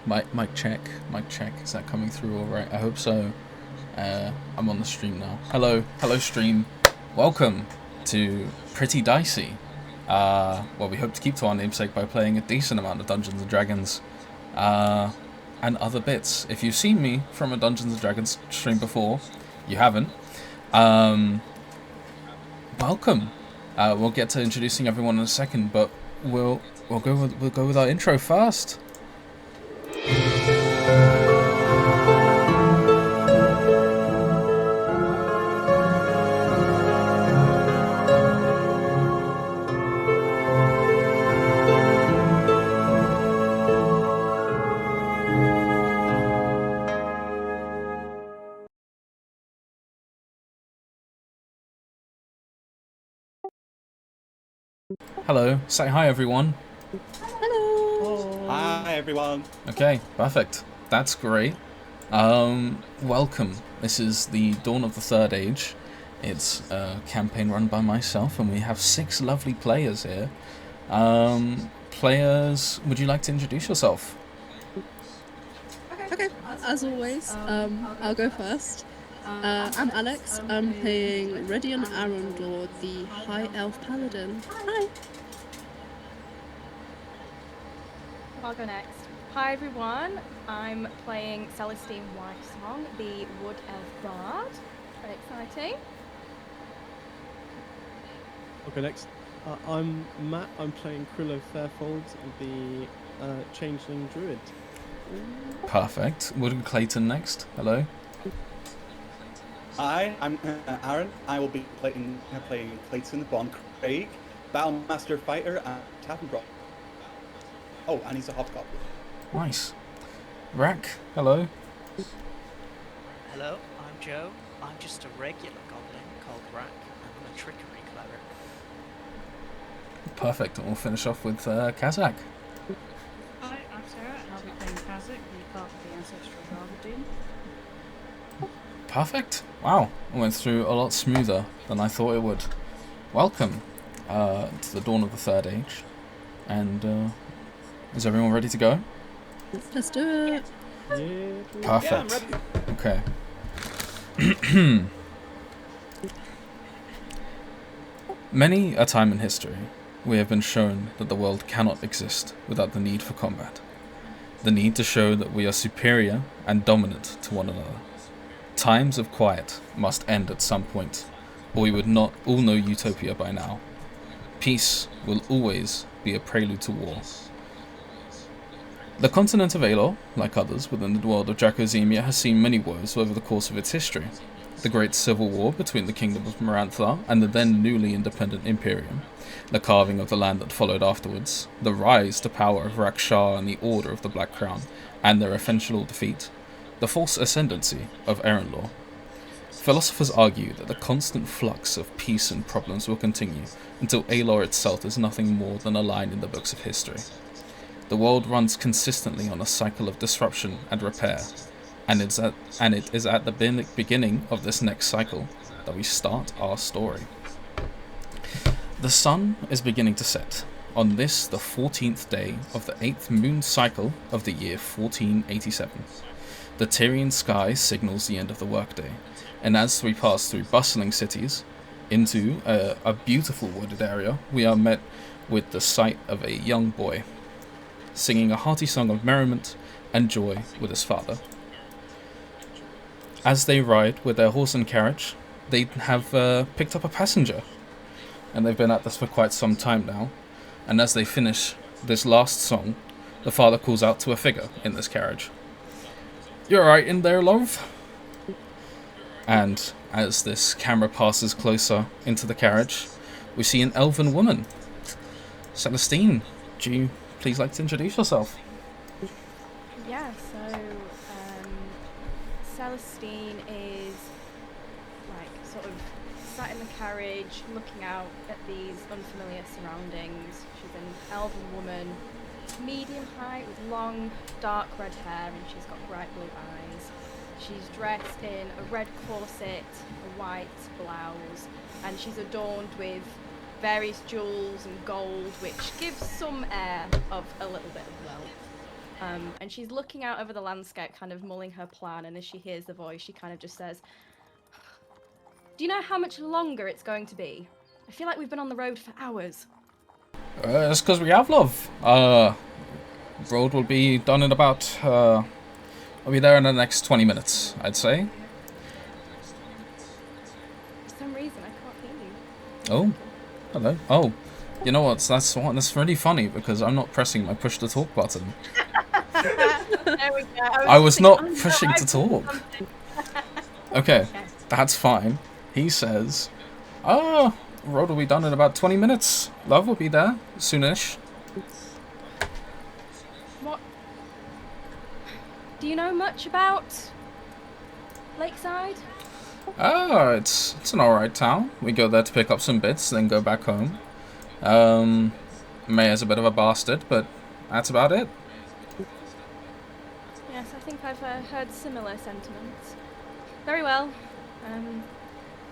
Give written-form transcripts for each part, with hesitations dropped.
Mic check, mic check. Is that coming through all right? I hope so. I'm on the stream now. Hello stream. Welcome to Pretty Dicey. Well, we hope to keep to our namesake by playing a decent amount of Dungeons and Dragons, and other bits. If you've seen me from a Dungeons and Dragons stream before, you haven't. Welcome. We'll get to introducing everyone in a second, but we'll go with our intro first. Hello, say hi everyone. Hello. Hi everyone. Okay, perfect. That's great. Welcome. This is the Dawn of the Third Age. It's a campaign run by myself, and we have 6 lovely players here. Players, would you like to introduce yourself? Okay, as always, I'll go first. I'm Alex. I'm playing Rhydian Arundor, the High Elf Paladin. Hi. I'll go next. Hi everyone, I'm playing Celestine Wifesong, the Wood Elf Bard. Very exciting. I'll go next. I'm Matt. I'm playing Krulo Fairfold, the Changeling Druid. Perfect. Would Cleighton next? Hello. Hi, I'm Aaron. I will be playing Cleighton, Bon Craig, Battlemaster Fighter, and Tavern Bro. Oh, and he's a hobgoblin. Nice. Rakk, hello. Hello, I'm Joe. I'm just a regular goblin called Rakk, and I'm a trickery cleric. Perfect. And we'll finish off with Kazzak. Hi, I'm Sarah, and I'll be playing Kazzak, the part of the Ancestral Guardian. Perfect. Wow, it went through a lot smoother than I thought it would. Welcome to the Dawn of the Third Age. And is everyone ready to go? Let's do it. Yeah. Perfect. Yeah, Okay. Many a time in history, we have been shown that the world cannot exist without the need for combat. The need to show that we are superior and dominant to one another. Times of quiet must end at some point, or we would not all know utopia by now. Peace will always be a prelude to war. The continent of Aelor, like others within the world of Dracozemia, has seen many woes over the course of its history. The great civil war between the kingdom of Marantha and the then newly independent Imperium, the carving of the land that followed afterwards, the rise to power of Rakshar and the Order of the Black Crown, and their eventual defeat, the false ascendancy of Erendlaw. Philosophers argue that the constant flux of peace and problems will continue until Aelor itself is nothing more than a line in the books of history. The world runs consistently on a cycle of disruption and repair, and it is at the beginning of this next cycle that we start our story. The sun is beginning to set on this, the 14th day of the 8th moon cycle of the year 1487. The Tyrian sky signals the end of the workday, and as we pass through bustling cities into a beautiful wooded area, we are met with the sight of a young boy singing a hearty song of merriment and joy with his father. As they ride with their horse and carriage, they have picked up a passenger, and they've been at this for quite some time now. And as they finish this last song, the father calls out to a figure in this carriage. "You're right in there, love." And as this camera passes closer into the carriage, we see an elven woman. Celestine, do you please like to introduce yourself? Yeah, so Celestine is like sort of sat in the carriage looking out at these unfamiliar surroundings. She's an elven woman, medium height with long dark red hair, and she's got bright blue eyes. She's dressed in a red corset, a white blouse, and she's adorned with various jewels and gold, which gives some air of a little bit of wealth. And she's looking out over the landscape, kind of mulling her plan, and as she hears the voice, she kind of just says, "Do you know how much longer it's going to be? I feel like we've been on the road for hours." It's because we have, love. Road will be done in about, I'll be there in the next 20 minutes, I'd say. For some reason, I can't hear you. Oh, hello. Oh, you know what? That's really funny because I'm not pressing my push to talk button. There we go. I was thinking, not "Oh, no, pushing to I've done talk. something." Okay, that's fine. He says, road will be done in about 20 minutes. Love will be there soonish. What? Do you know much about Lakeside? It's an alright town. We go there to pick up some bits, then go back home. Mayor's a bit of a bastard, but that's about it. Yes, I think I've heard similar sentiments. Very well.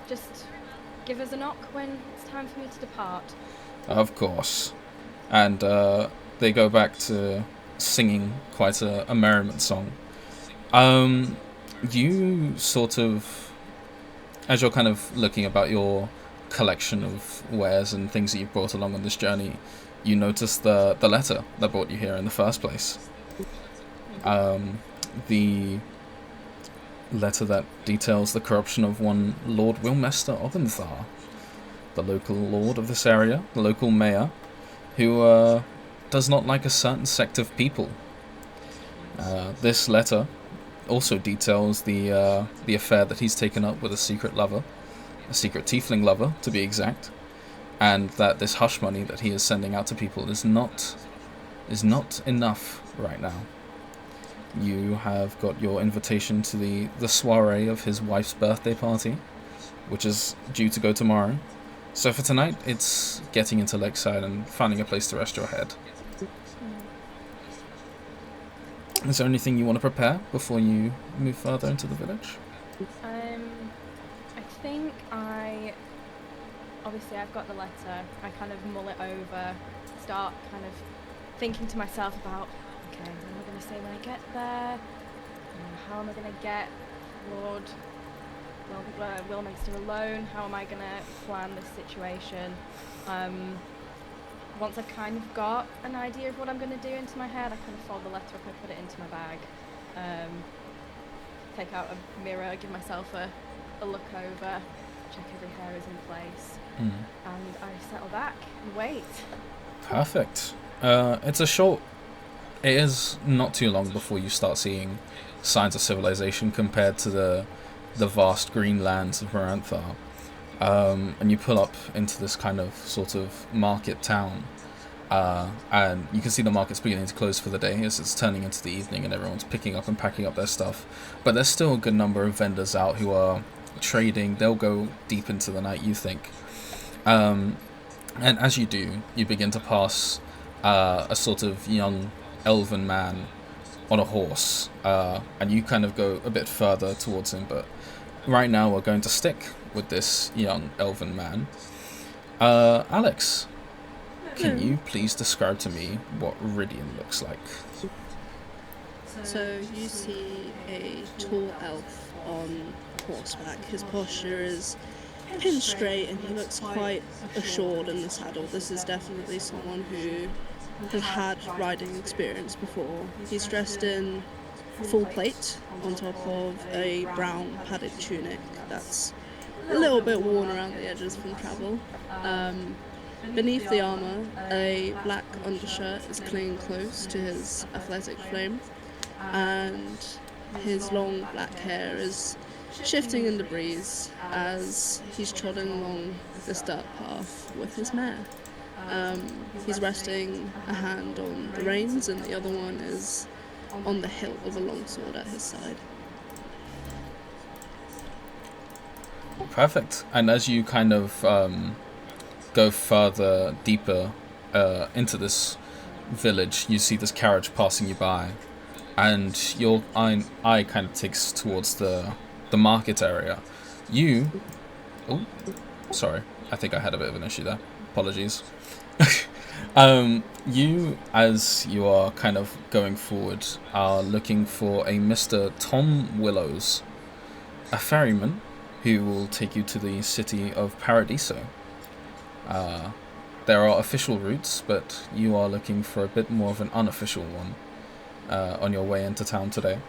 Just give us a knock when it's time for me to depart. Of course. And they go back to singing quite a merriment song. You sort of, as you're kind of looking about your collection of wares and things that you've brought along on this journey, you notice the letter that brought you here in the first place. The letter that details the corruption of one Lord Wilmester Oventhar, the local lord of this area, the local mayor, who does not like a certain sect of people. This letter also details the affair that he's taken up with a secret lover, a secret tiefling lover to be exact, and that this hush money that he is sending out to people is not enough right now. You have got your invitation to the soiree of his wife's birthday party, which is due to go tomorrow. So for tonight, it's getting into Lakeside and finding a place to rest your head. Is there anything you want to prepare before you move further into the village? I think obviously I've got the letter. I kind of mull it over, start kind of thinking to myself about, okay, what am I going to say when I get there? How am I going to get Lord Wilmester alone? How am I going to plan this situation? Once I've kind of got an idea of what I'm going to do into my head, I kind of fold the letter up, I put it into my bag, take out a mirror, give myself a look over, check every hair is in place, and I settle back and wait. Perfect. It is not too long before you start seeing signs of civilization compared to the vast green lands of Maranthar. And you pull up into this kind of sort of market town, and you can see the market's beginning to close for the day as it's turning into the evening and everyone's picking up and packing up their stuff. But there's still a good number of vendors out who are trading. They'll go deep into the night, you think. And as you do, you begin to pass a sort of young elven man on a horse, and you kind of go a bit further towards him, but right now we're going to stick with this young elven man. Alex, can you please describe to me what Rhydian looks like? So you see a tall elf on horseback. His posture is pinned straight and he looks quite assured in the saddle. This is definitely someone who has had riding experience before. He's dressed in full plate on top of a brown padded tunic that's a little bit worn around the edges from travel. Beneath the armour, a black undershirt is clinging close to his athletic frame, and his long black hair is shifting in the breeze as he's trotting along this dirt path with his mare. He's resting a hand on the reins and the other one is on the hilt of a longsword at his side. Perfect. And as you kind of go further, deeper into this village, you see this carriage passing you by, and your eye kind of takes towards the market area. Oh, sorry. I think I had a bit of an issue there. Apologies. You, as you are kind of going forward, are looking for a Mr. Tom Willows, a ferryman who will take you to the city of Paradiso. There are official routes, but you are looking for a bit more of an unofficial one on your way into town today.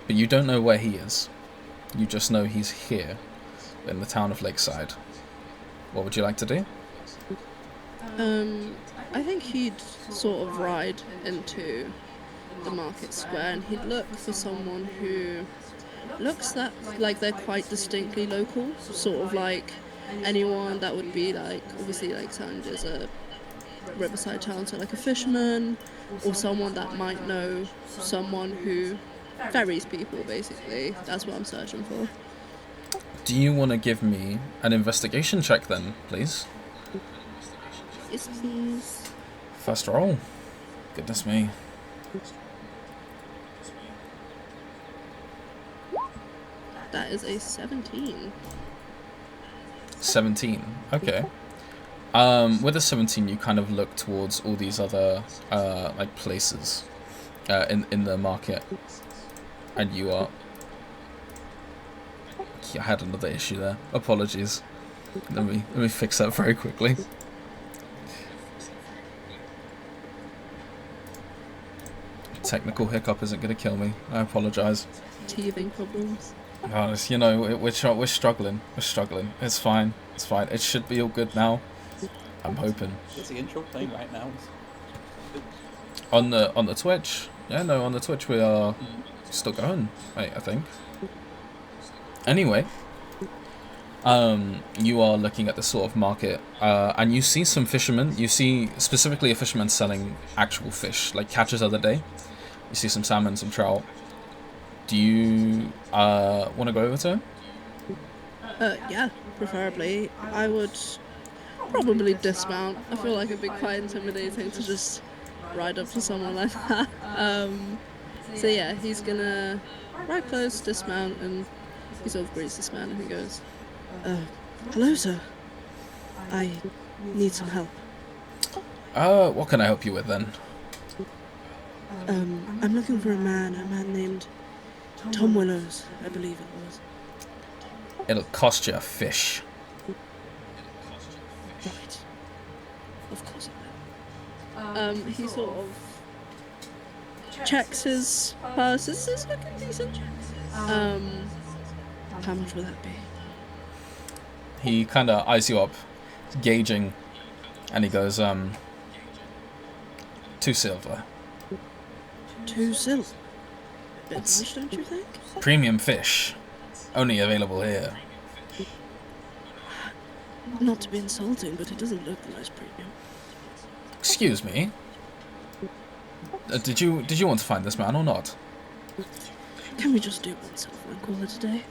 But you don't know where he is. You just know he's here in the town of Lakeside. What would you like to do? I think he'd sort of ride into the market square and he'd look for someone who looks like they're quite distinctly local, sort of like anyone that would be like, obviously Lakeside is a riverside town, so like a fisherman or someone that might know someone who ferries people, basically. That's what I'm searching for. Do you want to give me an investigation check then, please? Yes, please. First roll. Goodness me. That is a 17. 17. Okay. With a 17, you kind of look towards all these other like places in the market, and you are. I had another issue there. Apologies. Let me fix that very quickly. Technical hiccup isn't going to kill me. I apologize. Teething problems. Oh, you know, we're struggling. We're struggling. It's fine. It's fine. It should be all good now. I'm hoping. It's the intro playing right now. On the Twitch. Yeah, no, on the Twitch we are still going, I think. Anyway, you are looking at the sort of market, and you see some fishermen. You see specifically a fisherman selling actual fish, like catches of the day. You see some salmon, some trout. Do you want to go over to him? Yeah, preferably. I would probably dismount. I feel like it'd be quite intimidating to just ride up to someone like that. So yeah, he's gonna ride close, dismount, and he sort of greets this man and he goes, hello sir. I need some help. What can I help you with then? I'm looking for a man named Tom Willows, I believe it was. It'll cost you a fish. Right. Of course it will. He sort of checks his purse. This is looking decent. How much will that be? He kind of eyes you up, gauging, and he goes, 2 silver. 2 silver. Bit much, don't you think? Premium fish. Only available here. Not to be insulting, but it doesn't look the most premium. Excuse me. Did you want to find this man or not? Can we just do 1 silver and call it a day?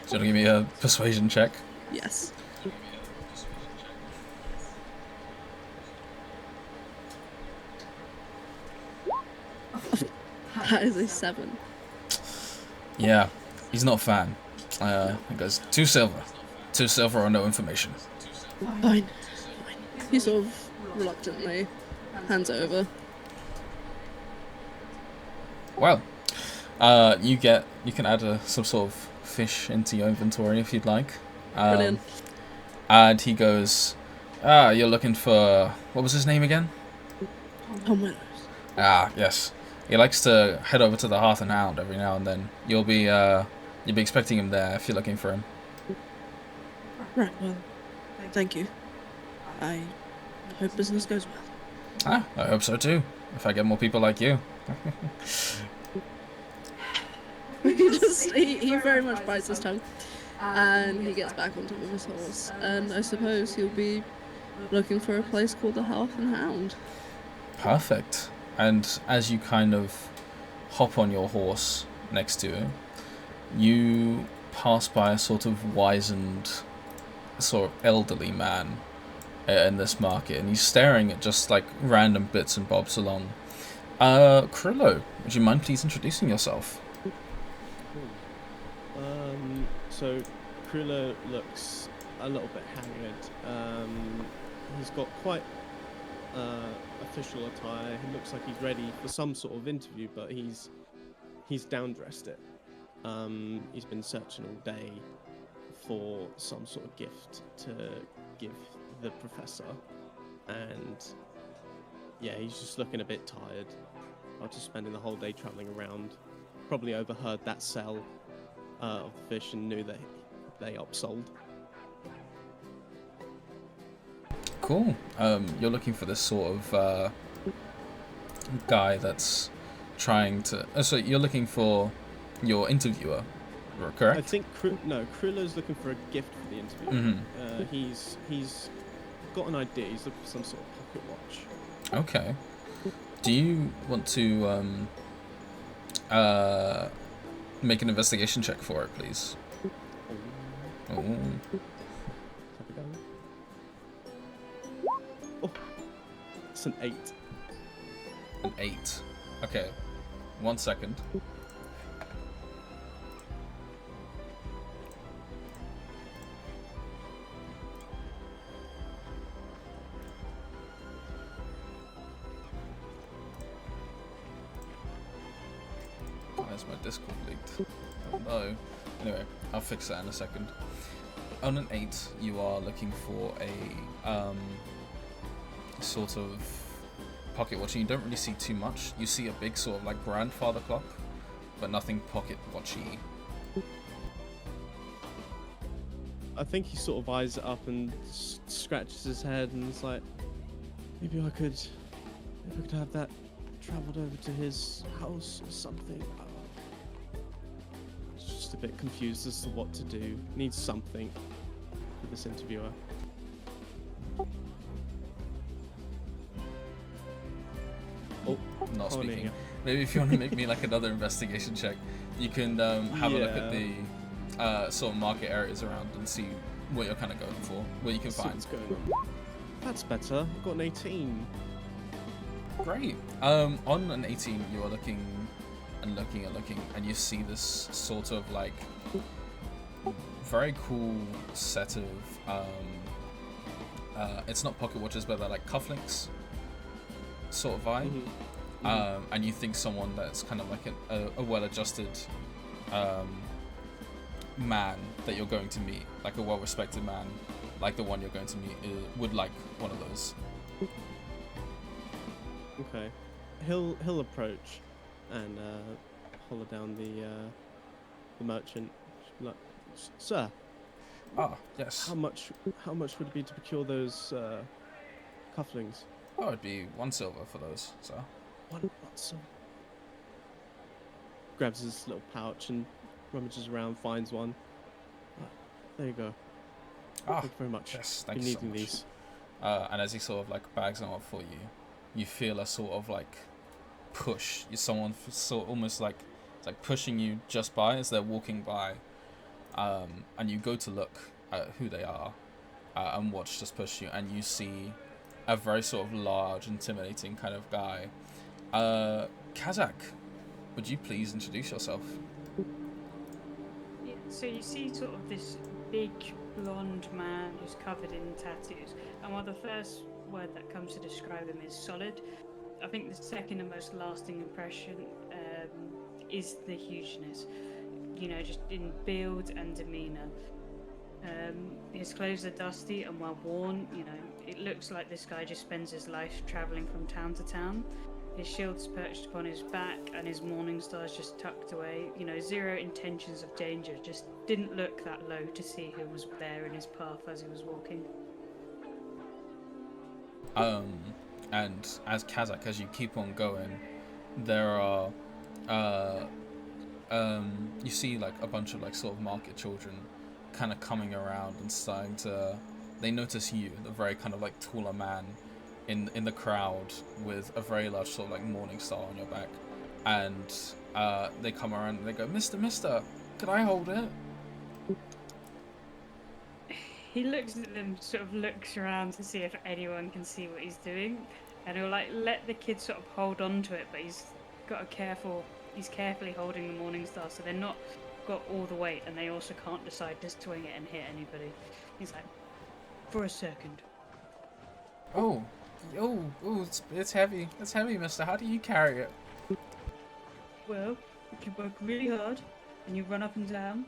So give me a persuasion check. Yes. That is a 7. Yeah, he's not a fan. He goes, 2 silver. 2 silver or no information. Fine. He sort of reluctantly hands it over. Well, you can add some sort of fish into your inventory if you'd like. Brilliant. And he goes, you're looking for, what was his name again? Tom Willows. Yes. He likes to head over to the Hearth and Hound every now and then. You'll be expecting him there if you're looking for him. Right, well, thank you. I hope business goes well. I hope so too. If I get more people like you. He very much bites his tongue. And he gets back on top of his horse. And I suppose he'll be looking for a place called the Hearth and Hound. Perfect. And as you kind of hop on your horse next to him, you pass by a sort of wizened, sort of elderly man in this market, and he's staring at just like random bits and bobs along. Krulo, would you mind please introducing yourself? So Krulo looks a little bit haggard. He's got quite official attire. He looks like he's ready for some sort of interview, but he's down-dressed it. He's been searching all day for some sort of gift to give the professor, and yeah, he's just looking a bit tired after spending the whole day traveling around. Probably overheard that sell of the fish and knew that they upsold. Cool. You're looking for this sort of guy that's trying to. So you're looking for your interviewer, correct? I think Krulo's looking for a gift for the interview. Mm-hmm. He's got an idea. He's looking for some sort of pocket watch. Okay. Do you want to make an investigation check for it, please? Oh. Oh, it's an 8. An 8. Okay. 1 second. Where's my Discord leaked? Oh no. Anyway, I'll fix that in a second. On an 8, you are looking for a sort of pocket watch, and you don't really see too much. You see a big sort of like grandfather clock, but nothing pocket watchy. I think he sort of eyes it up and scratches his head and is like, maybe I could have that travelled over to his house or something. Just a bit confused as to what to do. Needs something for this interviewer. Oh, Not oh, speaking. yeah. Maybe if you want to make me like another investigation check, you can have a look at the sort of market areas around and see what you're kind of going for, what you can See find. what's going on. That's better. I've got an 18. Great. On an 18, you are looking and looking and looking, and you see this sort of like very cool set of it's not pocket watches, but they're like cufflinks sort of vibe. And you think someone that's kind of like a well-adjusted man that you're going to meet, like a well-respected man, like the one you're going to meet, would like one of those. Okay, he'll approach and holler down the merchant. Like, sir, Yes. how much would it be to procure those cufflinks? Oh, it'd be 1 silver for those, so. One silver. Grabs his little pouch and rummages around, finds one. There you go. Thank you very much. Yes, thank Been you so needing much. these. And as he sort of like bags them up for you, you feel a sort of like push. Someone sort almost like it's like pushing you just by as they're walking by, and you go to look at who they are, and watch just push you, and you see a very sort of large, intimidating kind of guy. Kazzak, would you please introduce yourself? Yeah, so you see sort of this big blonde man who's covered in tattoos, and while the first word that comes to describe him is solid, I think the second and most lasting impression is the hugeness, you know, just in build and demeanour. His clothes are dusty and well worn, you know, it looks like this guy just spends his life travelling from town to town. His shield's perched upon his back and his morning star's just tucked away, you know, zero intentions of danger, just didn't look that low to see who was there in his path as he was walking. And as Kazzak, as you keep on going, there are you see like a bunch of like sort of market children kind of coming around and starting to, they notice you, the very kind of like taller man in the crowd with a very large sort of like morning star on your back, and they come around and they go, Mister, could I hold it? He looks at them, sort of looks around to see if anyone can see what he's doing, and he'll like let the kid sort of hold on to it, but he's carefully holding the morning star so they're not got all the weight, and they also can't decide to swing it and hit anybody. He's like, for a second. Oh, it's heavy. It's heavy, mister. How do you carry it? Well, if you work really hard and you run up and down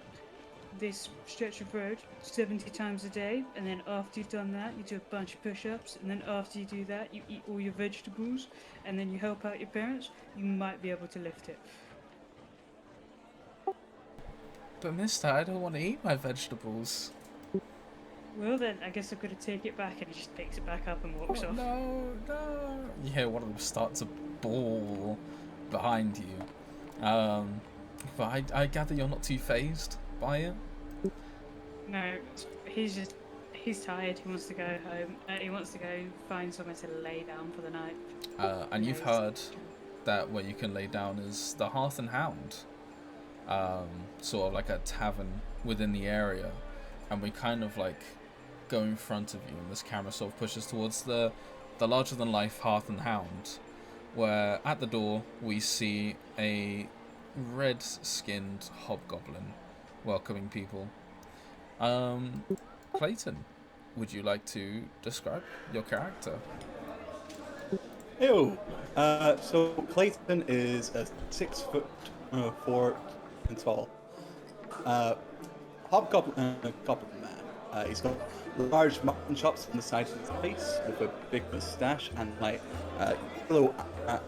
this stretch of road 70 times a day, and then after you've done that, you do a bunch of push-ups, and then after you do that, you eat all your vegetables, and then you help out your parents, you might be able to lift it. But mister, I don't want to eat my vegetables. Well then, I guess I've got to take it back, and he just picks it back up and walks off. No. You hear one of them start to bawl behind you. But I gather you're not too phased by it? No, he's tired, he wants to go home. He wants to go find somewhere to lay down for the night. And you've heard that where you can lay down is the Hearth and Hound. Sort of like a tavern within the area. And we kind of like go in front of you, and this camera sort of pushes towards the larger than life Hearth and Hound, where at the door we see a red skinned hobgoblin welcoming people. Cleighton, would you like to describe your character? Ew. So Clayton is a 6'4" and tall hobgoblin goblin man. He's got large mutton chops on the side of his face with a big moustache and like yellow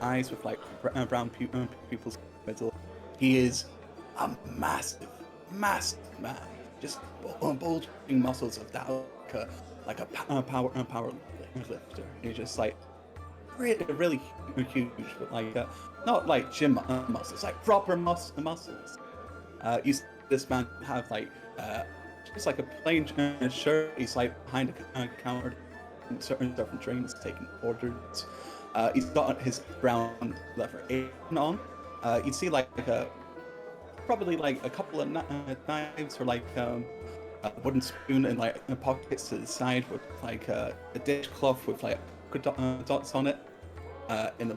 eyes with like brown pupils in the middle. He is a massive man. Just bulging muscles of that like a power lifter. He's just like really huge, but like not like gym muscles, like proper muscles. You see this man have like just like a plain shirt. He's like behind a counter, certain different drinks, taking orders. He's got his brown leather apron on. You'd see like probably like a couple of knives or like a wooden spoon in like pockets to the side with like a dishcloth with like dots on it in the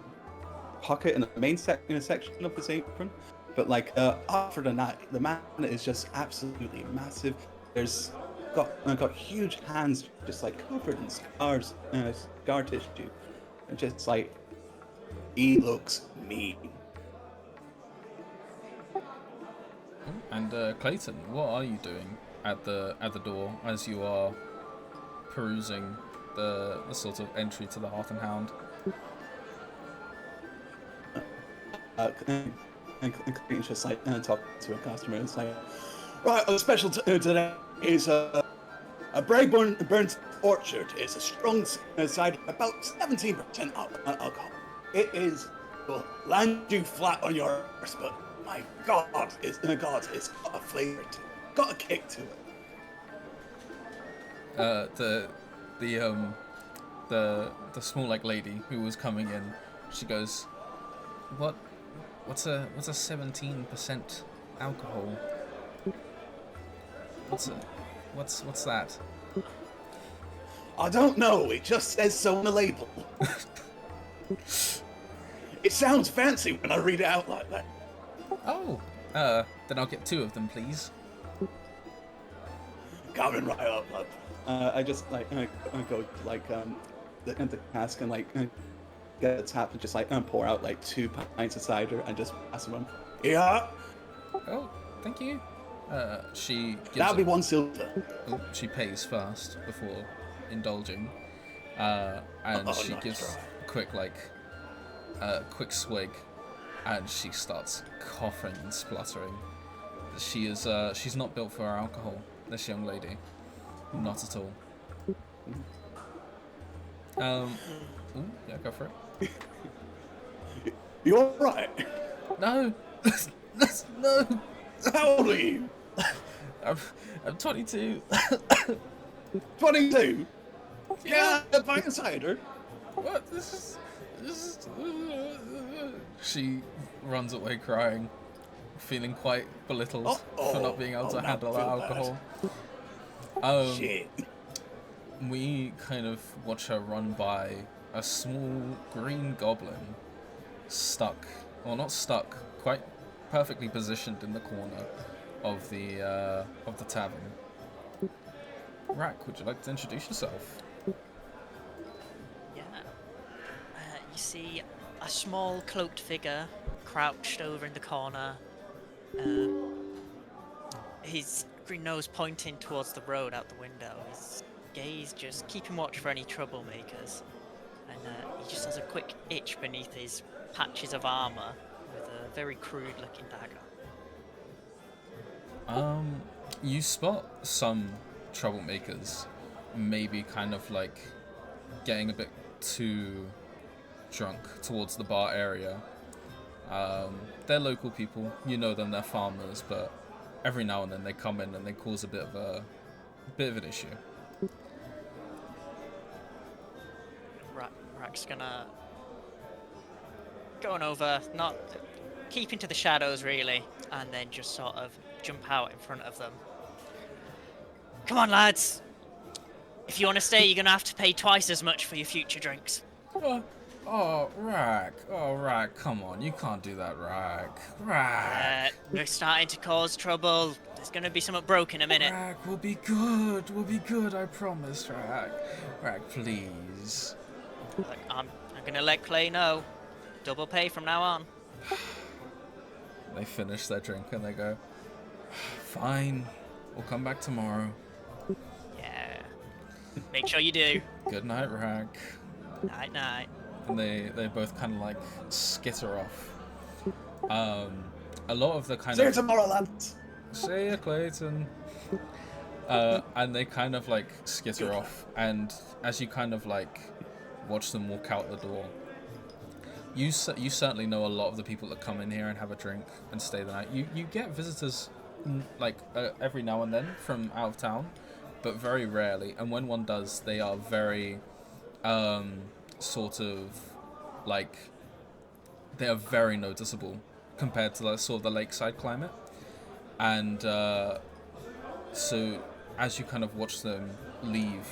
pocket in the main section of his apron. But like after the night, the man is just absolutely massive. There's got huge hands just like covered in scars, scar tissue, and just like he looks mean. And Cleighton, what are you doing at the door as you are perusing the sort of entry to the Hearth and Hound? And Clayton's just like talking to a customer. It's like, right, a special today is a burnt orchard. It's a strong side, about 17% alcohol. It will land you flat on your arse, but my God, it's got a flavor to it, got a kick to it. The small like lady who was coming in, she goes, What's a 17% alcohol? What's that? I don't know. It just says so on the label. It sounds fancy when I read it out like that. Oh, then I'll get 2 of them, please. Coming right up, love. I just like I go to like the cask and like get a tap and just like pour out like 2 pints of cider and just pass them on. Yeah. Oh, thank you. She gives That'll be 1 silver. Oh, she pays first before indulging, and she gives a quick quick swig, and she starts coughing and spluttering. She is she's not built for alcohol, this young lady, not at all. Yeah, go for it. You alright? No, no. How old are you? I'm 22. 22? Yeah, a pint of cider. What? This is. She runs away crying, feeling quite belittled for not being able to handle that alcohol. Shit. We kind of watch her run by a small green goblin, stuck, or not stuck, quite perfectly positioned in the corner of the tavern. Rakk, would you like to introduce yourself? Yeah. see a small cloaked figure crouched over in the corner. His green nose pointing towards the road out the window. His gaze just keeping watch for any troublemakers. And he just has a quick itch beneath his patches of armor with a very crude looking dagger. You spot some troublemakers maybe kind of like getting a bit too drunk towards the bar area. They're local people, you know them, they're farmers, but every now and then they come in and they cause a bit of an issue. Rack's gonna going over, not keeping to the shadows really, and then just sort of jump out in front of them. Come on, lads. If you want to stay, you're gonna have to pay twice as much for your future drinks. Rakk, come on, you can't do that, Rakk. We're starting to cause trouble. There's gonna be something broken in a minute. Rakk, we'll be good, I promise, Rakk, please. Look, I'm gonna let Clay know. Double pay from now on. They finish their drink and they go, fine, we'll come back tomorrow. Yeah. Make sure you do. Good night, Rakk. Night, night. And they both kind of like skitter off. A lot of the kind See you of tomorrow, lads. see ya, Cleighton. And they kind of like skitter off, and as you kind of like watch them walk out the door, you certainly know a lot of the people that come in here and have a drink and stay the night. You get visitors like every now and then from out of town, but very rarely. And when one does, they are very sort of like they are very noticeable compared to sort of the lakeside climate. And so as you kind of watch them leave,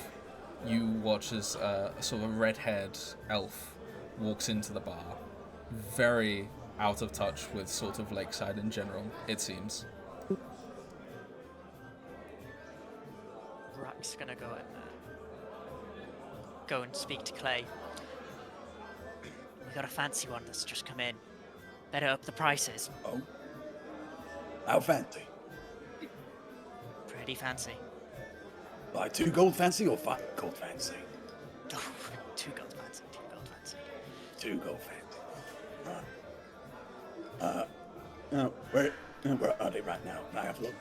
you watch as a sort of a red-haired elf walks into the bar, very out of touch with sort of Lakeside in general, it seems. Rack's gonna go and speak to Clay. We got a fancy one that's just come in. Better up the prices. Oh. How fancy? Pretty fancy. Like 2 gold fancy or 5 gold fancy? 2 gold fancy. 2 gold fancy. 2 gold fancy. Right. Where are they right now? Can I have a look?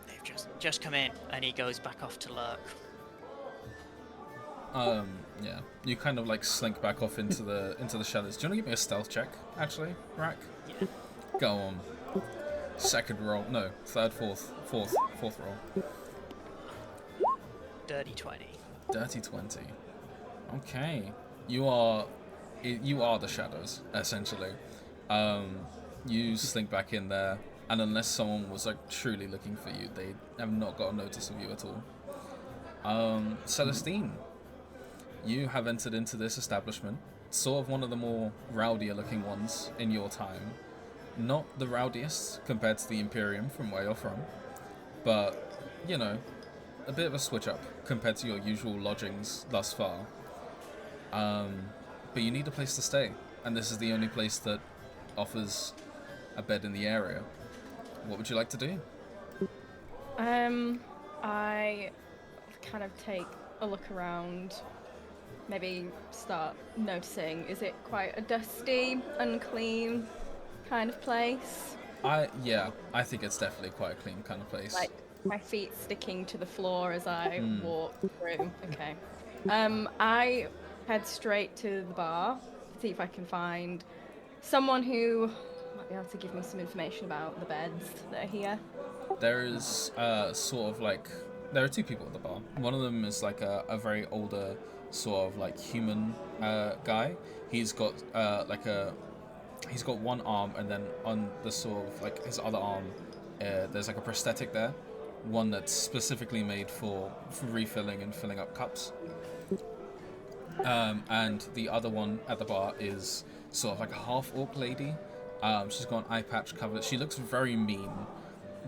They've just come in, and he goes back off to lurk. Yeah. You kind of like slink back off into the shadows. Do you want to give me a stealth check, actually, Rakk? Yeah. Go on. Second roll. No, third, fourth roll. Dirty 20. Dirty 20. Okay. You are the shadows, essentially. You slink back in there, and unless someone was like truly looking for you, they have not got a notice of you at all. Celestine, you have entered into this establishment, sort of one of the more rowdier looking ones in your time. Not the rowdiest compared to the Imperium from where you're from, but, you know, a bit of a switch up compared to your usual lodgings thus far. But you need a place to stay, and this is the only place that offers a bed in the area. What would you like to do? I kind of take a look around, maybe start noticing, is it quite a dusty, unclean kind of place? I think it's definitely quite a clean kind of place. Like, my feet sticking to the floor as I walk through. Okay. I head straight to the bar, see if I can find someone who might be able to give me some information about the beds that are here. There is sort of like, there are 2 people at the bar. One of them is like a very older sort of like human guy. He's got he's got one arm, and then on the sort of like his other arm, there's like a prosthetic there, one that's specifically made for refilling and filling up cups. And the other one at the bar is sort of like a half-orc lady. She's got an eye patch covered. She looks very mean,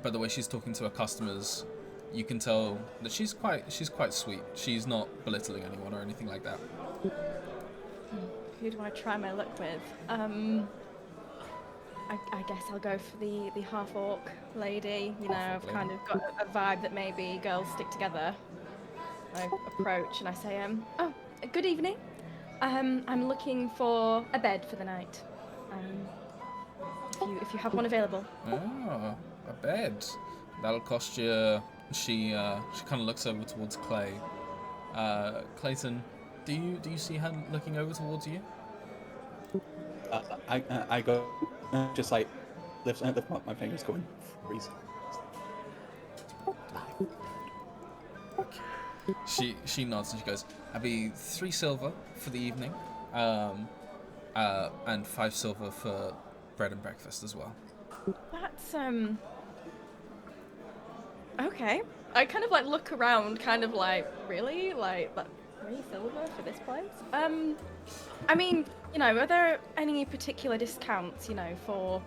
but the way she's talking to her customers, you can tell that she's quite sweet. She's not belittling anyone or anything like that. who do I try my luck with? I guess I'll go for the half orc lady. You know, I've kind of got a vibe that maybe girls stick together. I approach and I say, oh, good evening. I'm looking for a bed for the night. If you have one available. Oh, a bed. That'll cost you. She kind of looks over towards Clay. Clayton, do you see her looking over towards you? I go just like lift up my fingers, going freeze. She nods and she goes, "I'll be 3 silver for the evening, and 5 silver for bread and breakfast as well." That's okay. I kind of like look around, kind of like, really, like 3 silver for this place? I mean, you know, are there any particular discounts, you know, for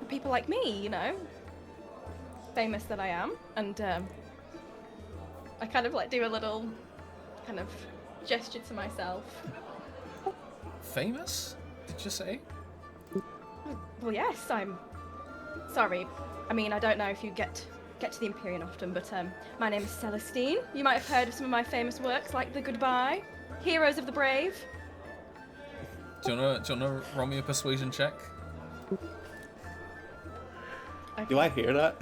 people like me, you know, famous that I am, and I kind of like do a little kind of gesture to myself. Famous? Did you say? Well, yes, I'm sorry. I mean, I don't know if you get to the Empyrean often, but my name is Celestine. You might have heard of some of my famous works, like The Goodbye, Heroes of the Brave. Do you wanna roll me a persuasion check? Okay. Do I hear that?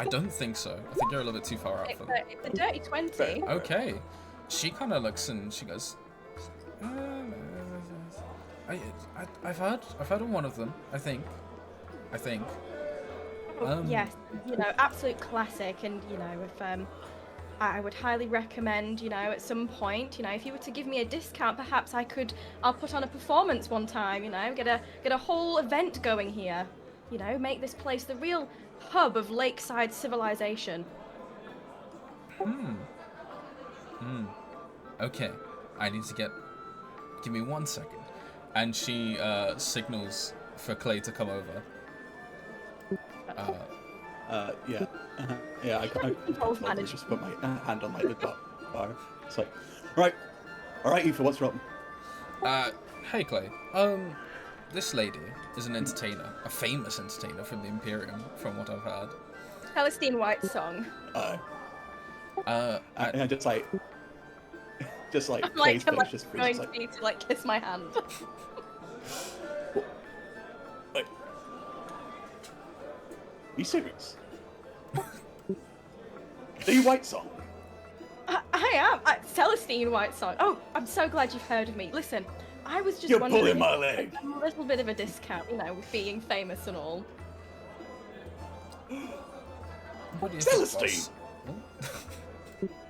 I don't think so. I think you're a little bit too far out for that. It's a dirty 20. Okay. She kind of looks and she goes, I've heard of one of them. I think. Yes, you know, absolute classic, and you know, if I would highly recommend, you know, at some point, you know, if you were to give me a discount, perhaps I'll put on a performance one time, you know, get a whole event going here, you know, make this place the real hub of Lakeside civilization. Okay. I need to give me 1 second. And she signals for Clay to come over. Yeah. Yeah, I just put my hand on like the top bar. It's like, all right, Aoife, what's wrong? Hey Clay. This lady is an entertainer, a famous entertainer from the Imperium, from what I've heard. Celestine White's song. And just like I'm Clay's face like just going freezes. to you to like kiss my hand. Like, are you serious? The White song. I am. Celestine White song. Oh, I'm so glad you've heard of me. Listen, I was just You're wondering pulling my if leg. a little bit of a discount, you know, with being famous and all. What do you think, Celestine! boss?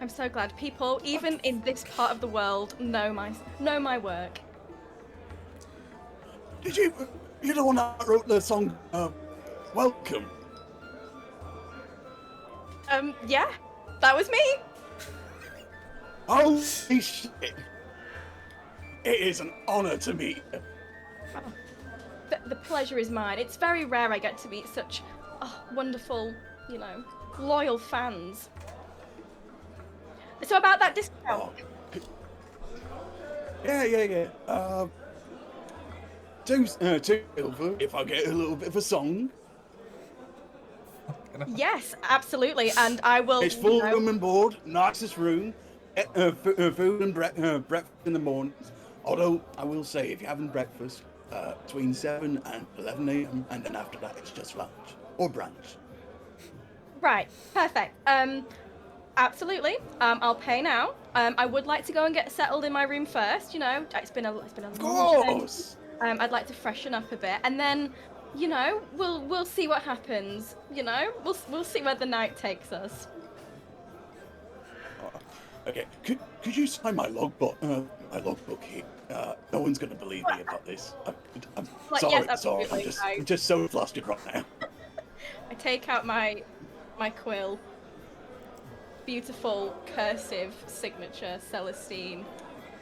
I'm so glad people, even in this part of the world, know my work. Did you? You're the one that wrote the song, Welcome. Yeah, that was me. Holy shit! It is an honor to meet you. The pleasure is mine. It's very rare I get to meet such wonderful, you know, loyal fans. So about that discount. Yeah. Two silver if I get a little bit of a song. Yes, absolutely, and I will. It's full you know, room and board, nicest room, food and breakfast in the mornings. Although I will say, if you're having breakfast between 7 and 11 a.m. and then after that it's just lunch or brunch. Right, perfect. Absolutely. I'll pay now. I would like to go and get settled in my room first. You know, it's been a long day. Of course. I'd like to freshen up a bit, and then, you know, we'll see what happens. You know, we'll see where the night takes us. Okay, could you sign my logbook? My logbook here. No one's gonna believe me about this. I'm Like, sorry, yes, sorry. absolutely. I'm just so flustered right now. I take out my quill. Beautiful cursive signature, Celestine,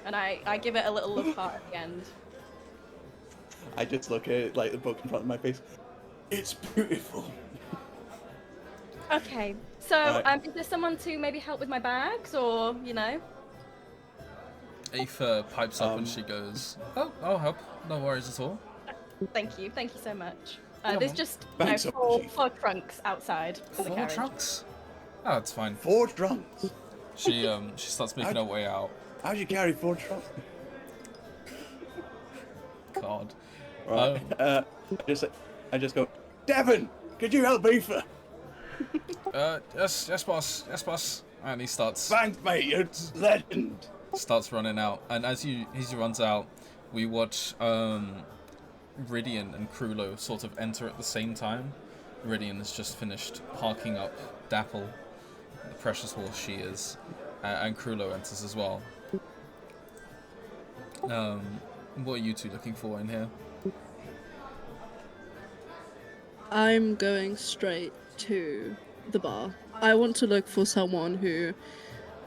and I give it a little love heart at the end. I just look at like the book in front of my face. It's beautiful. Okay, so is there someone to maybe help with my bags, or you know? Aoife pipes up and she goes, "Oh, I'll help. No worries at all." Thank you so much. Come There's on. just Thanks so much, Chief. four trunks outside for the 4 carriage. trunks? Oh, it's fine. 4 trunks. She starts making her way out. How'd you carry 4 trunks? God. Right. I just go, Devon, could you help Aoife? Yes, boss. And he starts Thanks, mate. You're a legend. running out. And as he runs out, we watch Rhydian and Krulo sort of enter at the same time. Rhydian has just finished parking up Dapple, the precious horse she is, and Krulo enters as well. What are you two looking for in here? I'm going straight to the bar. I want to look for someone who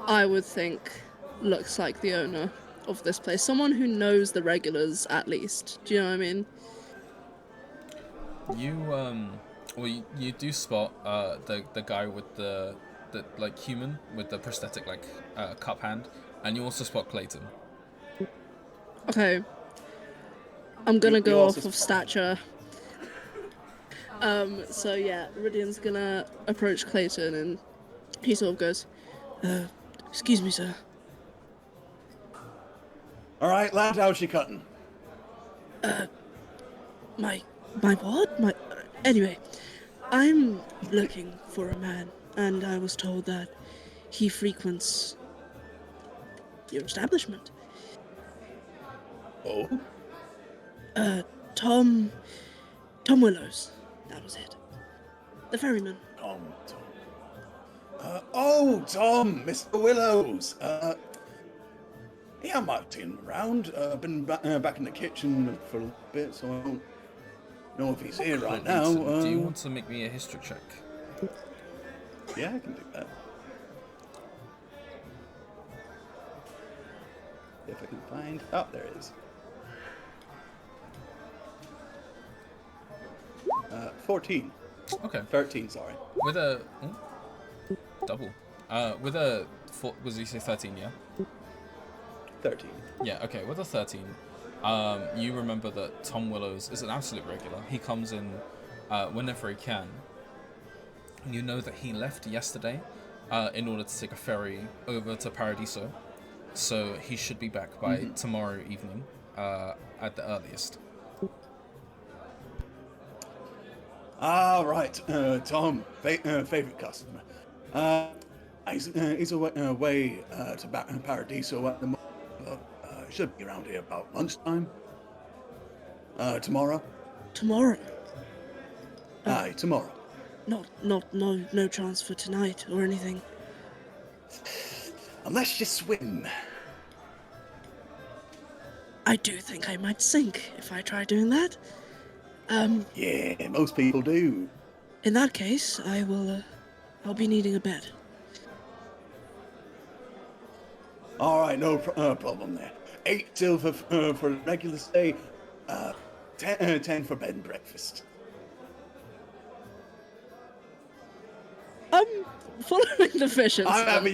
I would think looks like the owner of this place. Someone who knows the regulars, at least. Do you know what I mean? You do spot the guy with the like human with the prosthetic cup hand, and you also spot Cleighton. Okay. I'm gonna You go also off of stature. So yeah, Rhydian's gonna approach Cleighton and he sort of goes, excuse me, sir. All right, lad, how's she cutting? My what? Anyway, I'm looking for a man, and I was told that he frequents your establishment. Oh? Tom Willows. That was it. The ferryman. Tom. Tom, Mr. Willows. Yeah, I might have seen him around. Been back in the kitchen for a bit, so I don't know if he's here right now. Do you want to make me a history check? Yeah, I can do that. If I can find... Oh, there it is. 14. Okay. 13, sorry. With a double. With a was you say 13? Yeah. 13. Yeah. Okay. With a 13, you remember that Tom Willows is an absolute regular. He comes in whenever he can. You know that he left yesterday in order to take a ferry over to Paradiso, so he should be back by tomorrow evening at the earliest. Ah, right. Tom, favorite customer. He's away to Paradiso at the moment. Should be around here about lunchtime. Tomorrow. Tomorrow. Aye, tomorrow. No chance for tonight or anything. Unless you swim. I do think I might sink if I try doing that. Yeah, most people do. In that case, I'll be needing a bed. All right, no problem there. 8 silver for the regular stay. 10 for bed and breakfast. I'm following the fishes. I'm having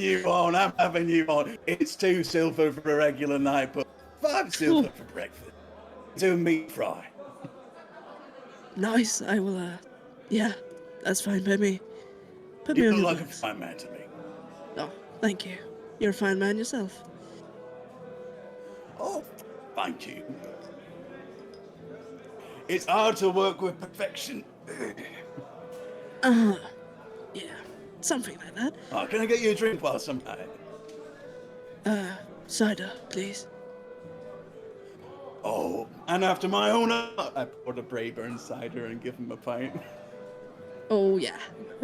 you on. It's 2 silver for a regular night, but 5 silver for breakfast. 2 meat fry. Nice. I will. Yeah, that's fine by me. Put me You on look your like a plans. fine man to me. Oh, thank you. You're a fine man yourself. Oh, thank you. It's hard to work with perfection. Yeah, something like that. Oh, can I get you a drink while I'm at it? Cider, please. Oh, and after my own heart, I poured a Brayburn cider and give him a pint. Oh yeah.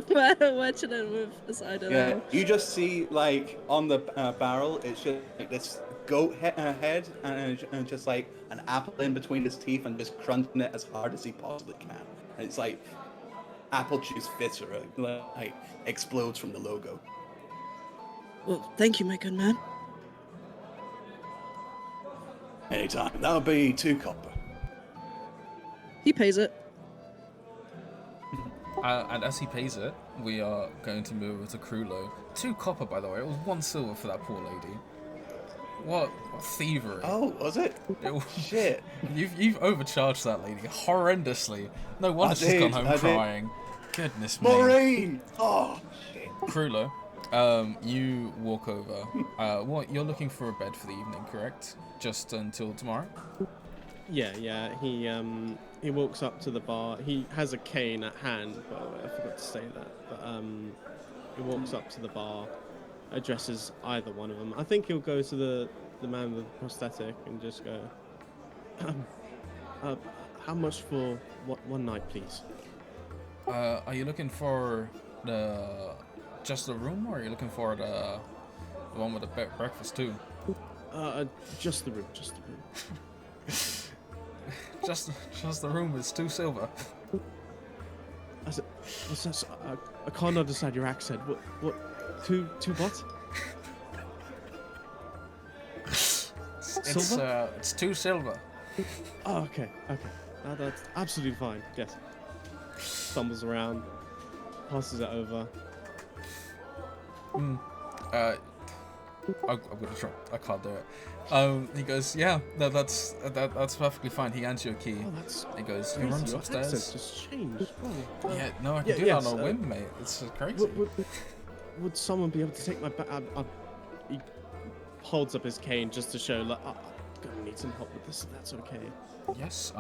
Where should I move the cider? Yeah, now? you just see, like, on the barrel, it's just like this goat head and just like an apple in between his teeth and just crunching it as hard as he possibly can. And it's like apple juice viscera, like explodes from the logo. Well, thank you, my good man. Anytime. That'll be 2 copper. He pays it. And as he pays it, we are going to move over to Krulo. 2 copper, by the way. It was 1 silver for that poor lady. What thievery? Oh, was it? It- Shit. You've overcharged that lady horrendously. No wonder she's gone home I did. crying. Goodness me. Maureen! Oh, shit. Krulo, you walk over. What, you're looking for a bed for the evening, correct? Just until tomorrow? Yeah. He walks up to the bar. He has a cane at hand, by the way. I forgot to say that. But he walks up to the bar, addresses either one of them. I think he'll go to the man with the prosthetic and just go, how much for one night, please? Are you looking for just the room, or are you looking for the one with the breakfast too? Just the room. Just the room is 2 silver. What's that? I can't understand your accent. What? Two what? Silver? It's 2 silver. Oh, okay. That's absolutely fine. Yes. Stumbles around, passes it over. I'm gonna try. I can't do it. He goes, yeah, that's perfectly fine. He hands you a key. Oh, that's He goes, your crazy. room's Your upstairs. accent just changed. Oh, Yeah, no, I can do yes, that on a whim, mate. It's crazy. Would someone be able to take my bag? He holds up his cane just to show, like, I'm gonna need some help with this, if that's okay. Yes,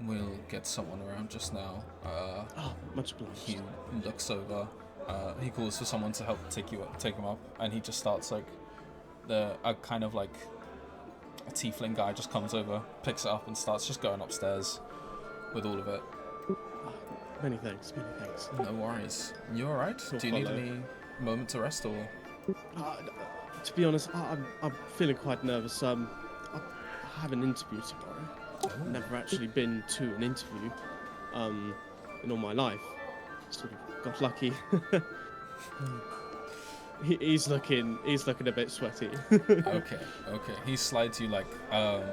we'll get someone around just now. Oh, much obliged. He looks over. He calls for someone to help take him up, and he just starts like kind of like a tiefling guy just comes over, picks it up, and starts just going upstairs with all of it. Many thanks. No worries. You all right? We'll Do you need follow. any moment to rest, or? To be honest, I'm feeling quite nervous. I have an interview tomorrow. I've never actually been to an interview in all my life. Sort of got lucky. He's looking a bit sweaty. Okay. He slides you like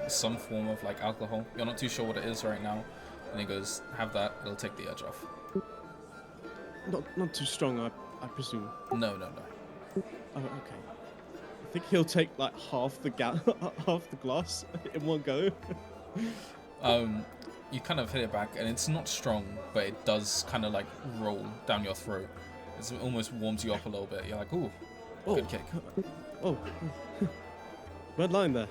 some form of like alcohol. You're not too sure what it is right now, and he goes, "Have that. It'll take the edge off." Not too strong, I presume. No. Oh, okay. I think he'll take like half the glass in one go. You kind of hit it back, and it's not strong, but it does kind of like roll down your throat. It almost warms you up a little bit. You're like, ooh, good kick. Oh, red line there.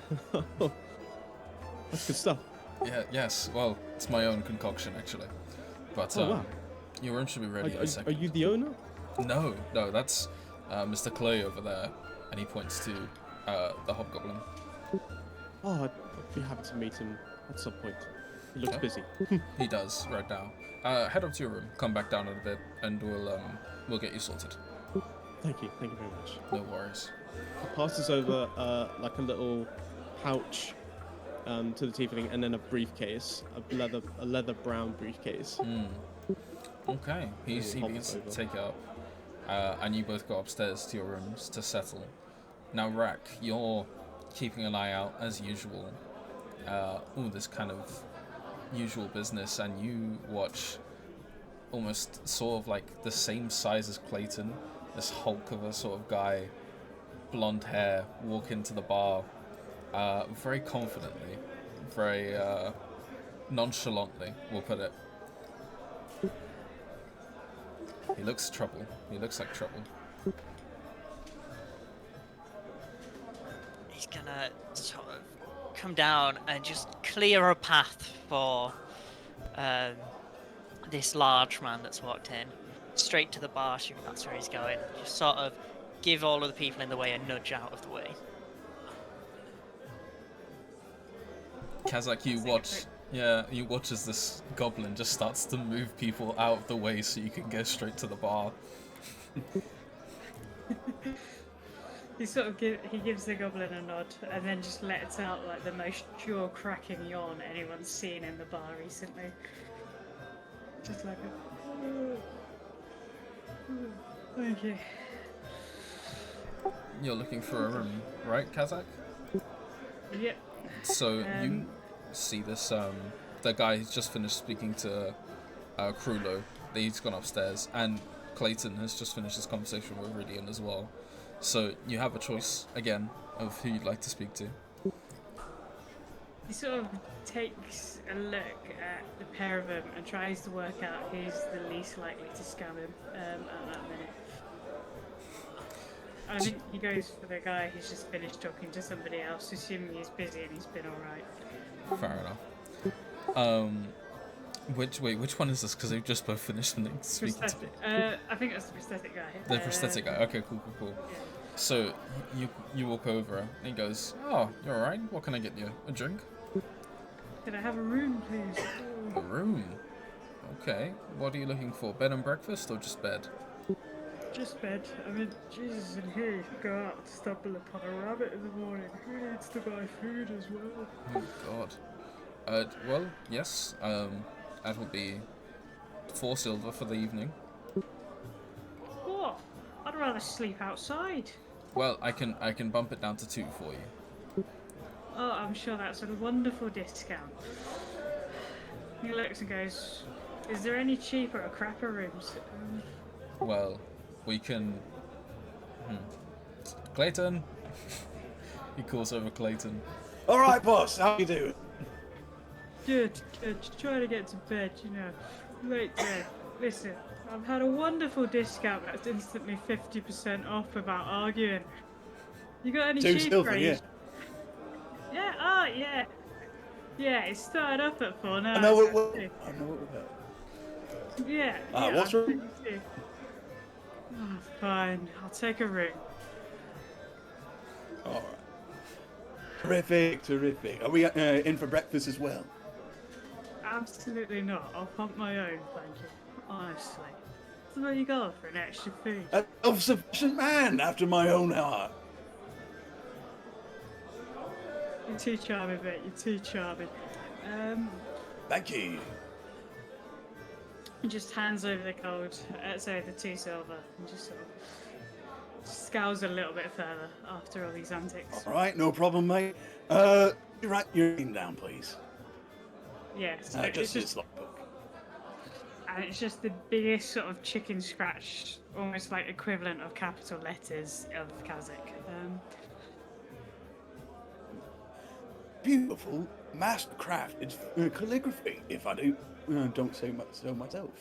That's good stuff. Yeah, yes. Well, it's my own concoction actually, but Wow. your room should be ready in a Are second. you the owner? No, that's Mr. Clay over there, and he points to the hobgoblin. Oh, I'd be happy to meet him at some point. He looks Okay. busy. He does right now. Head up to your room, come back down in a bit, and we'll get you sorted. Thank you very much. No worries. He passes over like a little pouch to the tiefling, and then a briefcase, a leather brown briefcase. Okay. He We'll begins hop to over. take it up, and you both go upstairs to your rooms to settle. Now, Rakk, you're keeping an eye out as usual. All this kind of usual business, and you watch almost sort of like the same size as Cleighton, this hulk of a sort of guy, blonde hair, walk into the bar very confidently, very nonchalantly, we'll put it. He looks trouble. He looks like trouble. He's gonna sort of come down and just clear a path for this large man that's walked in, straight to the bar, assuming that's where he's going. Just sort of give all of the people in the way a nudge out of the way. Kazzak, you watch as this goblin just starts to move people out of the way so you can go straight to the bar. He sort of gives the goblin a nod and then just lets out like the most jaw-cracking yawn anyone's seen in the bar recently. Just like thank you. You're looking for a room, right, Kazzak? Yep. So you see this, the guy who's just finished speaking to Krulo. He's gone upstairs, and Cleighton has just finished his conversation with Rhydian as well. So you have a choice again of who you'd like to speak to. He sort of takes a look at the pair of them and tries to work out who's the least likely to scam him at that minute. I think he goes for the guy who's just finished talking to somebody else, assuming he's busy and he's been alright. Fair enough. Which one is this? Because they've just both finished speaking to me. I think that's the prosthetic guy. The prosthetic guy. Okay, cool. Yeah. So you walk over and he goes, "Oh, you're alright. What can I get you? A drink? Can I have a room, please? A room? Okay. What are you looking for? Bed and breakfast or just bed?" Just bed. I mean, Jesus, and here you could go out and stumble upon a rabbit in the morning. Who needs to buy food as well? Oh God. Well, yes. That will be 4 silver for the evening. What? I'd rather sleep outside. Well, I can bump it down to 2 for you. Oh, I'm sure that's a wonderful discount. He looks and goes, is there any cheaper or crapper rooms? Well, we can... Cleighton! He calls over Cleighton. Alright, boss, how you doing? Good. Try to get to bed, you know. Late day. Listen, I've had a wonderful discount that's instantly 50% off without arguing. You got any 2 cheap silver, rates? Yeah, oh, yeah. Yeah, it started up at 4 now. I know what we're Yeah. what's wrong? Oh, fine. I'll take a room. Alright. Terrific. Are we in for breakfast as well? Absolutely not. I'll pump my own, thank you. Honestly. So what you got for an extra fee? A self-sufficient man after my own heart. You're too charming, mate. You're too charming. Thank you. He just hands over the gold, sorry, the 2 silver, and just sort of scowls a little bit further after all these antics. Alright, no problem, mate. You write your name down, please. Yeah, so Just it's just, logbook. and it's just the biggest sort of chicken scratch, almost like equivalent of capital letters of Kazzak. Beautiful, master-crafted calligraphy, if I don't say so myself.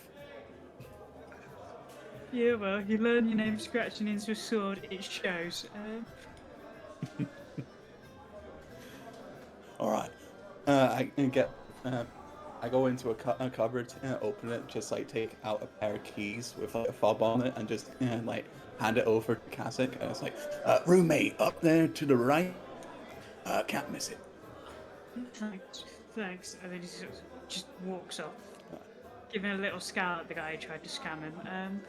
Yeah, well, you learn your name scratching into a sword, it shows. Alright. I go into a cupboard, open it, just like take out a pair of keys with like a fob on it, and just like hand it over to Kazzak. And it's like, roommate up there to the right. Can't miss it. Thanks. And then he sort of just walks off, giving a little scowl at the guy who tried to scam him.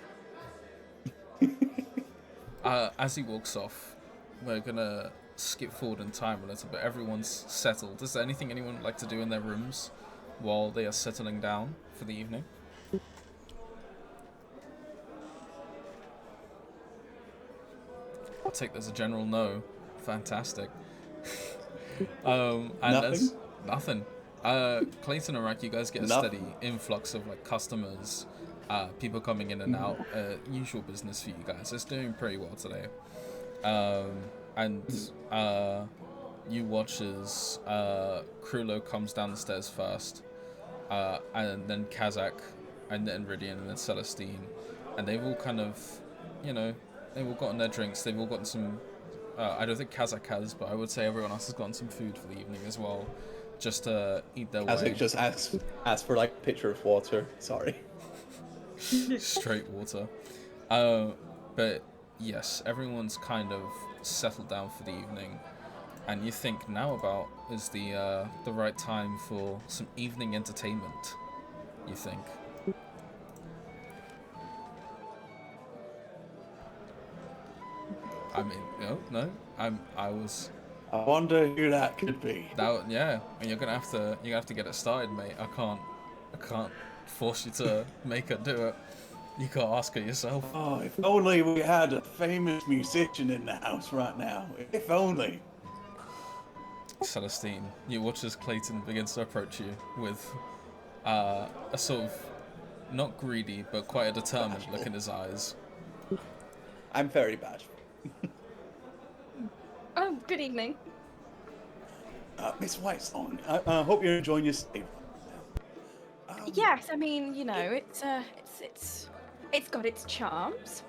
As he walks off, we're gonna skip forward in time a little bit. Everyone's settled. Is there anything anyone would like to do in their rooms while they are settling down for the evening? I'll take there's a general no. Fantastic. And Nothing? nothing. Cleighton and Rakk, you guys get a steady influx of like customers, people coming in and out. Usual business for you guys. It's doing pretty well today. And you watch as Krulo comes down the stairs first, and then Kazzak, and then Rhydian, and then Celestine, and they've all kind of, they've all gotten their drinks. They've all gotten some. I don't think Kazzak has, but I would say everyone else has gotten some food for the evening as well, just to eat their way. Kazzak just asks for like a pitcher of water. Sorry. Straight water. But yes, everyone's kind of settled down for the evening, and you think now about is the right time for some evening entertainment. You think? I mean, no. I wonder who that could be. Yeah, and you're gonna have to get it started, mate. I can't force you to make her do it. You can't ask her yourself. Oh, if only we had a famous musician in the house right now. If only. Celestine, you watch as Cleighton begins to approach you with a sort of not greedy but quite a determined look in his eyes. I'm very bashful. Oh, good evening. Miss Whitesong, I hope you're enjoying your stay. Yes, I mean, you know, it's got its charms.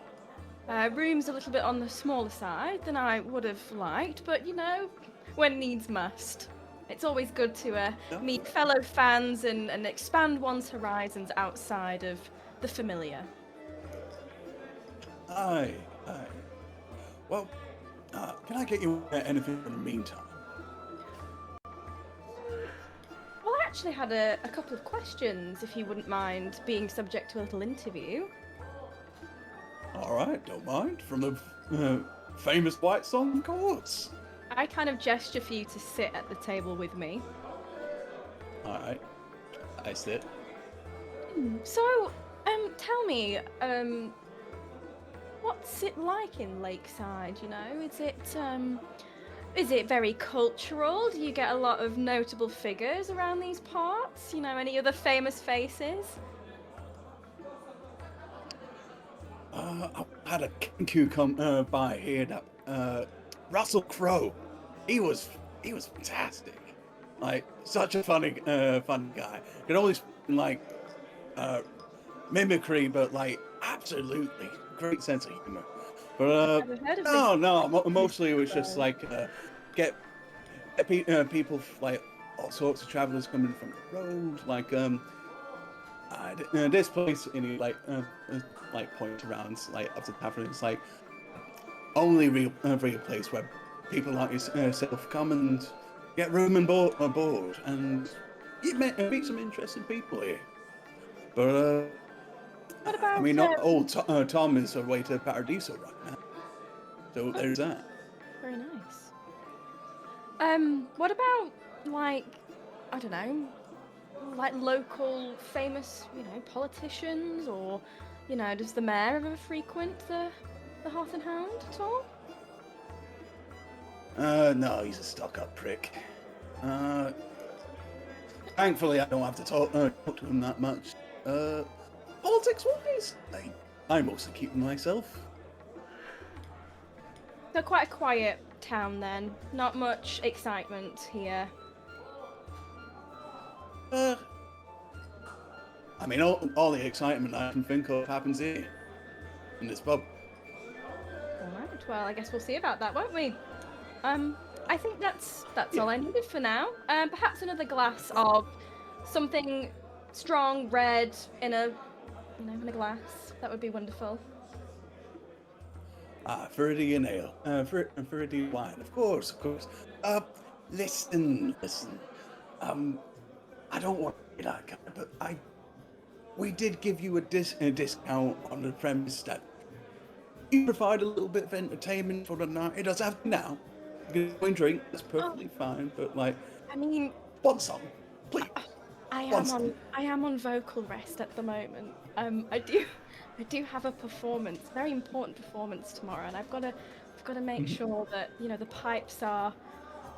Room's a little bit on the smaller side than I would have liked, but you know, when needs must. It's always good to meet fellow fans and expand one's horizons outside of the familiar. Aye. Well, can I get you anything in the meantime? Well, I actually had a couple of questions, if you wouldn't mind being subject to a little interview. All right, don't mind. From the famous Whitesong, of course. I kind of gesture for you to sit at the table with me. All right, I sit. So, tell me, what's it like in Lakeside, you know? Is it very cultural? Do you get a lot of notable figures around these parts? You know, any other famous faces? I had a Kenku come by here. That Russell Crowe, he was fantastic. Like such a funny guy. Could always like mimicry, but like absolutely great sense of humor. But Never heard of no, mostly it was just like get people like all sorts of travelers coming from the road, like this place in like point around like up to tavern is like only real place where people like yourself come and get room and board, and you meet some interesting people here. But What about, I mean, not old Tom is away to Paradiso right now, so there's that. Very nice. What about, like, I don't know, like local famous, you know, politicians, or, you know, does the mayor ever frequent the Hearth and Hound at all? No, he's a stuck-up prick. Thankfully, I don't have to talk to him that much. Politics-wise, I mostly keep to myself. So quite a quiet town then. Not much excitement here. I mean, all the excitement I can think of happens here, in this pub. Alright, well, I guess we'll see about that, won't we? I think that's all I needed for now. Perhaps another glass of something strong, red, in a glass. That would be wonderful. Viridian ale. Viridian wine, of course. Listen. I don't want to be that guy, but we did give you a discount on the premise that you provide a little bit of entertainment for the night. It does have now. You can go and drink, that's perfectly fine, but like, I mean, one song, please. I am on vocal rest at the moment. I do have a performance, very important performance tomorrow, and I've got to make sure that, you know, the pipes are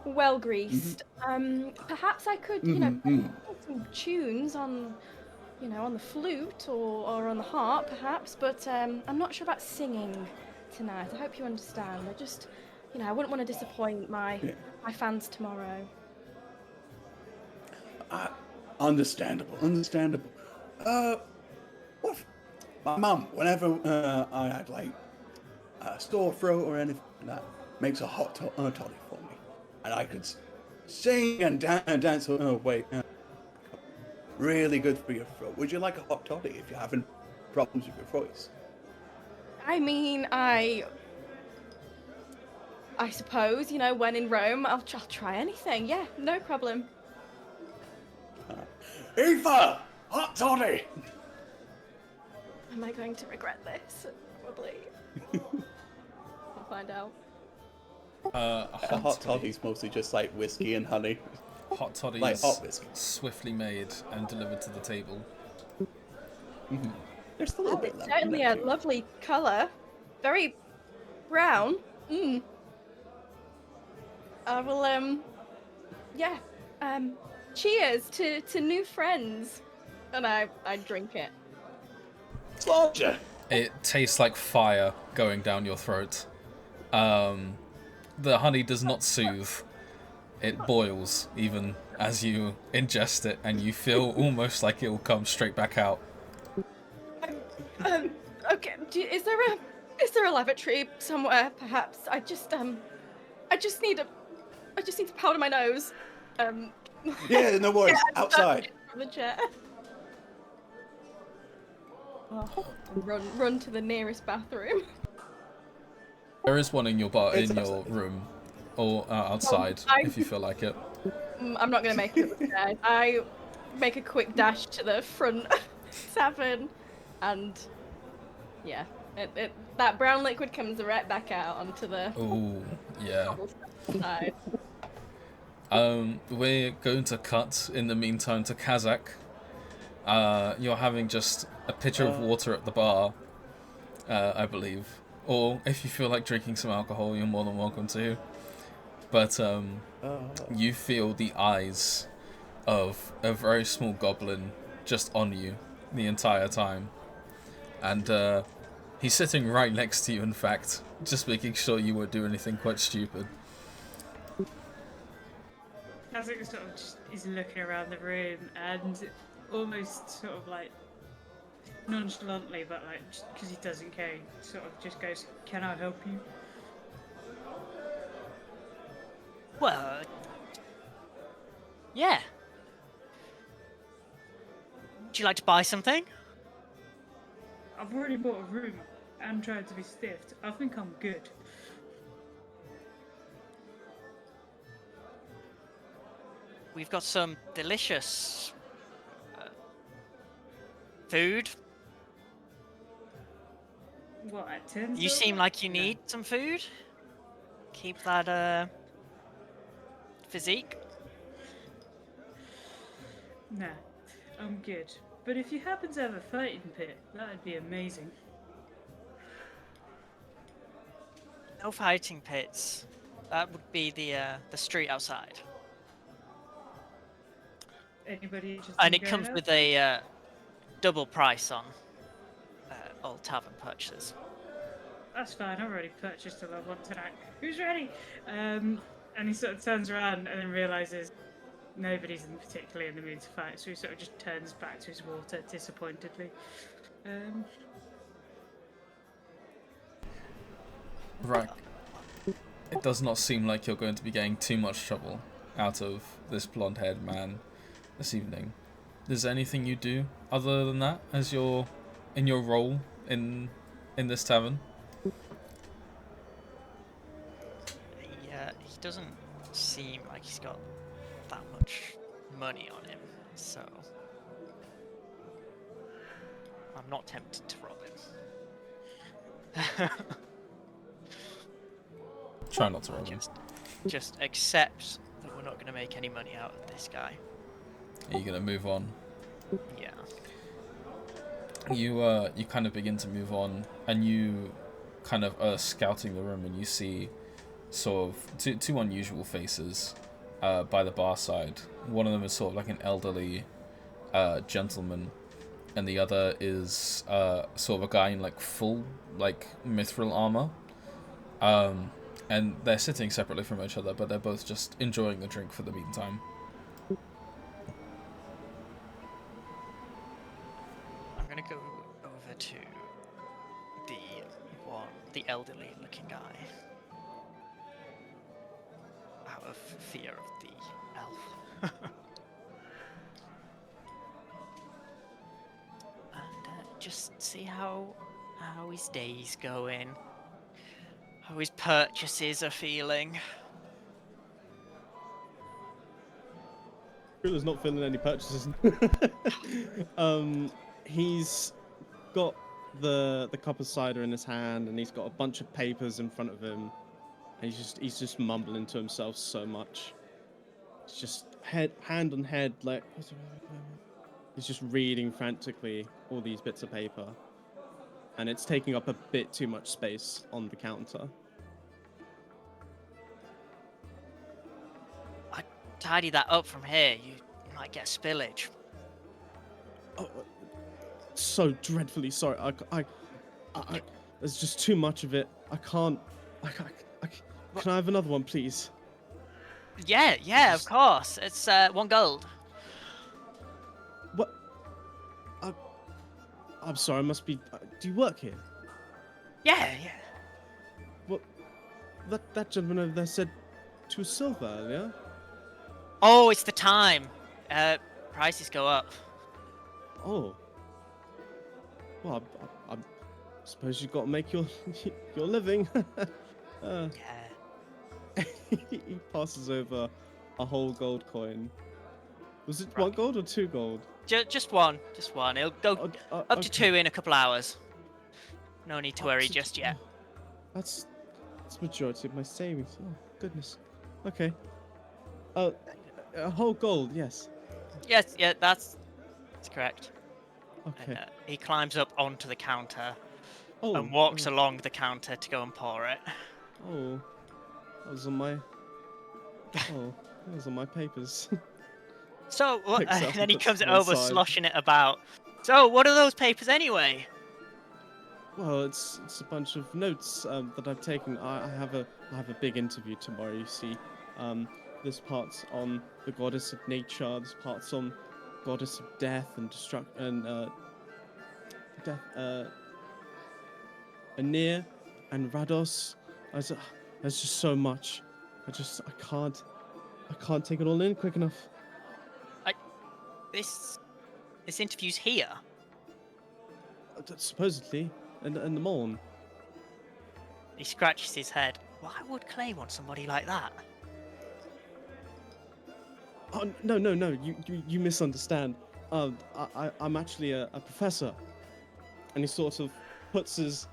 well greased. Perhaps I could, you know, play some tunes on, you know, on the flute or on the harp, perhaps. But I'm not sure about singing tonight. I hope you understand. I just, you know, I wouldn't want to disappoint my fans tomorrow. Understandable. What if my mum, whenever I had like a sore throat or anything like that, makes a hot toddy for me, and I could sing and dance away. Really good for your throat. Would you like a hot toddy if you're having problems with your voice? I mean, I suppose, you know, when in Rome, I'll try anything. Yeah, no problem. Eva, hot toddy. Am I going to regret this? Probably. I'll find out. A hot toddy's mostly just like whiskey and honey. Hot toddy like is hot whiskey. swiftly made and delivered to the table. There's a little bit It's left. certainly a lovely colour. Very brown. I will, cheers to new friends. And I drink it. Larger. It tastes like fire going down your throat. the honey does not soothe. It boils even as you ingest it, and you feel almost like it will come straight back out. Okay. Is there a lavatory somewhere? Perhaps. I just need to powder my nose. Yeah, no worries. Outside. From the chair. Run to the nearest bathroom. There is one in your It's in your outside. room, or outside if you feel like it. I'm not gonna make it up the stairs. I make a quick dash to the front tavern, and yeah, that brown liquid comes right back out onto the Ooh, yeah. side. We're going to cut in the meantime to Kazzak. You're having just a pitcher of water at the bar, I believe. Or if you feel like drinking some alcohol, you're more than welcome to. But you feel the eyes of a very small goblin just on you the entire time. And he's sitting right next to you, in fact, just making sure you won't do anything quite stupid. Kazzak sort of just is looking around the room and almost sort of like nonchalantly, but like because he doesn't care, he sort of just goes, "Can I help you?" Well, yeah. Would you like to buy something? I've already bought a room and tried to be stiffed. I think I'm good. We've got some delicious food. What, at 10? You seem like you need some food. Keep that physique. Nah, I'm good. But if you happen to have a fighting pit, that'd be amazing. No fighting pits. That would be the street outside. Anybody interested And in it comes going with out? a double price on all tavern purchases. That's fine, I've already purchased all I want tonight. Who's ready? And he sort of turns around and then realises nobody's particularly in the mood to fight, so he sort of just turns back to his water disappointedly. Right. It does not seem like you're going to be getting too much trouble out of this blonde-haired man this evening. Is there anything you do other than that as your in your role in this tavern? He doesn't seem like he's got that much money on him, so I'm not tempted to rob him. Try not to rob him. Just accept that we're not going to make any money out of this guy. Are you gonna move on? Yeah. You kind of begin to move on, and you kind of are scouting the room, and you see sort of two unusual faces by the bar side. One of them is sort of like an elderly gentleman, and the other is sort of a guy in like full like mithril armor. And they're sitting separately from each other, but they're both just enjoying the drink for the meantime. I'm going to go over to the elderly looking guy. Out of fear of the elf. And just see how his day's going. How his purchases are feeling. Krulo's not feeling any purchases. He's got the cup of cider in his hand, and he's got a bunch of papers in front of him. And he's just mumbling to himself so much. It's just hand on head, like he's just reading frantically all these bits of paper, and it's taking up a bit too much space on the counter. I tidy that up from here. You might get spillage. Oh, so dreadfully sorry. I there's just too much of it. I can't. Can I have another one, please? Yeah, of course. It's 1 gold. What? I'm sorry, I must be... do you work here? Yeah. What? That gentleman over there said 2 silver earlier. Oh, it's the time. Prices go up. Oh. Well, I suppose you've got to make your your living. Yeah. He passes over a whole gold coin. Was it Right. 1 gold or 2 gold? Just one. It'll go up to Okay. 2 in a couple hours. No need to Up worry to just t- yet. That's majority of my savings. Oh goodness. Okay. A whole gold. Yes. Yes, yeah, that's correct. Okay. And he climbs up onto the counter Oh. and walks along the counter to go and pour it. Oh. That was on my. Oh. That was on my papers. So, what, Picks and up then and he puts comes it to one over, side. sloshing it about. So, what are those papers anyway? Well, it's a bunch of notes that I've taken. I have a big interview tomorrow. You see, this part's on the goddess of nature. This part's on goddess of death and death. Anir and Rados. There's just so much. I can't take it all in quick enough. This interview's here. Supposedly, in the morn. He scratches his head. Why would Clay want somebody like that? Oh no! You misunderstand. I'm actually a professor, and he sort of puts his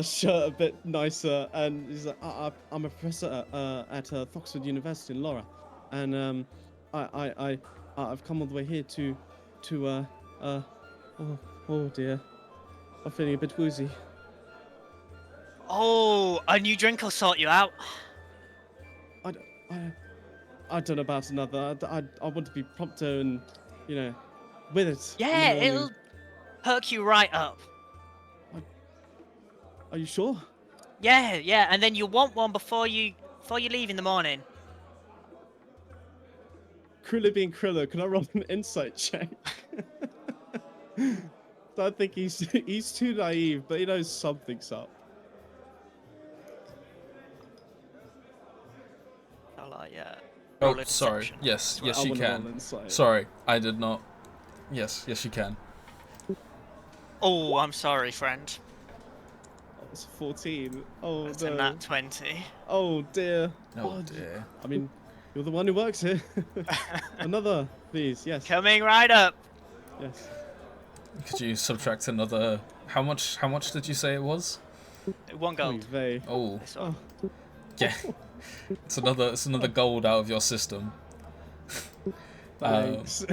shirt a bit nicer, and he's like, I'm a professor at Foxford University in Laura, and I've come all the way here to oh dear, I'm feeling a bit woozy. Oh, a new drink will sort you out. I don't know about another. I want to be prompter and with it. in the Yeah, morning. it'll perk you right up. Are you sure? Yeah, and then you'll want one before you leave in the morning. Krulo being Krulo, can I roll an insight check? So I think he's too naive, but he knows something's up. I'll Oh, roll a sorry. deception. Yes, I you wanna roll can. insight. Sorry, I did not. Yes, you can. Oh, I'm sorry, friend. Oh, it's 14. Oh That's no. a nat 20. Oh dear. Oh dear. I mean, you're the one who works here. Another, please. Yes. Coming right up. Yes. Could you subtract another? How much did you say it was? 1 gold. Oy vey. Oh, This one. yeah. It's another gold out of your system. Thanks.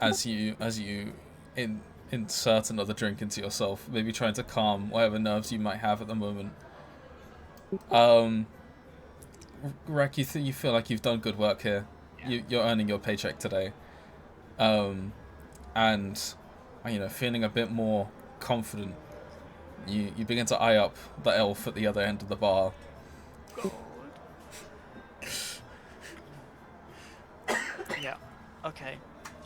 As you insert another drink into yourself, maybe trying to calm whatever nerves you might have at the moment. Rakk, you feel like you've done good work here. You're earning your paycheck today, and feeling a bit more confident. You begin to eye up the elf at the other end of the bar. Yeah. Okay.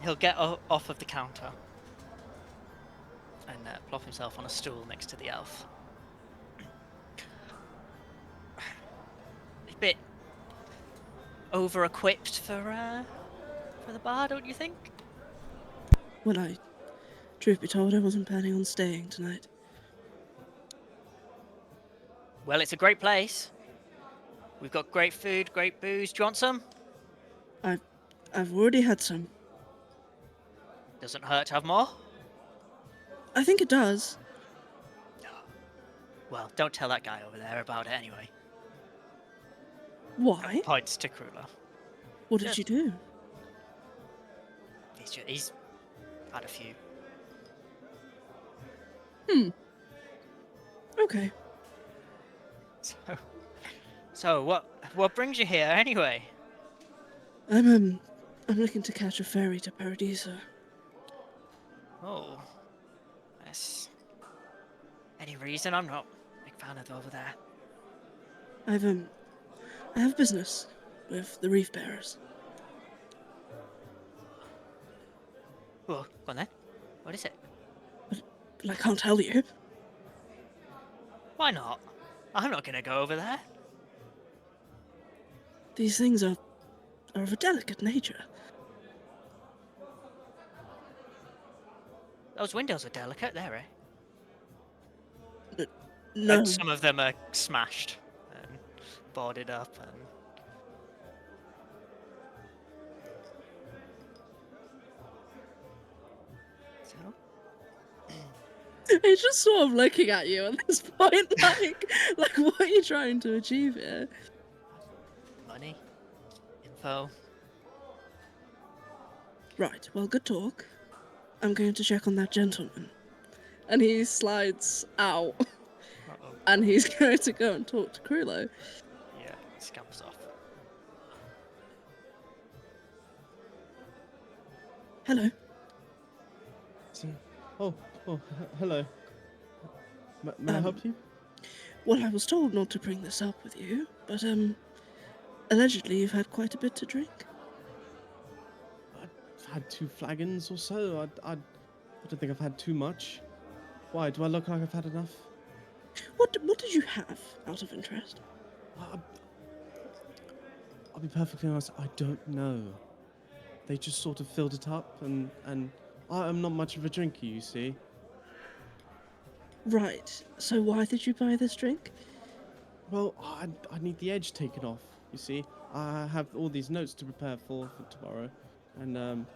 He'll get off of the counter and plop himself on a stool next to the elf. A bit over-equipped for the bar, don't you think? Well, truth be told, I wasn't planning on staying tonight. Well, it's a great place. We've got great food, great booze. Do you want some? I've already had some. Doesn't hurt to have more. I think it does. Well, don't tell that guy over there about it anyway. Why? Points to Krulo. What did you do? He's had a few. Okay. So what brings you here anyway? I'm looking to catch a ferry to Paradiso. Oh, yes. Any reason? I'm not a big fan of over there. I have business with the Reef Bearers. Well, go on then. What is it? But I can't tell you. Why not? I'm not gonna go over there. These things are of a delicate nature. Those windows are delicate, they're No, some of them are smashed and boarded up and... So? he's just sort of looking at you at this point, like what are you trying to achieve here? Money. Info. Right, well, good talk. I'm going to check on that gentleman. And he slides out, Uh-oh. and he's going to go and talk to Krulo. Yeah, scampers off. Hello. Hello. May I help you? Well, I was told not to bring this up with you, but, allegedly you've had quite a bit to drink. I've had 2 flagons or so. I don't think I've had too much. Why? Do I look like I've had enough? What did you have, out of interest? I'll be perfectly honest, I don't know. They just sort of filled it up, and I'm not much of a drinker, you see. Right, so why did you buy this drink? Well, I need the edge taken off, you see. I have all these notes to prepare for tomorrow, and I'm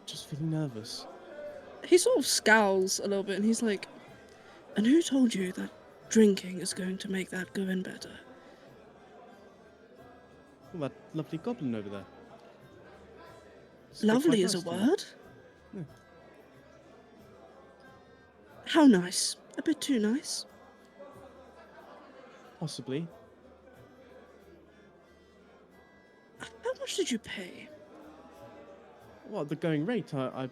just feeling nervous. He sort of scowls a little bit, and he's like, and who told you that drinking is going to make that go in better? Well, that lovely goblin over there. Lovely is a word. Yeah. How nice. A bit too nice. Possibly. How much did you pay? What, the going rate? The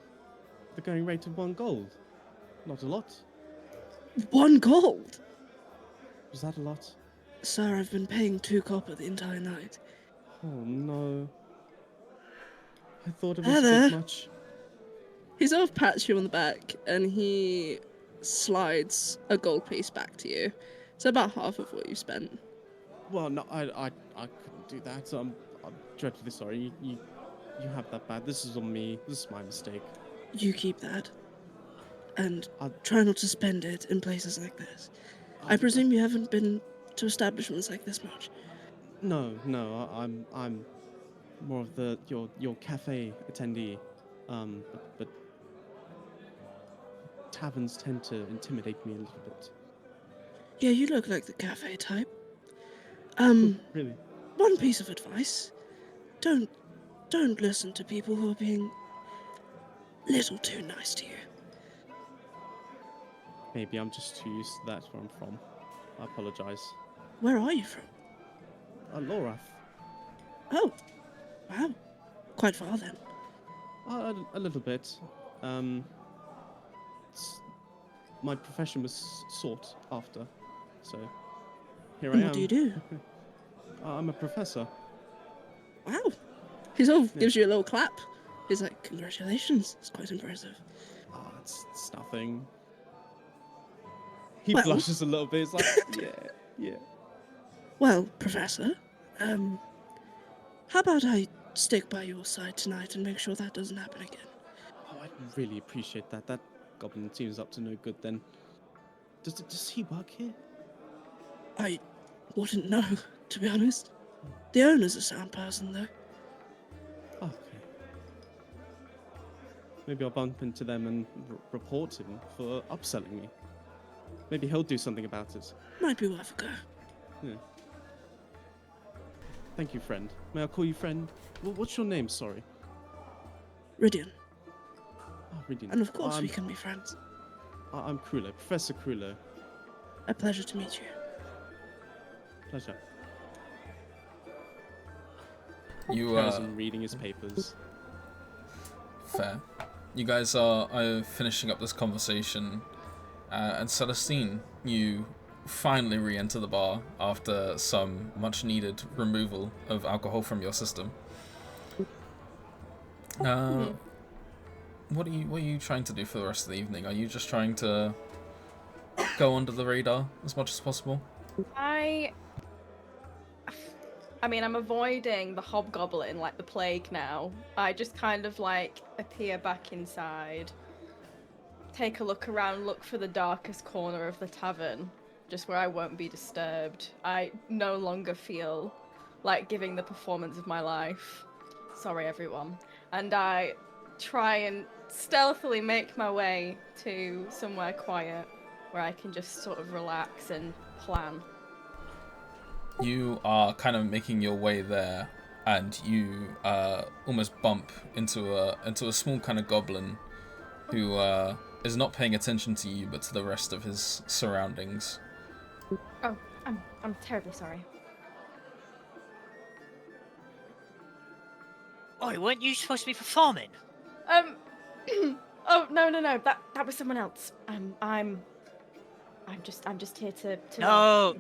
going rate of 1 gold. Not a lot. 1 gold? Was that a lot? Sir, I've been paying 2 copper the entire night. Oh no. I thought it was Heather. a bit much. He sort of pats you on the back, and he slides a gold piece back to you. So about half of what you spent. Well, no, I couldn't do that. I'm dreadfully sorry. You have that bad. This is on me. This is my mistake. You keep that. And I'll- try not to spend it in places like this. I presume you haven't been to establishments like this much. No, I'm more of your cafe attendee. But taverns tend to intimidate me a little bit. Yeah, you look like the cafe type. Really? One piece of advice. Don't listen to people who are being little too nice to you. Maybe I'm just too used to that where I'm from. I apologize. Where are you from? Lorath. Oh, wow. Quite far then. A little bit. My profession was sought after, so here I And am. what do you do? I'm a professor. Wow. He sort of Yeah. gives you a little clap. He's like, congratulations. It's quite impressive. It's nothing. He Well- blushes a little bit. It's like, yeah. Well, Professor, how about I stick by your side tonight and make sure that doesn't happen again? Oh, I'd really appreciate that. That goblin seems up to no good then. Does he work here? I wouldn't know, to be honest. The owner's a sound person, though. Oh, okay. Maybe I'll bump into them and report him for upselling me. Maybe he'll do something about it. Might be worth a go. Yeah. Thank you, friend. May I call you friend? What's your name, sorry? Rhydian. Oh, Rhydian. And of course we can be friends. I'm Krulo, Professor Krulo. A pleasure to meet you. Pleasure. You Carries on reading his papers. fair. You guys are finishing up this conversation, and Celestine, you finally re-enter the bar after some much-needed removal of alcohol from your system. What are you trying to do for the rest of the evening? Are you just trying to go under the radar as much as possible? I mean, I'm avoiding the hobgoblin like the plague now. I just kind of like appear back inside, take a look around, look for the darkest corner of the tavern, just where I won't be disturbed. I no longer feel like giving the performance of my life. Sorry, everyone. And I try and stealthily make my way to somewhere quiet where I can just sort of relax and plan. You are kind of making your way there, and you almost bump into a small kind of goblin who is not paying attention to you, but to the rest of his surroundings. Oh, I'm terribly sorry. Oi, weren't you supposed to be performing? Oh no, that was someone else. I'm just here to. No,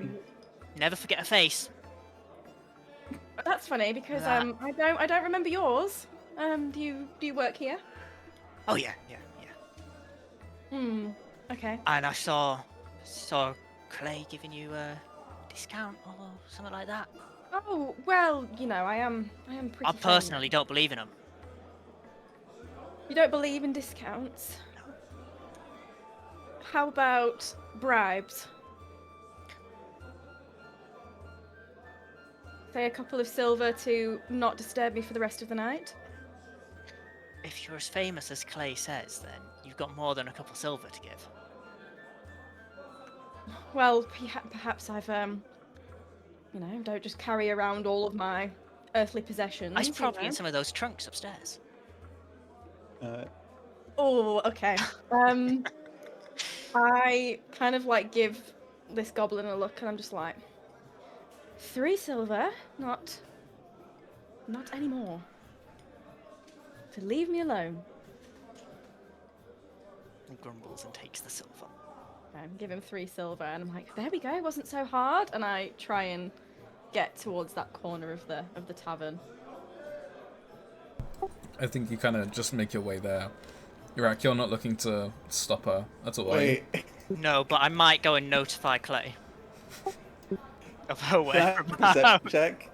never forget a face. That's funny because I don't remember yours. Do you work here? Oh yeah. Okay. And I saw Clay giving you a discount or something like that. Oh well, you know I am pretty. I personally don't believe in them. You don't believe in discounts? No. How about bribes? Say a couple of silver to not disturb me for the rest of the night. If you're as famous as Clay says, then you've got more than a couple silver to give. Well, perhaps I've don't just carry around all of my earthly possessions. He's probably in some of those trunks upstairs. Oh, okay. I kind of like give this goblin a look, and I'm just like, 3 silver, not anymore. So leave me alone. He grumbles and takes the silver. Give him 3 silver, and I'm like, there we go, it wasn't so hard. And I try and get towards that corner of the tavern. I think you kind of just make your way there. Rakk, you're not looking to stop her at all, are you? Wait, No, but I might go and notify Clay of her can I have a perception whereabouts. check?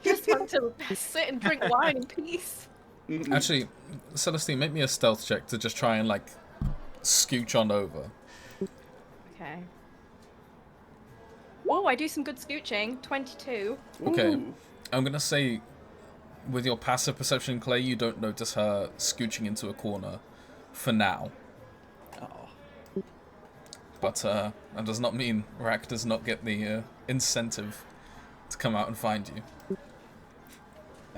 Just want to sit and drink wine in peace. Actually, Celestine, make me a stealth check to just try and, like, scooch on over. Okay. Oh, I do some good scooching. 22. Okay, Ooh. I'm gonna say, with your passive perception, Clay, you don't notice her scooching into a corner for now. Oh. But that does not mean Rakk does not get the incentive to come out and find you.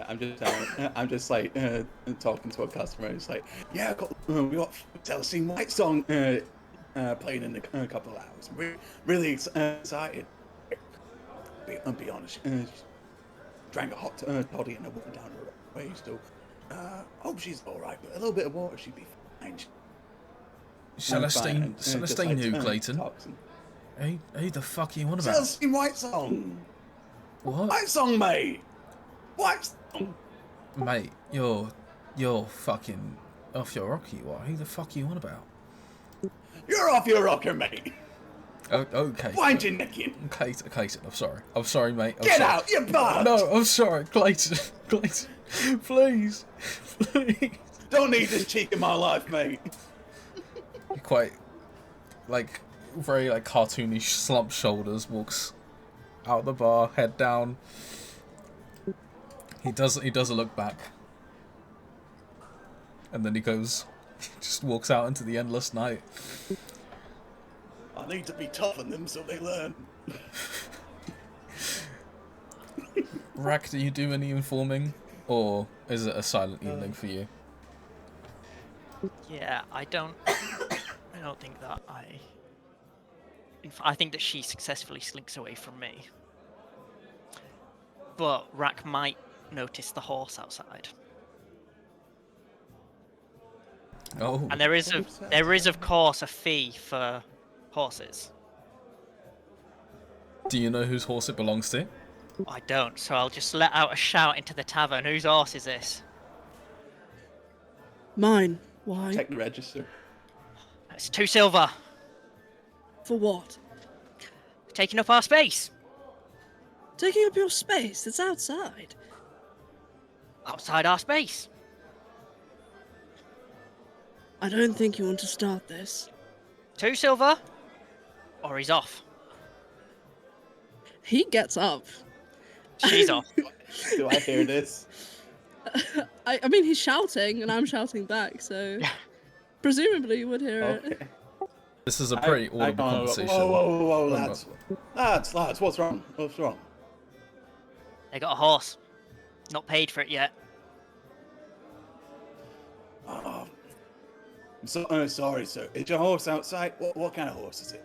I'm just like talking to a customer. It's like, yeah, we got Celestine White song playing in a couple of hours. We're really excited. I'll be honest. Drank a hot toddy and I went down the way. Still, hope she's all right. But a little bit of water, she'd be fine. Celestine, Celestine who, Cleighton? Toxin. Who the fuck are you on about? Celestine White song. What? White song, mate. White song. Mate, you're fucking off your rocker, you are. Who the fuck are you on about? You're off your rocker, mate. Oh, okay. Wind your neck in. Cleighton, I'm sorry. I'm sorry, mate. Get out, you bastard. No, I'm sorry, Cleighton. Cleighton, please. Don't need this cheek in my life, mate. He quite, like, very, like, cartoonish slumped shoulders, walks out the bar, head down. He does a look back. And then he goes, just walks out into the endless night. I need to be tough on them so they learn. Rakk, do you do any informing? Or is it a silent evening for you? Yeah, I don't think that I think that she successfully slinks away from me. But Rakk might notice the horse outside. Oh. And there is of course a fee for horses. Do you know whose horse it belongs to? I don't, so I'll just let out a shout into the tavern. Whose horse is this? Mine. Why? Check the register. It's 2 silver. For what? Taking up our space. Taking up your space. It's outside. Outside our space. I don't think you want to start this. 2 silver, or he's off. He gets up. She's off. Do I hear this? I mean, he's shouting, and I'm shouting back, so presumably you would hear it. Okay. This is a pretty audible conversation. Whoa, Oh, lads. Lads, what's wrong? What's wrong? They got a horse. Not paid for it yet. Oh, I'm so sorry, sir. Is your horse outside? What kind of horse is it?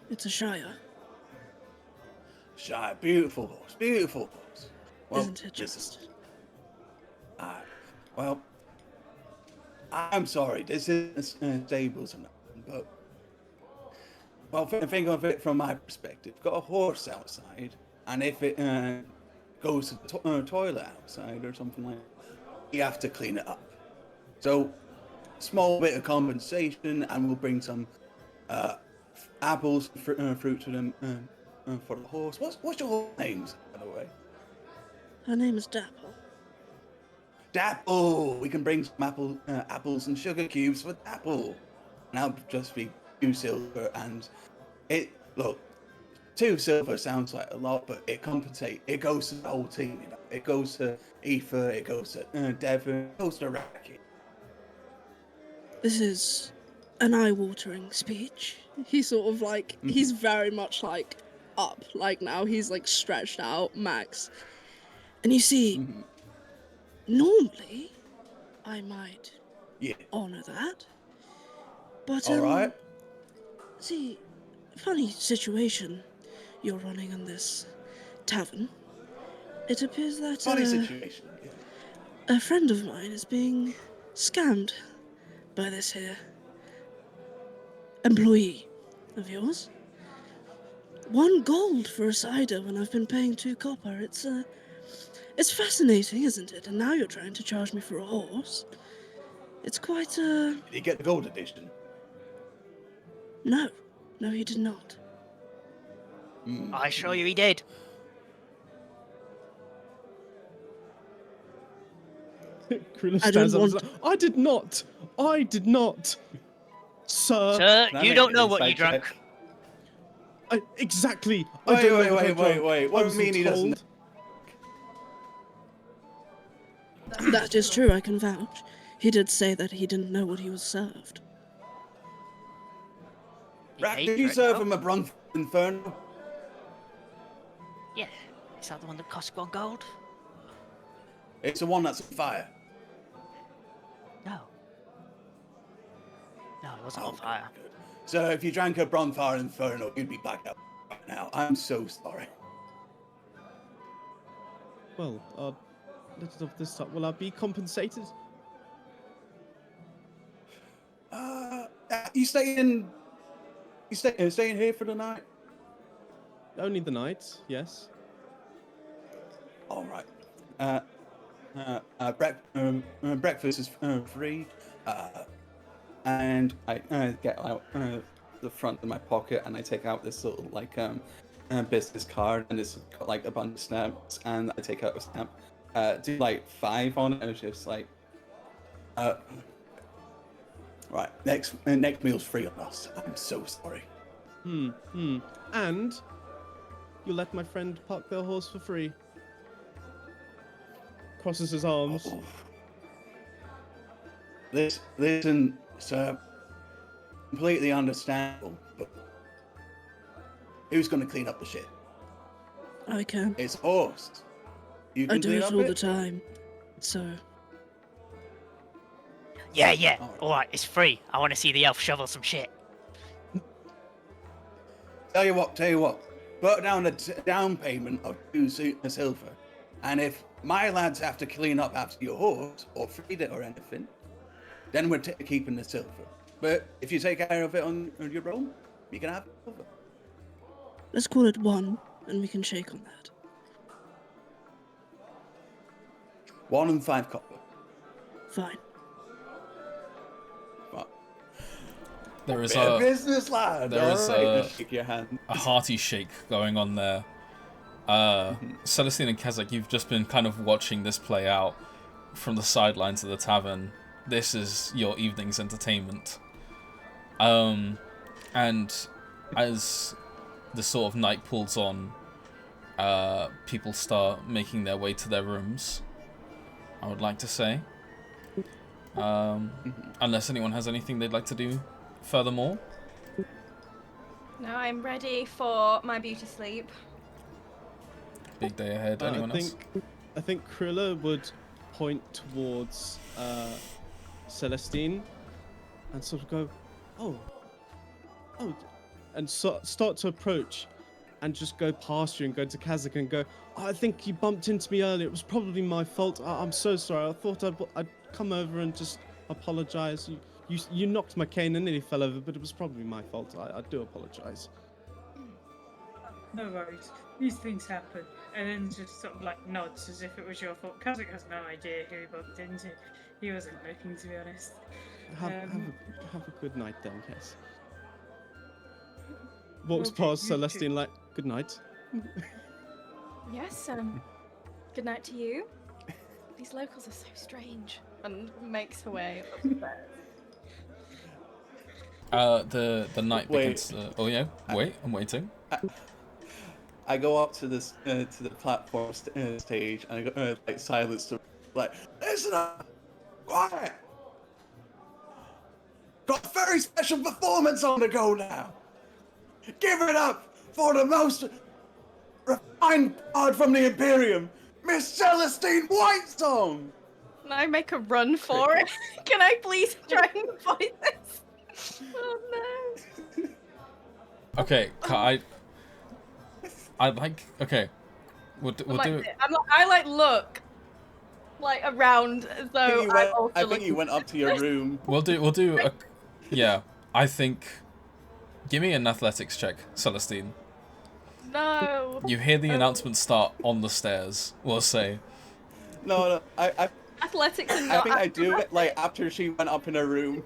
It's a Shire. Shy, beautiful horse, beautiful horse. Well, Isn't it listen, just? well, I'm sorry. This is stables and nothing, but well, think of it from my perspective. Got a horse outside, and if it goes to the toilet outside or something like that, you have to clean it up. So, small bit of compensation, and we'll bring some apples, fruit to them for the horse. What's your horse name, by the way? Her name is Dapple. Dapple! We can bring some apples and sugar cubes for Dapple. And that'll just be 2 silver, and look, 2 silver sounds like a lot, but it compensates. It goes to the whole team, you know. It goes to Aoife, it goes to Devon, it goes to Rakk. This is an eye-watering speech. He's sort of like, he's very much like up, like now he's like stretched out, max. And you see, normally I might honor that, but Alright. see, funny situation you're running in this tavern. It appears that Funny situation, yeah. a friend of mine is being scammed by this here employee of yours. 1 gold for a cider when I've been paying 2 copper. It's fascinating, isn't it? And now you're trying to charge me for a horse. It's quite Did you get the gold edition? No, he did not. I assure you he did. Krulo I stands don't up and want- says, I did not, sir. Sir, Can I you make don't an know what you insight drank. check? Exactly. I don't know what I drank. Wait. I What do you wasn't mean he told. doesn't? That is true, I can vouch. He did say that he didn't know what he was served. He Rakk, paid did for you it, serve no? him a bronze inferno? Yeah. Is that the one that cost 1 gold? It's the one that's on fire. No. No, it wasn't on Okay, fire. good. So if you drank a Bronfire Inferno, you'd be back up right now. I'm so sorry. Well, let's off this time. Will I be compensated? You staying here for the night? Only the night, yes. All right. Breakfast is free, and I get out the front of my pocket and I take out this little business card, and it's got like a bunch of stamps, and I take out a stamp. Do like 5 on it. I was just like, right, next meal's free on us. I'm so sorry. And you'll let my friend park their horse for free. Crosses his arms. Oh. Listen, sir. Completely understandable, but who's going to clean up the shit? I can. It's a horse. You I can do clean it up all the time. So, Yeah. Alright. Alright, it's free. I want to see the elf shovel some shit. Tell you what. Put down a down payment of 2 silver, and if my lads have to clean up after your horse or feed it or anything, then we're keeping the silver. But if you take care of it on your own, you can have silver. Let's call it 1, and we can shake on that. 1 and 5 copper. Fine. But There is bit of a business, lad. there is Alright, just shake your hand. hearty shake going on there. Celestine and Kazzak, you've just been kind of watching this play out from the sidelines of the tavern. This is your evening's entertainment. And as the sort of night pulls on, people start making their way to their rooms, I would like to say. Unless anyone has anything they'd like to do furthermore. No, I'm ready for my beauty sleep. Big day ahead. Anyone else? I think Krulo would point towards Celestine and sort of go, oh, and start to approach and just go past you and go to Kazzak and go, oh, I think you bumped into me earlier. It was probably my fault. I'm so sorry. I thought I'd come over and just apologize. You knocked my cane and nearly fell over, but it was probably my fault. I do apologize. No worries. These things happen. And then just sort of like nods as if it was your fault. Kazzak has no idea who he bumped into. He wasn't looking, to be honest. Have a good night then, Cass. Walks past Celestine like, good night. Yes, good night to you. These locals are so strange. And makes her way up the stairs. The night begins. Oh yeah, wait, I'm waiting. I go up to this to the platform stage and I go like silence to like, listen up, quiet. Got a very special performance on the go now. Give it up for the most refined bard from the Imperium, Miss Celestine Whitesong. Can I make a run for it? Can I please try and avoid this? Oh no. Okay, I like. Okay, we'll do it. I look like around as though I think you went up to your room. We'll do a. Yeah, I think. Give me an athletics check, Celestine. No. You hear the announcement start on the stairs. We'll say. No, I Athletics and I not think I do it like after she went up in her room.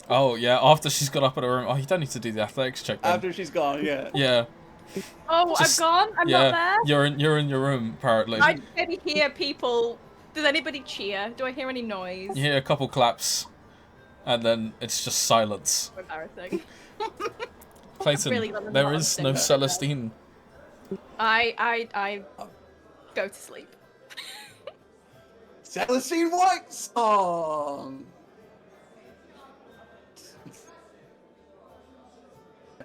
Oh yeah, after she's got up in her room. Oh, you don't need to do the athletics check then. After she's gone, yeah. Yeah. Oh, Just- I've gone? I'm yeah, not there? you're in your room apparently. I maybe hear people. Does anybody cheer? Do I hear any noise? You hear a couple claps, and then it's just silence. So embarrassing. Clayton, Really got there the is no nod. Celestine. I go to sleep. Celestine Whitesong!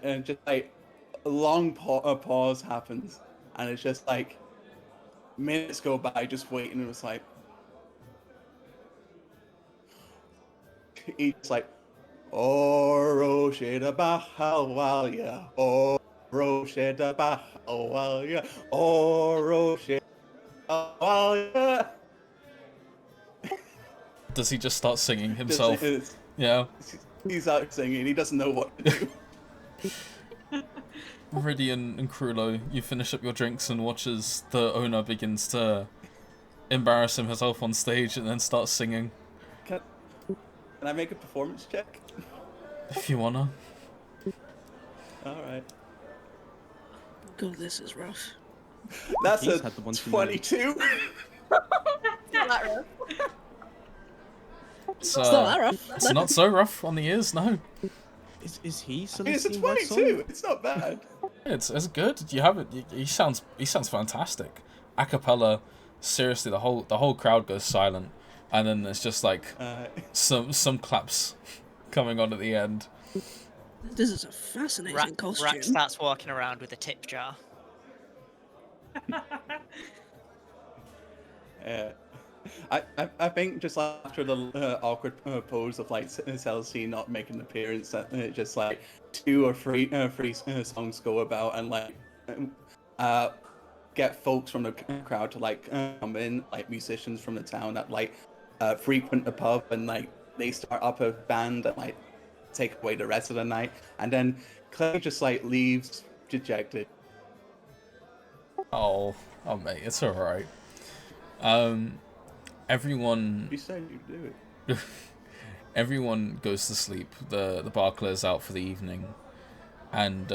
And just like a long pause happens, and it's just like minutes go by just waiting, and it's like each like Oroshida Bahalwalia, Oroshida Bahalwalia, Oroshida Bahalwalia. Does he just start singing himself? Yeah. He's out singing, he doesn't know what to do. Rhydian and Krulo, you finish up your drinks and watch as the owner begins to embarrass himself on stage and then start singing. Can I make a performance check? If you wanna. Alright. God, this is rough. That's He's a had the one too 22. Not that rough. It's It's not that rough. it's not so rough on the ears, no. Is he I mean, it's a Celestine 22. It's not bad. It's good. You have it. He sounds fantastic. A cappella, seriously, the whole crowd goes silent, and then there's just like some claps coming on at the end. This is a fascinating Rakk costume. starts walking around with a tip jar. Yeah. I think just like after the awkward pose of like Celestine not making an appearance, that just like two or three songs go about and like get folks from the crowd to like come in, like musicians from the town that like frequent the pub, and like they start up a band and like take away the rest of the night, and then Clay just like leaves dejected, Oh, mate, it's alright. Everyone You said you'd do it. everyone goes to sleep. The bar clears out for the evening, and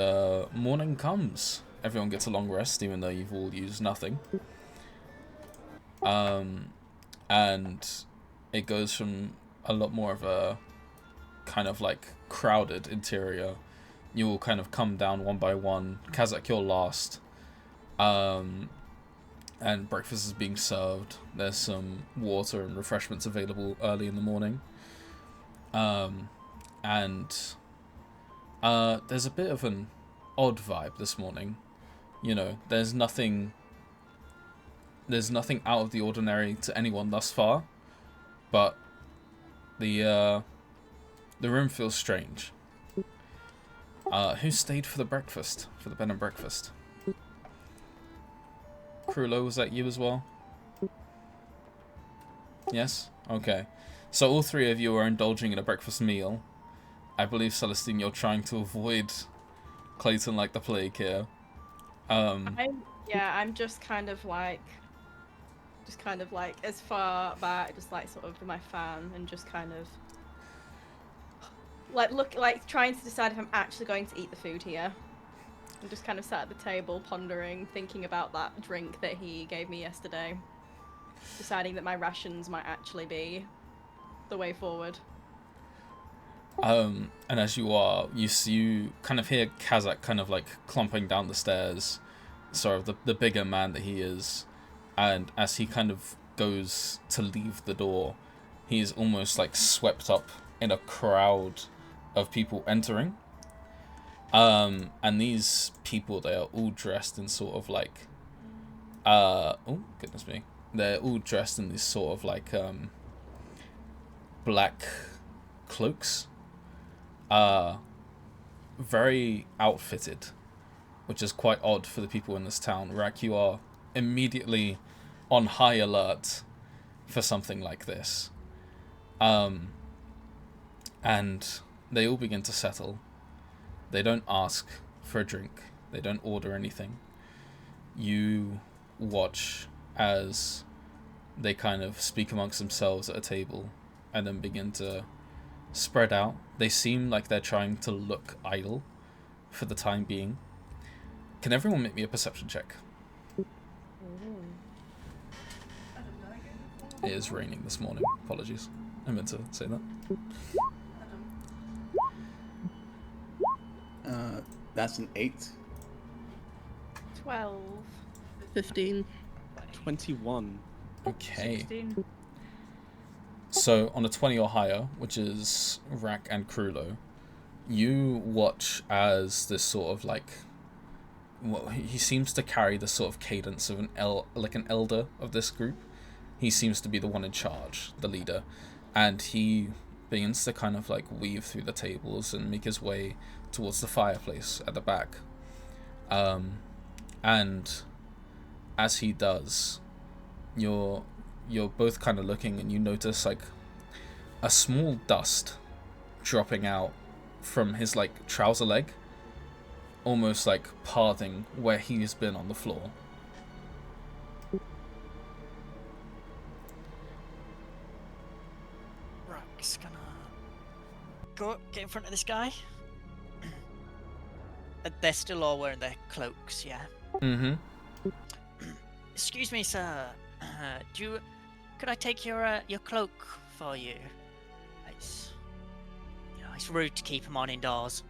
morning comes. Everyone gets a long rest, even though you've all used nothing. And it goes from a lot more of a kind of like crowded interior. You all kind of come down one by one. Kazzak, you're last. And breakfast is being served. There's some water and refreshments available early in the morning. And there's a bit of an odd vibe this morning. You know, there's nothing out of the ordinary to anyone thus far, but the room feels strange. Who stayed for the breakfast? For the bed and breakfast? Krulo, was that you as well? Yes? Okay. So all three of you are indulging in a breakfast meal. I believe, Celestine, you're trying to avoid Cleighton like the plague here. I'm just kind of like as far back, just like sort of with my fan and just kind of like trying to decide if I'm actually going to eat the food here. I'm just kind of sat at the table pondering, thinking about that drink that he gave me yesterday, deciding that my rations might actually be the way forward. And as you kind of hear Kazzak kind of like clumping down the stairs, sort of the bigger man that he is, and as he kind of goes to leave the door, he's almost like swept up in a crowd of people entering. And these people, they are all dressed in sort of like, oh goodness me, they're all dressed in these sort of like black cloaks, very outfitted, which is quite odd for the people in this town. Rakk, you are immediately on high alert for something like this. And they all begin to settle. They don't ask for a drink. They don't order anything. You watch as they kind of speak amongst themselves at a table and then begin to spread out. They seem like they're trying to look idle for the time being. Can everyone make me a perception check? It is raining this morning. Apologies. I meant to say that. That's an 8. 12. 15. 21. Okay. 16. So on a 20 or higher, which is Rakk and Krulo, you watch as this sort of like, well, he seems to carry the sort of cadence of an elder of this group. He seems to be the one in charge, the leader, and he begins to kind of like weave through the tables and make his way towards the fireplace at the back. And as he does, you're both kind of looking, and you notice like a small dust dropping out from his like trouser leg, almost like parting where he's been on the floor. Rack's gonna go get in front of this guy. They're still all wearing their cloaks, yeah. Mm-hmm. Excuse me, sir. Could I take your cloak for you? It's rude to keep him on indoors.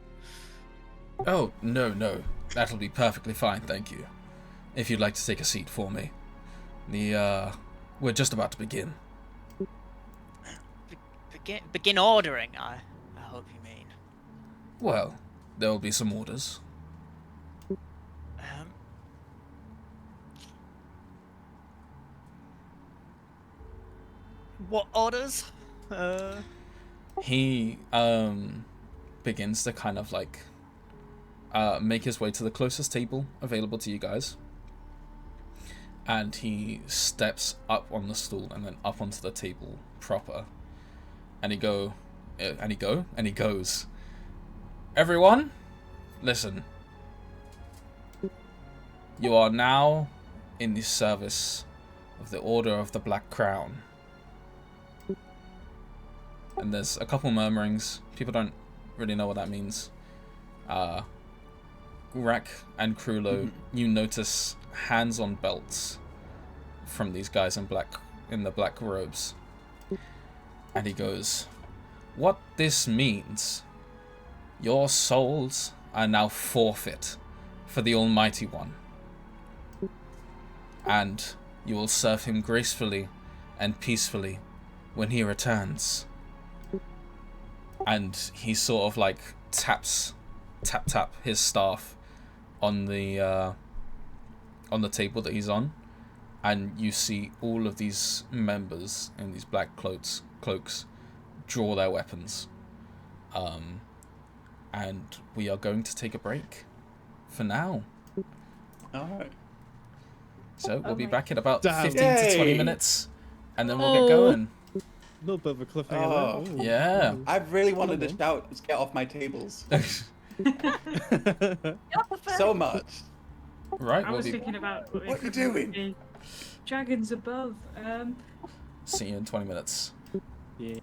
Oh, no. That'll be perfectly fine, thank you. If you'd like to take a seat for me. We're just about to begin. Begin ordering, I hope you mean. Well, there will be some orders. What orders? He begins to kind of like make his way to the closest table available to you guys, and he steps up on the stool and then up onto the table proper, and he goes, everyone, listen. You are now in the service of the Order of the Black Crown. And there's a couple murmurings. People don't really know what that means. Rakk and Krulo, you notice hands on belts from these guys in the black robes. And he goes, "What this means, your souls are now forfeit for the Almighty One. And you will serve him gracefully and peacefully when he returns." And he sort of like tap his staff on the table that he's on, and you see all of these members in these black cloaks draw their weapons. And we are going to take a break for now. Alright. So we'll be back in about Damn. 15 to 20 Yay. minutes, and then we'll get going. A little bit of a cliffhanger Oh. there. Ooh. Yeah. I really wanted to on. shout, "Get off my tables!" Ooh. so much. Right, I we'll was be thinking about What you doing? Dragons above. see you in 20 minutes. Yeah.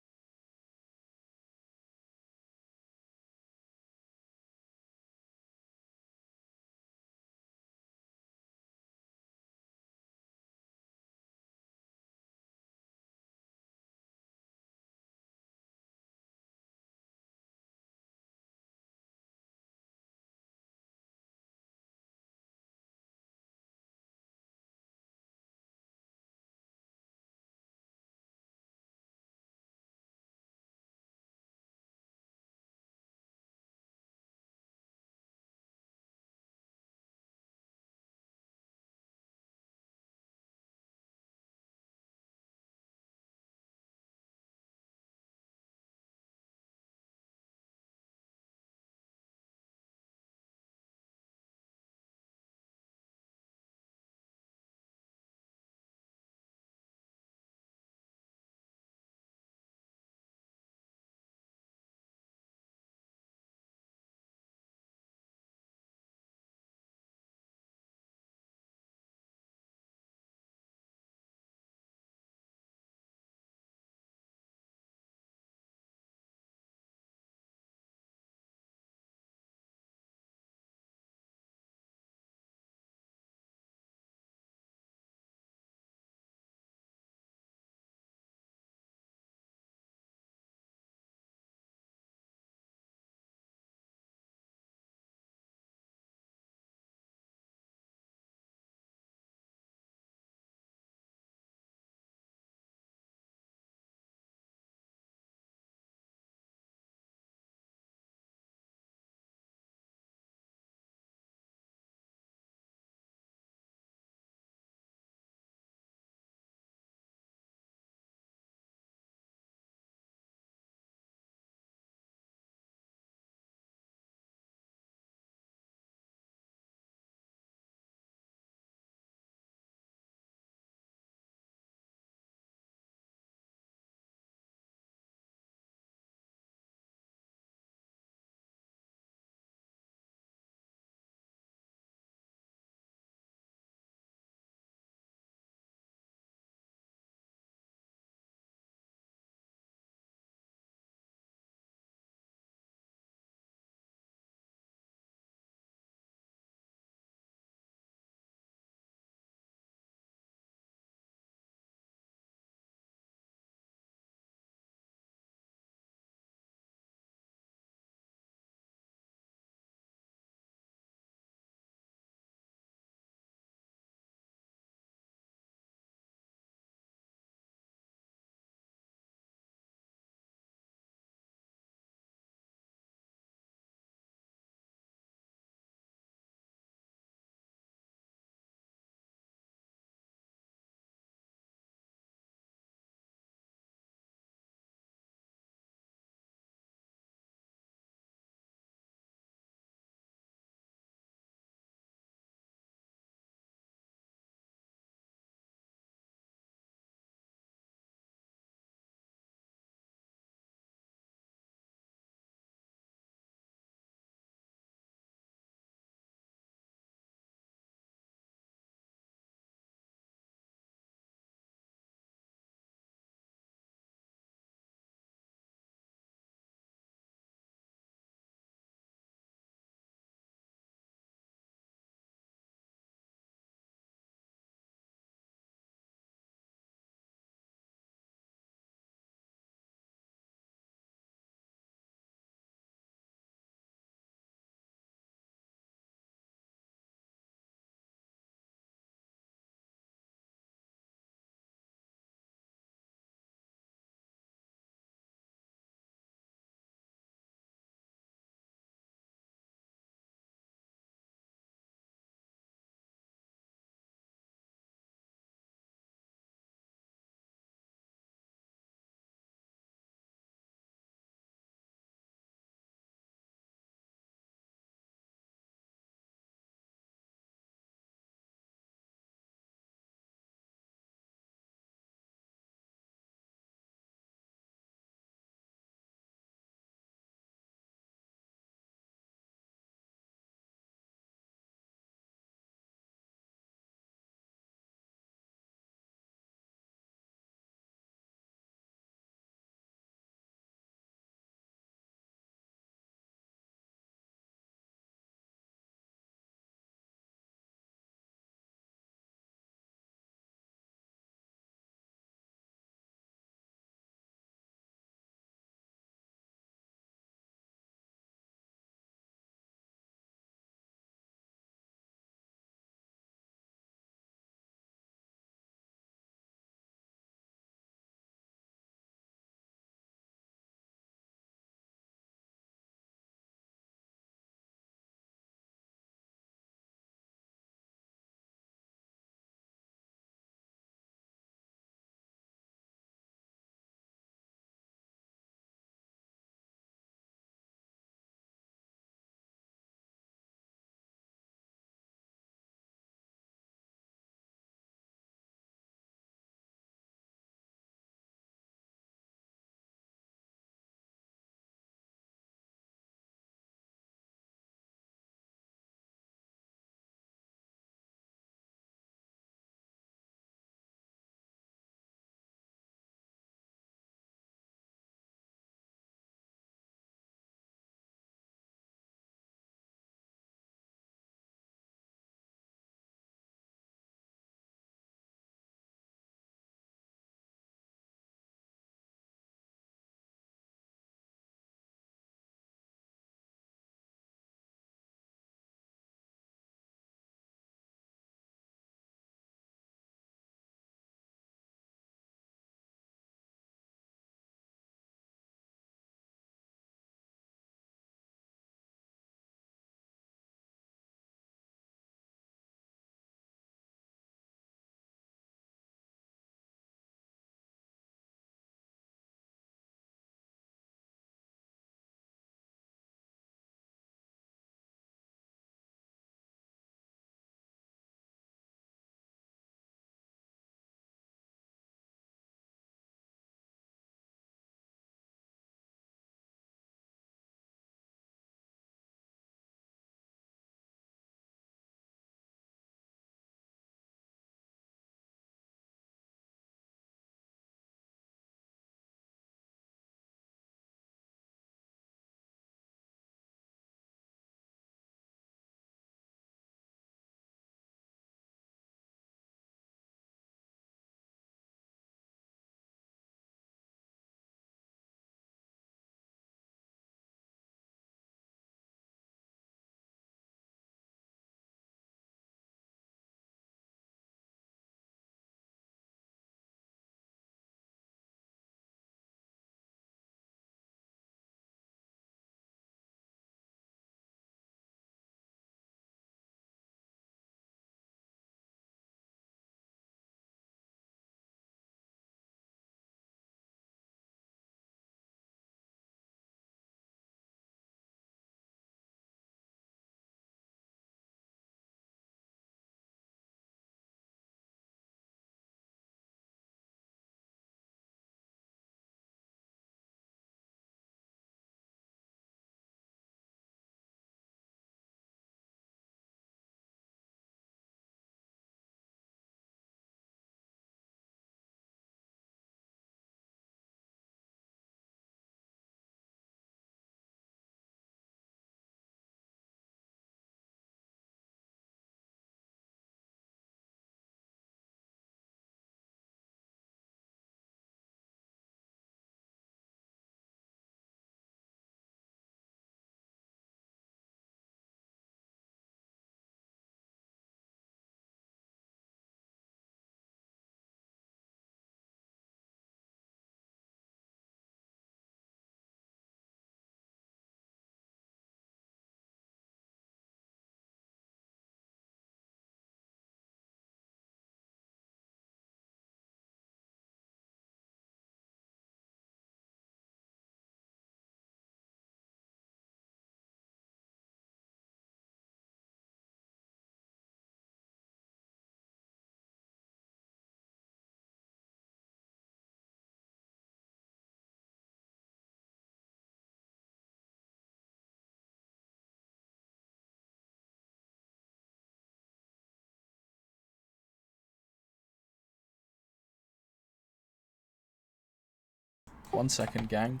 1 second, gang.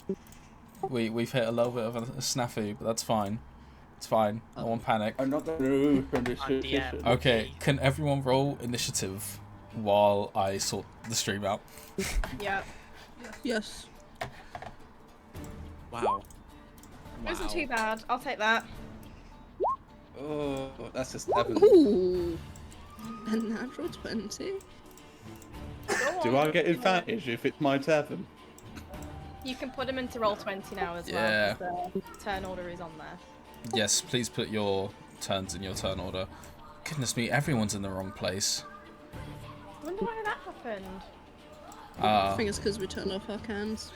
We've hit a little bit of a snafu, but that's fine. It's fine. I won't panic. I'm not the rude from this situation. Okay, can everyone roll initiative while I sort the stream out? Yeah. Yes. Wow. It wasn't too bad. I'll take that. Oh, that's a 7. Ooh. A natural 20. Go Do on. I get advantage if it's my 7? You can put him into roll 20 now as Yeah. well. The turn order is on there. Yes, please put your turns in your turn order. Goodness me, everyone's in the wrong place. I wonder why that happened. I think it's because we turned off our cans.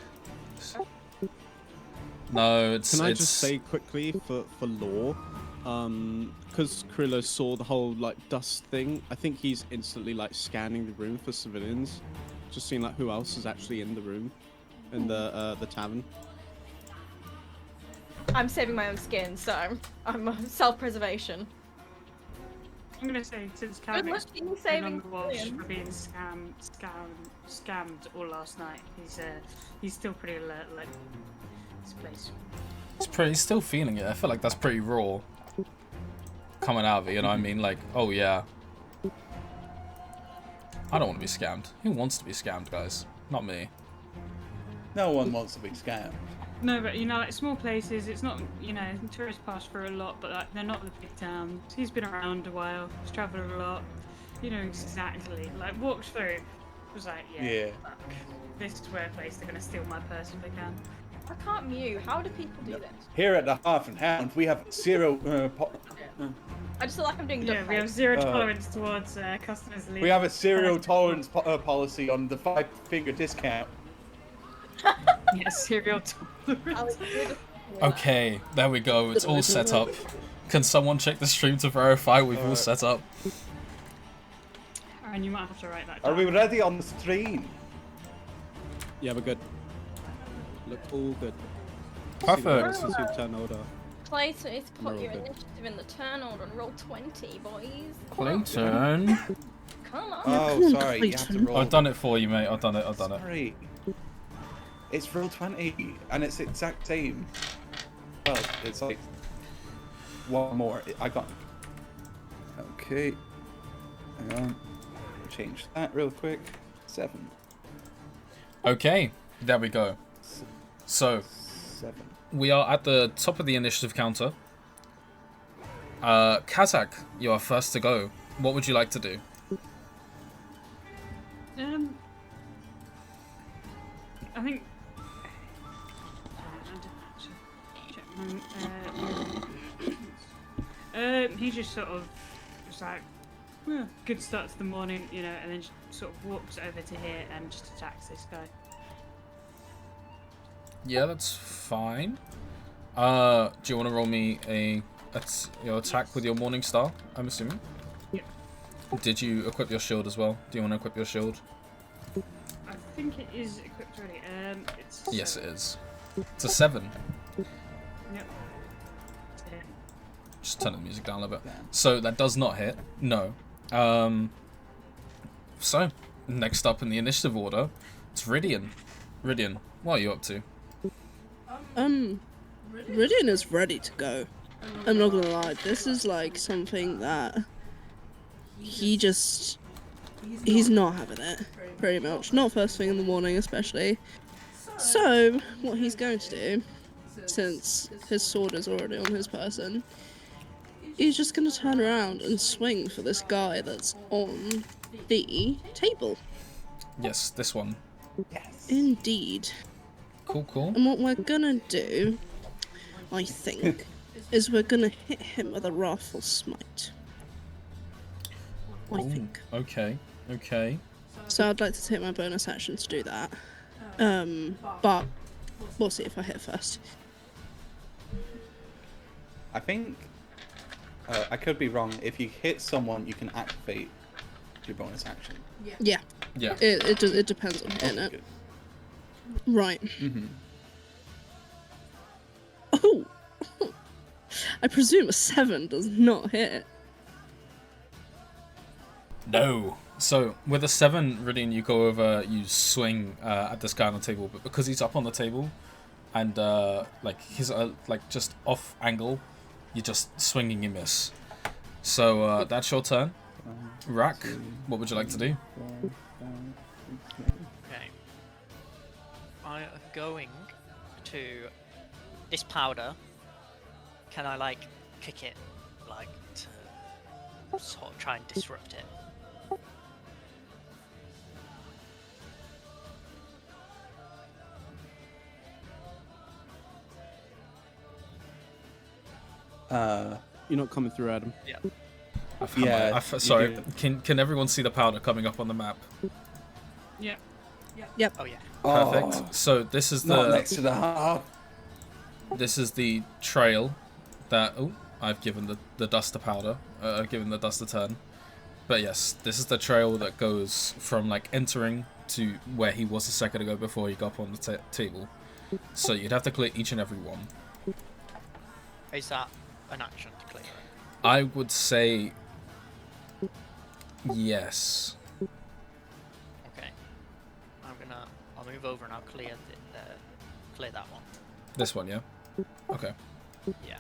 No, it's. Can I it's... just say quickly for lore, because Krulo saw the whole like dust thing, I think he's instantly like scanning the room for civilians, just seeing like who else is actually in the room, in the tavern. I'm saving my own skin, so I'm self-preservation. I'm gonna say since Good luck Kazzak's in been saving on the watch millions. for being scammed all last night, he's still pretty alert. Like this place. It's pretty. Still feeling it. I feel like that's pretty raw. Coming out of it, you know what I mean? Like, oh yeah. I don't want to be scammed. Who wants to be scammed, guys? Not me. No one wants to be scammed. No, but you know, like small places, it's not, you know, tourists pass through a lot, but like they're not the big towns. He's been around a while, he's travelled a lot. You know exactly. Like walked through, was like, yeah. Fuck. This is where a place they're gonna steal my purse if they can. I can't mute. How do people do this? Here at the Half and Hound, we have zero. I just feel like I'm doing Yeah, duck we have face. zero tolerance towards customers leaving. We have a zero tolerance policy on the 5-finger discount. Yeah, serial tolerance. Alex, you're just- Okay, there we go. It's all set up. Can someone check the stream to verify we've all set up? And you might have to write that Are down. we ready on the stream? Yeah, we're good. Look all good. Perfect. See the turn order. Cleighton, it's put Roll your it. initiative in the turn order and roll 20, boys. Clayton. Come on. Oh, sorry. You have to roll. I've done it for you, mate. I've done it. Sorry. It's roll 20, and it's the exact same. Well, it's like one more. I got. Okay. Hang on. Change that real quick. 7. Okay, there we go. So, 7. we are at the top of the initiative counter. Kazzak, you are first to go. What would you like to do? I think. He just sort of was like, "Well, good start to the morning, you know, and then just sort of walks over to here and just attacks this guy. Yeah, that's fine. Do you want to roll me your attack with your Morning Star, I'm assuming? Yep. Did you equip your shield as well? Do you want to equip your shield? I think it is equipped already. It's Yes, it is. It's a 7. Yep. It's a hit. Just turn the music down a little bit. So that does not hit. No. So next up in the initiative order, it's Rhydian. Rhydian, what are you up to? Rhydian is ready to go. I'm not gonna lie, this is like something that he's not having it, pretty much. Not first thing in the morning, especially. So, what he's going to do, since his sword is already on his person, he's just gonna turn around and swing for this guy that's on the table. Yes, this one. Yes. Indeed. Cool, cool. And what we're gonna do, I think, is we're gonna hit him with a Wrathful Smite. I Ooh, think. Okay, okay. So I'd like to take my bonus action to do that. But we'll see if I hit first. I think I could be wrong. If you hit someone, you can activate your bonus action. Yeah, Yeah. it depends on hitting it. Good. Right. Mm-hmm. Oh! I presume a 7 does not hit. No. So with a 7, Rhydian, you go over, you swing at this guy on the table, but because he's up on the table, and like he's like just off angle, you're just swinging, you miss. So that's your turn. Rakk, what would you like to do? Okay. I am going to this powder. Can I like kick it, like to sort of try and disrupt it? You're not coming through, Adam. Yeah. Sorry. Can everyone see the powder coming up on the map? Yeah. Oh yeah. Perfect. Oh, So this is not the next to the heart. this is the trail that I've given the dust a powder. I've given the dust a turn. But yes, this is the trail that goes from like entering to where he was a second ago before he got up on the table. So you'd have to clear each and every one. Is that an action to clear it? I would say yes. Okay. I'll move over and I'll clear clear that one. This one, yeah? Okay. Yeah.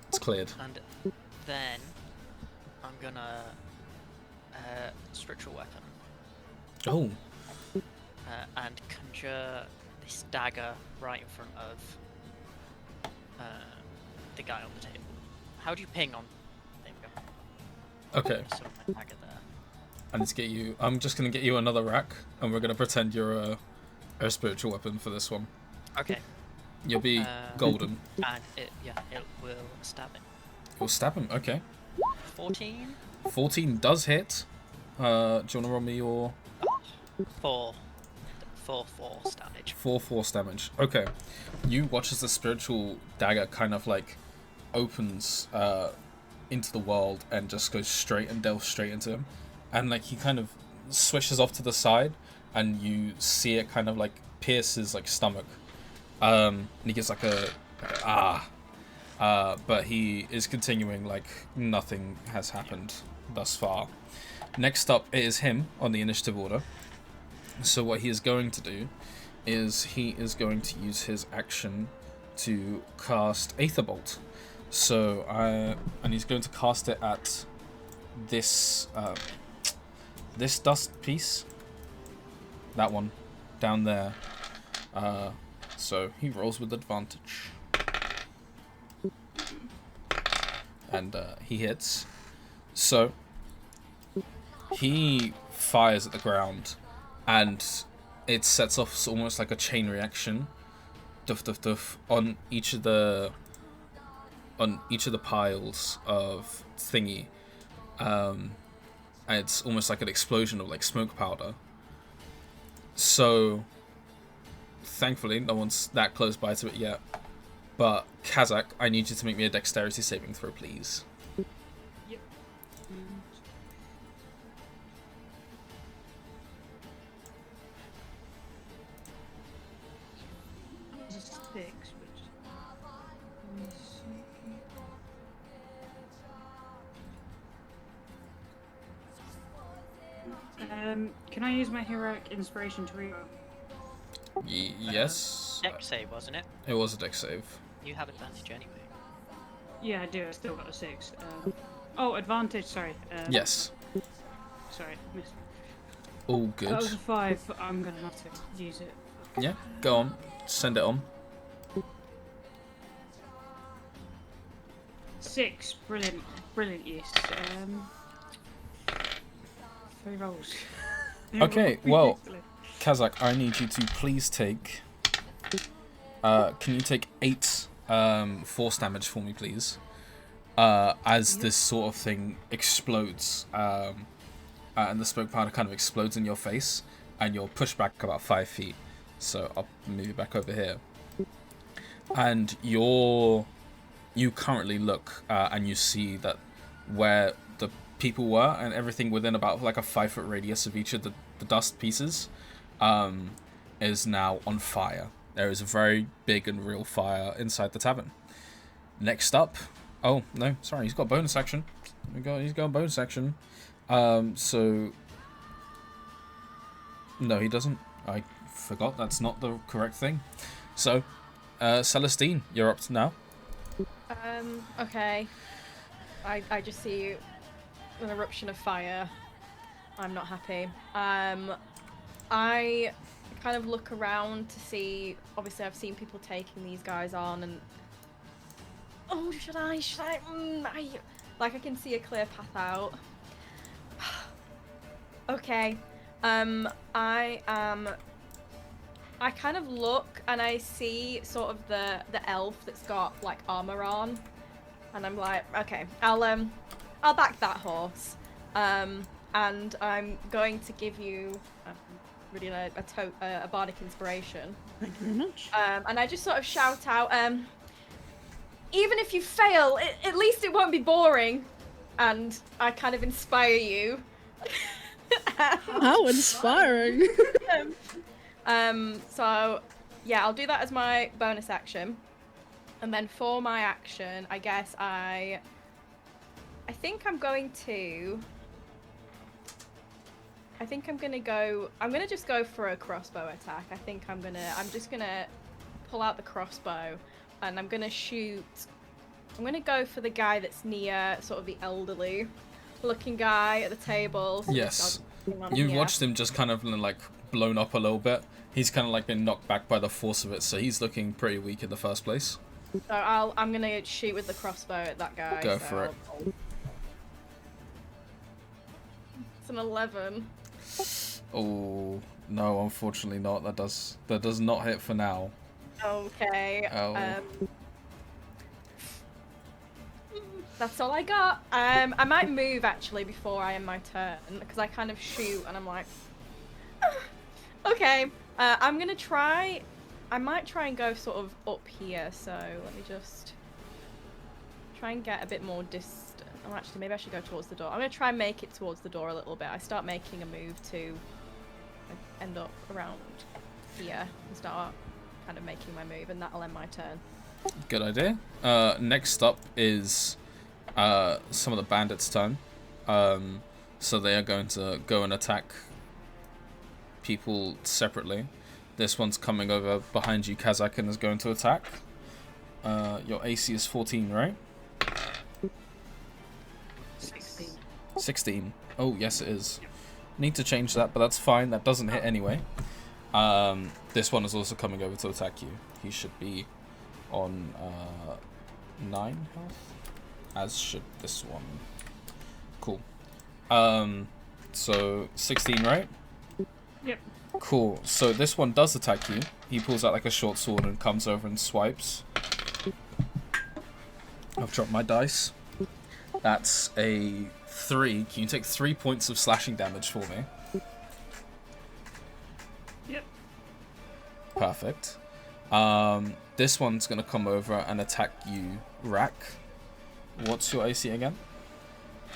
It's cleared. And then I'm gonna spiritual weapon Oh. and conjure this dagger right in front of the guy on the table. How do you ping on? There we go. Okay. So my dagger there. I need to get you. I'm just gonna get you another rack, and we're gonna pretend you're a spiritual weapon for this one. Okay. You'll be golden. And it will stab him. You'll stab him. Okay. 14. 14 does hit. Do you wanna roll me your 4 force damage. 4 force damage? Okay. You watch as the spiritual dagger kind of like opens into the world and just goes straight and delves straight into him, and like he kind of swishes off to the side, and you see it kind of like pierce his like stomach, and he gets like a but he is continuing like nothing has happened thus far. Next up, it is him on the initiative order. So what he is going to do is he is going to use his action to cast Aether Bolt. So and he's going to cast it at this this dust piece, that one down there. So he rolls with advantage, and he hits. So he fires at the ground, and it sets off almost like a chain reaction, duff duff duff, on each of the piles of thingy. And it's almost like an explosion of like smoke powder. So thankfully no one's that close by to it yet. But Kazzak, I need you to make me a dexterity saving throw, please. Yep. There's a 6, which... Can I use my heroic inspiration to reroll? Yes. Dex save, wasn't it? It was a dex save. You have advantage anyway. Yeah, I do. I still got a 6. Oh, advantage. Sorry. Yes. Sorry, missed. All good. That was a 5, but I'm gonna have to use it. Yeah, go on. Send it on. 6. Brilliant use. 3 rolls. Okay, well, Kazzak, I need you to please take... can you take 8 force damage for me, please? As this sort of thing explodes, and the smoke powder kind of explodes in your face, and you're pushed back about 5 feet. So I'll move you back over here. And you currently look, and you see that where the people were, and everything within about like a 5-foot radius of each of the dust pieces, is now on fire. There is a very big and real fire inside the tavern. Next up... Oh, no, sorry, he's got bonus action. He's got a bonus action. So no, he doesn't. I forgot. That's not the correct thing. So, Celestine, you're up to now. Okay. I just see an eruption of fire. I'm not happy. I kind of look around to see. Obviously, I've seen people taking these guys on, and oh, should I? Like I can see a clear path out. Okay. I kind of look and I see sort of the elf that's got like armor on, and I'm like, okay, I'll back that horse. And I'm going to give you really a bardic inspiration. Thank you very much. And I just sort of shout out, even if you fail, at least it won't be boring. And I kind of inspire you. How inspiring! So yeah, I'll do that as my bonus action, and then for my action, I guess I think I'm going to. I'm gonna just go for a crossbow attack. I'm just gonna pull out the crossbow, and I'm gonna shoot. I'm gonna go for the guy that's near, sort of the elderly looking guy at the table. So Yes. You've watched him just kind of like blown up a little bit. He's kind of like been knocked back by the force of it, so he's looking pretty weak in the first place. So I'm gonna shoot with the crossbow at that guy. Go for it. It's an 11. Oh no, unfortunately not. That does not hit for now. Okay. Oh. That's all I got. I might move actually before I end my turn, because I kind of shoot and I'm like, okay. I'm gonna try. I might try and go sort of up here. So let me just try and get a bit more distant. Oh, actually, maybe I should go towards the door. I'm gonna try and make it towards the door a little bit. I start making a move to end up around here and start kind of making my move, and that'll end my turn. Good idea. Next up is some of the bandits' turn. So they are going to go and attack people separately. This one's coming over behind you, Kazzak, and is going to attack. Your AC is 14, right? 16. 16. Oh, yes it is. Need to change that, but that's fine. That doesn't hit anyway. This one is also coming over to attack you. He should be on 9 health, as should this one. Cool. So 16, right? Yep. Cool. So this one does attack you. He pulls out like a short sword and comes over and swipes. I've dropped my dice. That's a 3. Can you take 3 points of slashing damage for me? Yep. Perfect. This one's gonna come over and attack you, Rakk. What's your AC again?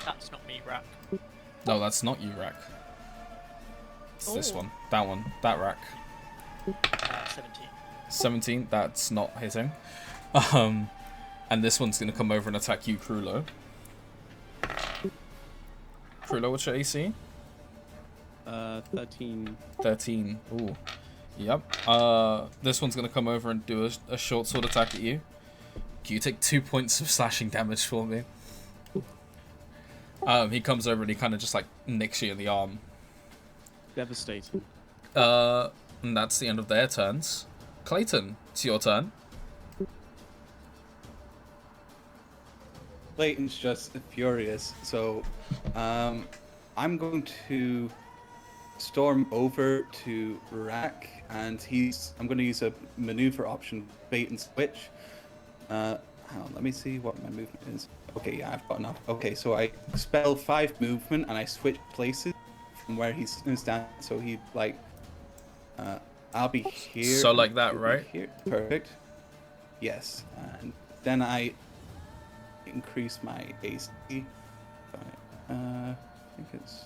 That's not me, Rakk. No, that's not you, Rakk. It's this one. That one. That Rakk. 17. 17. That's not hitting. And this one's gonna come over and attack you, Krulo. Krulo, what's your AC? 13. 13. Ooh. Yep. This one's gonna come over and do a short sword attack at you. Can you take 2 points of slashing damage for me? He comes over and he kind of just like nicks you in the arm. Devastating. And that's the end of their turns. Cleighton, it's your turn. Clayton's just furious, so I'm going to storm over to Rakk, and I'm going to use a maneuver option, bait and switch. Hang on, let me see what my movement is. Okay, yeah, I've got enough. Okay, so I spell 5 movement, and I switch places from where he's standing, so he, like, I'll be here. So like that, right? Here. Perfect. Yes, and then I increase my AC. I think it's.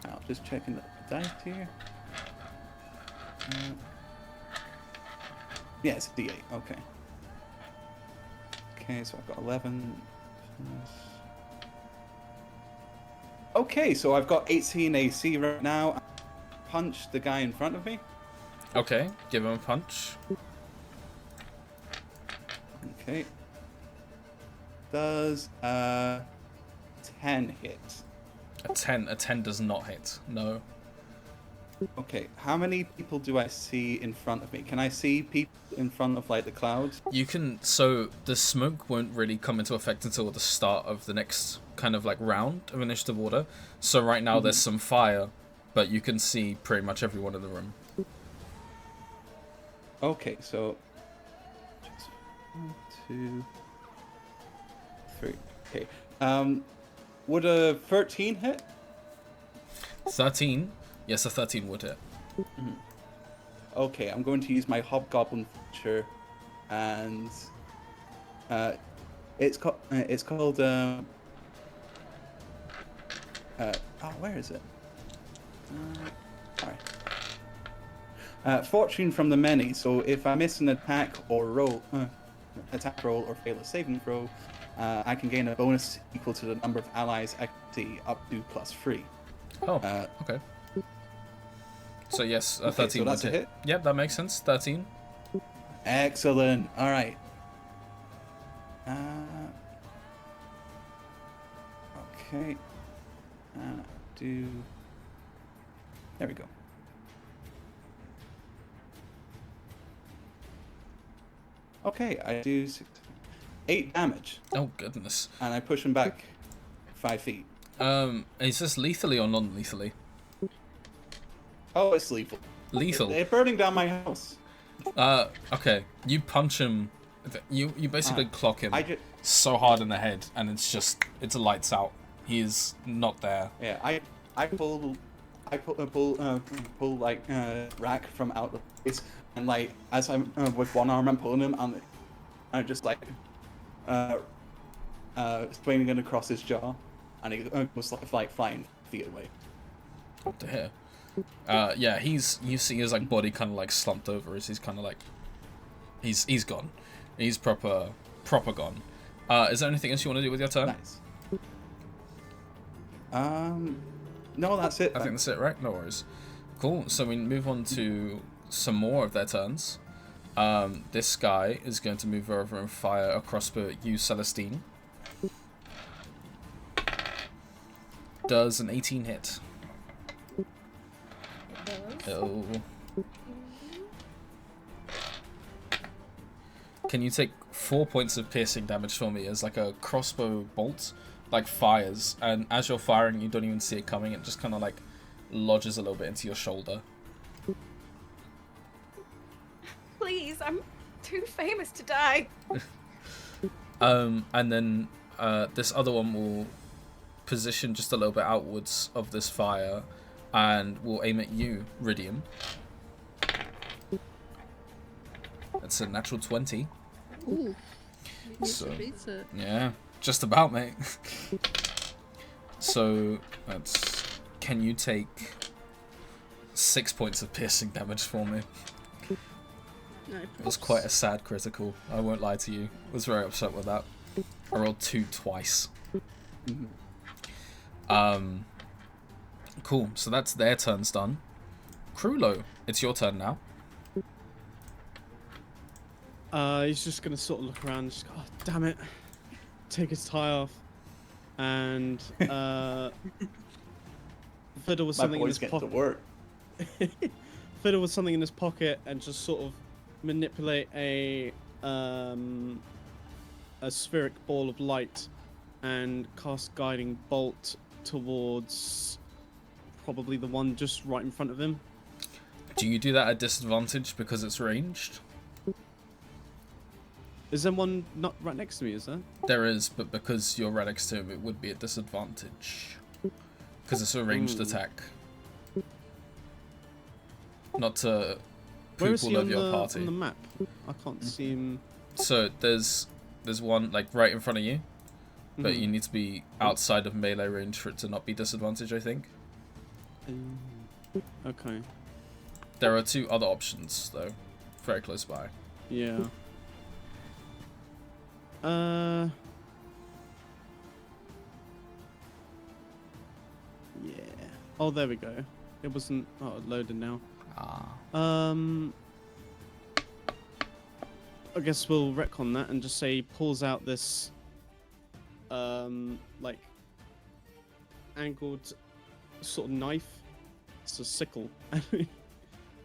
I'll just checking the dice here. Yeah, it's a D8. Okay. Okay, so I've got 11. Okay, so I've got 18 AC right now. Punch the guy in front of me. Okay, give him a punch. Okay. Does 10 hit? A 10 does not hit. No. Okay, how many people do I see in front of me? Can I see people in front of like the clouds? You can, so the smoke won't really come into effect until the start of the next kind of like round of initiative order. So right now there's some fire, but you can see pretty much everyone in the room. Okay, so 1, 2, 3. Okay. Would a 13 hit? 13? Yes, a 13 would hit. Okay, I'm going to use my Hobgoblin feature, and it's called where is it? Sorry. Fortune from the many. So if I miss an attack or roll, or fail a saving throw, I can gain a bonus equal to the number of allies I can see up to +3. Oh, okay. So yes, a 13 okay, so that's would a hit. hit. Yep, that makes sense. 13. Excellent. All right. Okay. There we go. Okay, I do 8 damage. Oh goodness. And I push him back 5 feet. Is this lethally or non-lethally? Oh, it's lethal. Lethal. They're burning down my house. Okay. You punch him. You basically clock him so hard in the head, and it's lights out. He is not there. Yeah, I pull like Rakk from out the place, and like as I'm with one arm I'm pulling him, and I just like swinging it across his jaw, and he was like flying feet away. What to hear? Yeah, you see his like body kind of like slumped over as he's kind of like he's gone. He's proper gone. Is there anything else you want to do with your turn? Nice. No, that's it. I think that's it, right? No worries. Cool. So we move on to some more of their turns. This guy is going to move over and fire a crossbow at you, Celestine. Does an 18 hit? Oh. Can you take 4 points of piercing damage for me as like a crossbow bolt like fires, and as you're firing you don't even see it coming, it just kind of like lodges a little bit into your shoulder. Please, I'm too famous to die. And then this other one will position just a little bit outwards of this fire and will aim at you, Rhydian. That's a natural 20. Ooh. So, Beats it. yeah, just about, mate. So that's. Can you take 6 points of piercing damage for me? No, It was quite a sad critical. I won't lie to you. I was very upset with that. I rolled 2 twice. Cool. So that's their turns done. Krulo, it's your turn now. He's just gonna sort of look around, and just go, oh, damn it, take his tie off, and fiddle with something in his pocket. To work. Fiddle with something in his pocket and just sort of manipulate a spheric ball of light and cast guiding bolt towards probably the one just right in front of him. Do you do that at disadvantage because it's ranged? Is there one not right next to me, is there? There is, but because you're right next to him, it would be a disadvantage. Because it's a ranged attack. Not to Where is he people of on your the, party. on the map? I can't see him. So there's one like right in front of you, but Mhm. you need to be outside of melee range for it to not be disadvantage, I think. Okay. There are 2 other options though, very close by. Yeah. Oh, there we go. It wasn't. Oh, it loaded now. Ah. I guess we'll retcon that and just say he pulls out this, like, angled sort of knife. It's a sickle. And he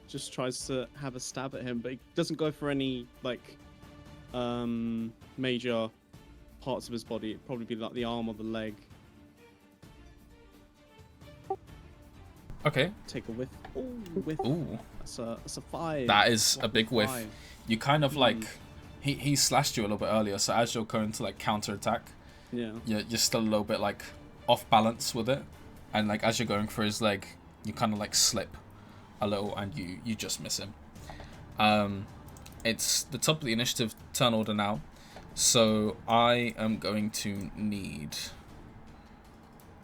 just tries to have a stab at him, but he doesn't go for any, like, major parts of his body. It'd probably be like the arm or the leg. Okay. Take a whiff. Ooh, whiff. Ooh. That's a 5. That is a big whiff. 5. You kind of like he slashed you a little bit earlier, so as you're going to like counter attack, Yeah. you're still a little bit like off balance with it, and like as you're going for his leg, you kind of like slip a little and you just miss him. It's the top of the initiative turn order now, so I am going to need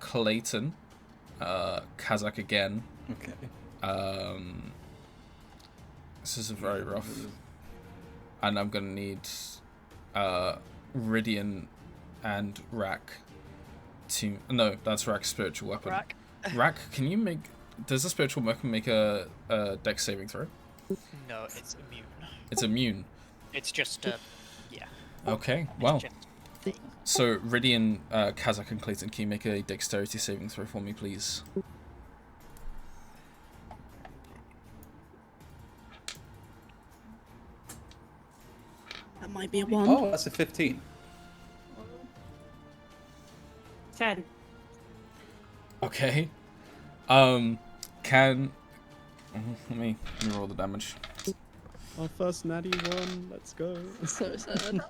Cleighton, Kazzak again. Okay. This is very rough. And I'm gonna need Rhydian and Rakk to... No, that's Rack's spiritual weapon. Rakk, can you make... Does the spiritual weapon make a dex saving throw? No, it's immune. It's immune. It's just, yeah. Okay, well. So, Rhydian, Kazzak, and Cleighton, can you make a dexterity saving throw for me, please? That might be a 1. Oh, that's a 15. 10. Okay. Can... Let me roll the damage. Our first natty 1. Let's go. So sad.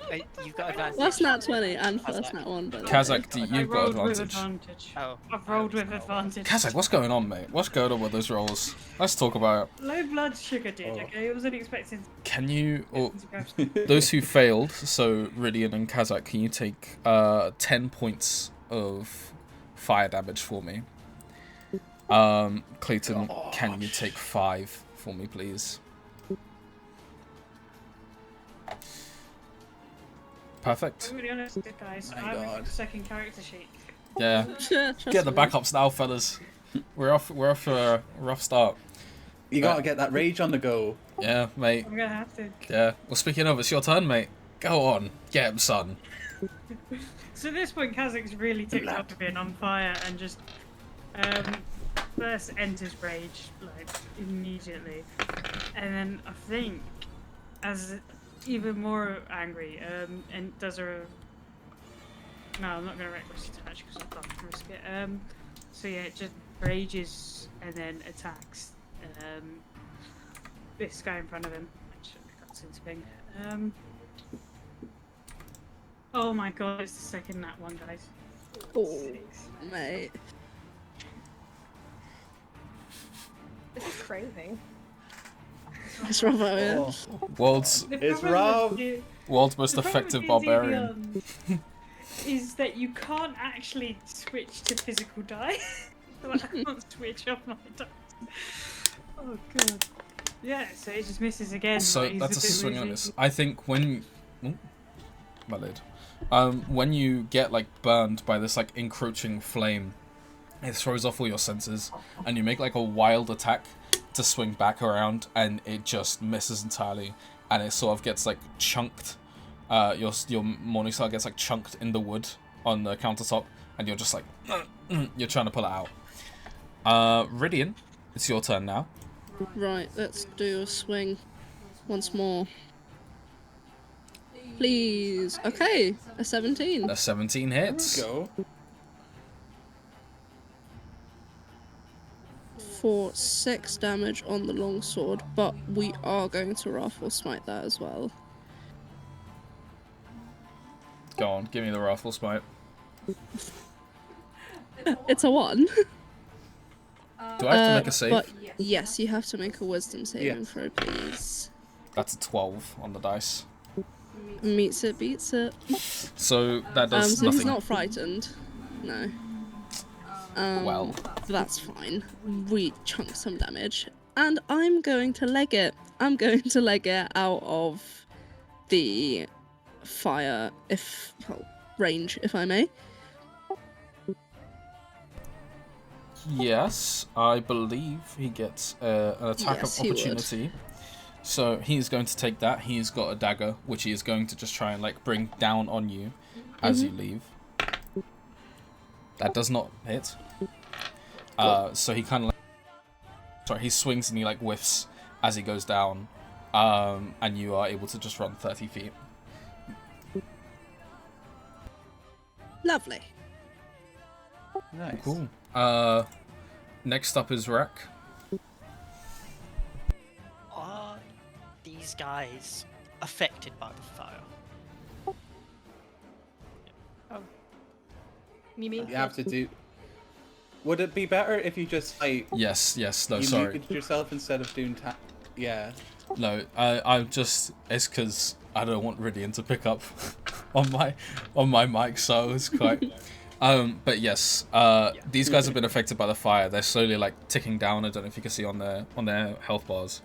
Hey, you've got advantage. Last nat 20 and first nat 1, by the way. Kazzak, I you've got rolled with advantage. advantage. Oh. I've rolled with advantage. Kazzak, what's going on, mate? What's going on with those rolls? Let's talk about it. Low blood sugar, dude. Okay, I wasn't expecting. Can you... Or, to go. those who failed, so Rhydian and Kazzak, can you take 10 points of fire damage for me? Cleighton, can you take 5 for me, please? Perfect. I'm really honest, guys. My I have a God. second character sheet. Yeah. Trust Get the me. backups now, fellas. We're off for a rough start. You gotta get that rage on the go. Yeah, mate. I'm gonna have to. Yeah. Well, speaking of, it's your turn, mate. Go on. Get him, son. So at this point, Kazzak's really ticked up of being on fire and just first enters rage like immediately, and then I think as even more angry and does a. No, I'm not gonna reckless attach because I can't risk it. So yeah, it just rages and then attacks this guy in front of him. That's interesting. Oh my god, it's the second nat 1, guys. Oh, 6. mate. This is crazy. It's rough out here. Oh. World's The It's problem rough. with the- world's most the problem effective with barbarian. D&D, is that you can't actually switch to physical die. So I can't switch off my dice. Oh god. Yeah, so it just misses again. So like, he's that's a bit swing and a woozy. miss. I think when... Ooh, my lid. When you get like burned by this like encroaching flame, it throws off all your senses, and you make like a wild attack to swing back around, and it just misses entirely, and it sort of gets like chunked. Your morning star gets like chunked in the wood on the countertop, and you're just like you're trying to pull it out. Rhydian, it's your turn now. Right, let's do a swing once more. Please. Okay, a 17. The 17 hits. Go. For 6 damage on the longsword, but we are going to Wrathful Smite that as well. Go on, give me the Wrathful Smite. It's a 1. Do I have to make a save? But yes, you have to make a wisdom saving Yes. throw, please. That's a 12 on the dice. Meets it, beats it. So that does So nothing. he's not frightened. No. Well. That's fine. We chunk some damage. And I'm going to leg it. I'm going to leg it out of the fire, range, if I may. Yes, I believe he gets an attack Yes, of he would. opportunity. So he's going to take that. He's got a dagger, which he is going to just try and like bring down on you as you leave. That does not hit. So he kind of he swings and he like whiffs as he goes down, and you are able to just run 30 feet. Lovely. Nice. Cool. Next up is Rakk. Are these guys affected by the fire? You mean You have to do. Would it be better if you just like Yes. No, you sorry. muted yourself instead of doing Yeah. No, I'm just. It's because I don't want Rhydian to pick up on my mic, so it's quite. But yes, these guys have been affected by the fire. They're slowly like ticking down. I don't know if you can see on their health bars,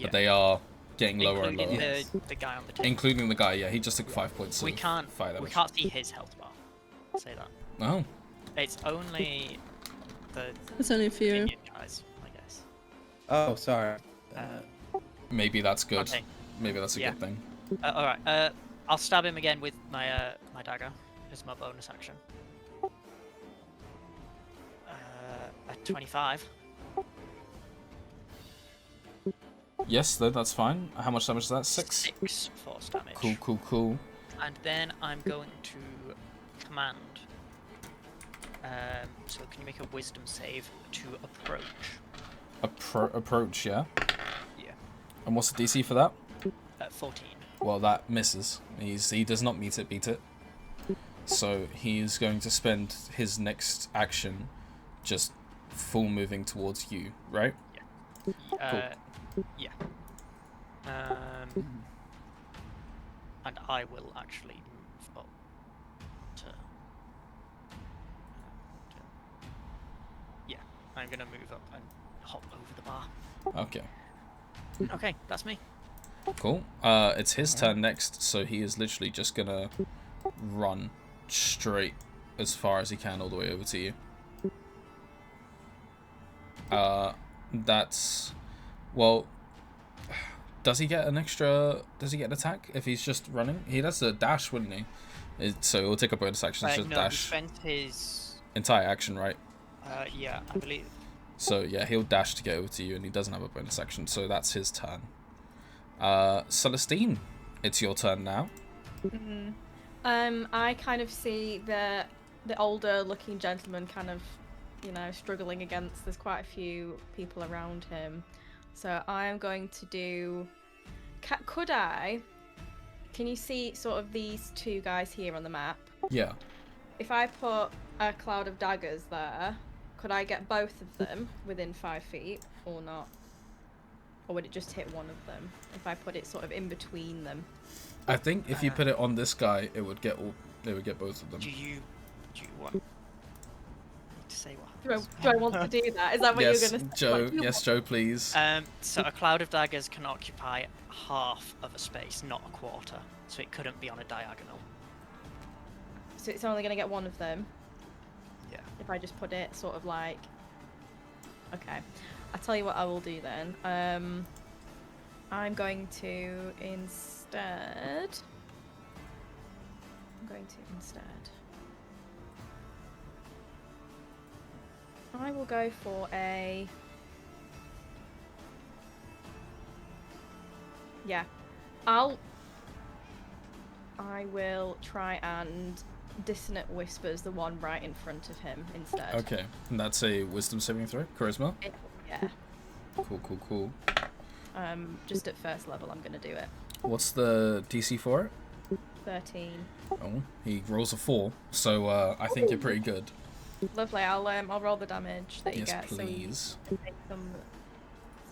but they are getting lower and Including lower. the guy on the table. Including the guy, yeah, he just took 5 points We of can't fire damage. we can't see his health bar. I'll say that. Oh, It's only the It's only a few. Indian guys, I guess. Oh, sorry. maybe that's good. Okay. Maybe that's a Yeah. good thing. All right. I'll stab him again with my my dagger as my bonus action. A 25. Yes, that's fine. How much damage is that? 6? 6 force damage. Cool. And then I'm going to command. So can you make a wisdom save to approach? Approach, yeah. Yeah. And what's the DC for that? 14. Well, that misses. He does not beat it. So he's going to spend his next action just full moving towards you, right? Yeah. And I will actually move up to. Yeah, I'm gonna move up and hop over the bar. Okay. Okay, that's me. Cool. It's his turn next, so he is literally just gonna run straight as far as he can all the way over to you. That's... Well... Does he get an attack if he's just running? He does a dash, wouldn't he? So he'll take a bonus action, so No, he dash. spent his. Entire action, right? Yeah, I believe. So yeah, he'll dash to get over to you, and he doesn't have a bonus action, so that's his turn. Celestine, it's your turn now. I kind of see the older looking gentleman kind of, struggling against. There's quite a few people around him. So I'm going to do... Could I... Can you see sort of these two guys here on the map? Yeah. If I put a cloud of daggers there, could I get both of them within 5 feet or not? Or would it just hit one of them if I put it sort of in between them? I think if you put it on this guy, it would get both of them. Do you want to say what? Do I want to do that? Is that what Yes, you're going to say? Joe. Yes, Joe, please. So a cloud of daggers can occupy half of a space, not a quarter. So it couldn't be on a diagonal. So it's only going to get one of them? Yeah. If I just put it sort of like... Okay. I'll tell you what I will do then. I'm going to instead... I will go for a... Yeah. I will try and Dissonant Whispers the one right in front of him instead. Okay, and that's a wisdom saving throw, charisma. Yeah. Cool. Just at first level, I'm gonna do it. What's the DC for it? 13. Oh, he rolls a 4, so I think you're pretty good. Lovely. I'll roll the damage that you Yes, get. please. So you take some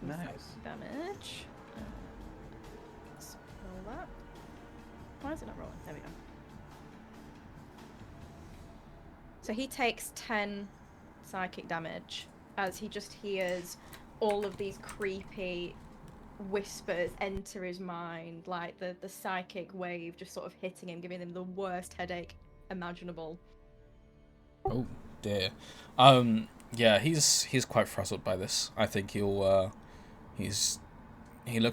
Nice. damage. Let's roll that. Why is it not rolling? There we go. So he takes 10 psychic damage as he just hears all of these creepy whispers enter his mind, like the psychic wave just sort of hitting him, giving him the worst headache imaginable. Oh dear. Yeah, he's quite frazzled by this. I think he looks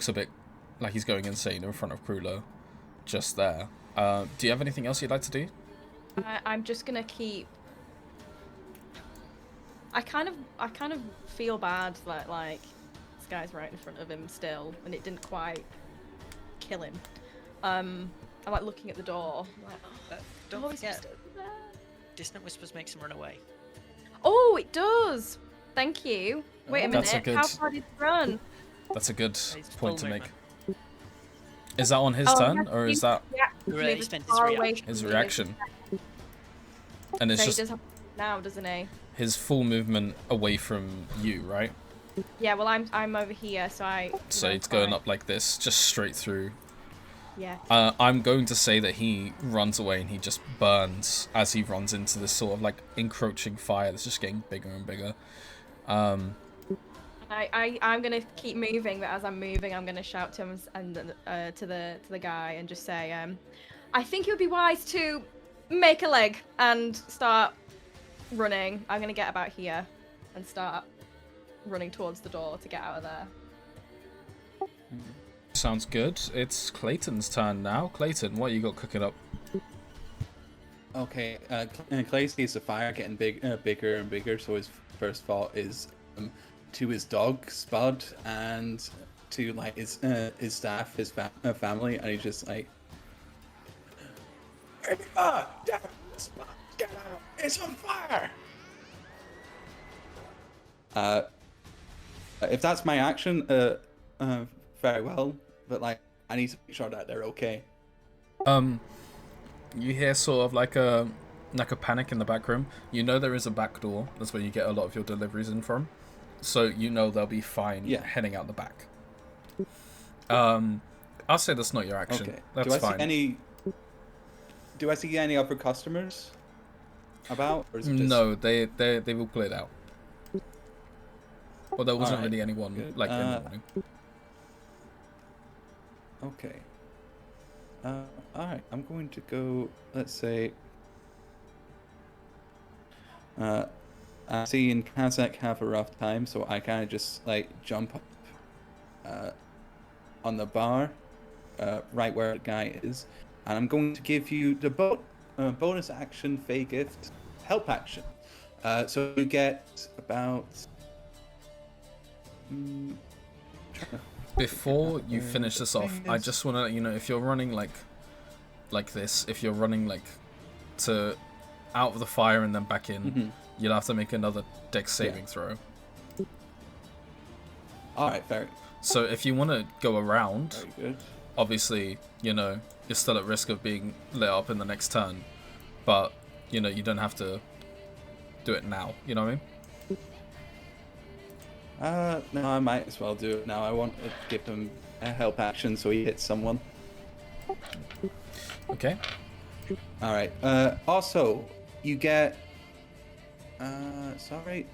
a bit like he's going insane in front of Krulo, just there. Do you have anything else you'd like to do? I'm just gonna keep. I kind of feel bad that like this guy's right in front of him still, and it didn't quite kill him. I'm like looking at the door. Like, Don't he's forget, just over there. Distant Whispers makes him run away. Oh, it does. Thank you. Wait a minute. That's a good- How far did he run? That's a good He's point to full make. movement. Is that on his turn, or is that Right, he spent his reaction. his reaction? And it's So he just does have now, doesn't he? his full movement away from you, right? Yeah. Well, I'm over here, so So it's going up like this, just straight through. Yeah. I'm going to say that he runs away and he just burns as he runs into this sort of like encroaching fire that's just getting bigger and bigger. I'm gonna keep moving, but as I'm moving, I'm gonna shout to him and to the guy and just say, I think it would be wise to make a leg and start running. I'm gonna get about here and start running towards the door to get out of there. Sounds good. It's Clayton's turn now. Clayton, what you got cooking up? Okay, Clay sees the fire getting bigger and bigger, so his first thought is to his dog Spud and to like his staff, his family, and he's just like, Spud, get out! It's on fire! If that's my action, very well, but like I need to make sure that they're okay. You hear sort of like a panic in the back room. You know there is a back door. That's where you get a lot of your deliveries in from. So you know they'll be fine heading out the back. I'll say that's not your action. Okay. That's fine. Do I see any other customers about? Or is it just... No, they've all cleared out. Well, there wasn't really anyone Good. like in the morning. Okay. Alright, I'm going to go, let's say... I see in Kazzak have a rough time, so I kind of just, like, jump up on the bar, right where the guy is, and I'm going to give you the bonus action, Fey Gift, help action. So you get about... Before you finish this off, I just want to let you know, if you're running like this, if you're running like to out of the fire and then back in, you'll have to make another dex saving throw. Alright, very. So if you want to go around, Very good. obviously, you know, you're still at risk of being lit up in the next turn, but, you know, you don't have to do it now, you know what I mean? No, I might as well do it now. I want to give him a help action so he hits someone. Okay. Alright, also, you get... sorry,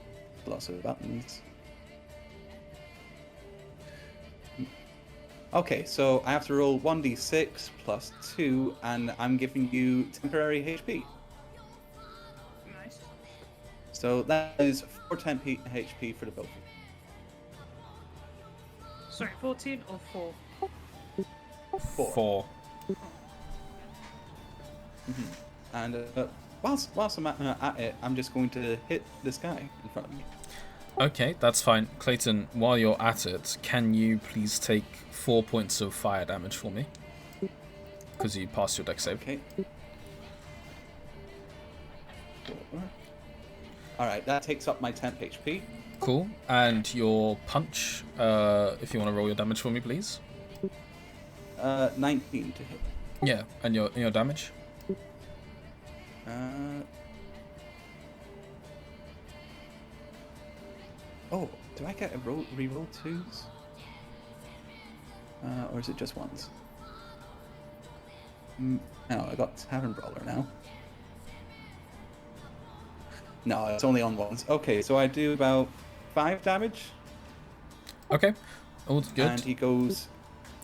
lots of buttons. Okay, so I have to roll 1d6 plus 2, and I'm giving you temporary HP. Nice. So that is 4 temp HP for the both of you. Sorry, 14 or 4? 4. And whilst I'm at it, I'm just going to hit this guy in front of me. Okay, that's fine. Clayton, while you're at it, can you please take 4 points of fire damage for me? Because you passed your dex save. Okay. Alright, that takes up my temp HP. Cool. And your punch, if you want to roll your damage for me, please. 19 to hit. Yeah, and your damage? Oh, do I get a reroll 2s? Or is it just ones? No, I got Tavern Brawler now. No, it's only on ones. Okay, so I do about 5 damage. Okay. All good. And he goes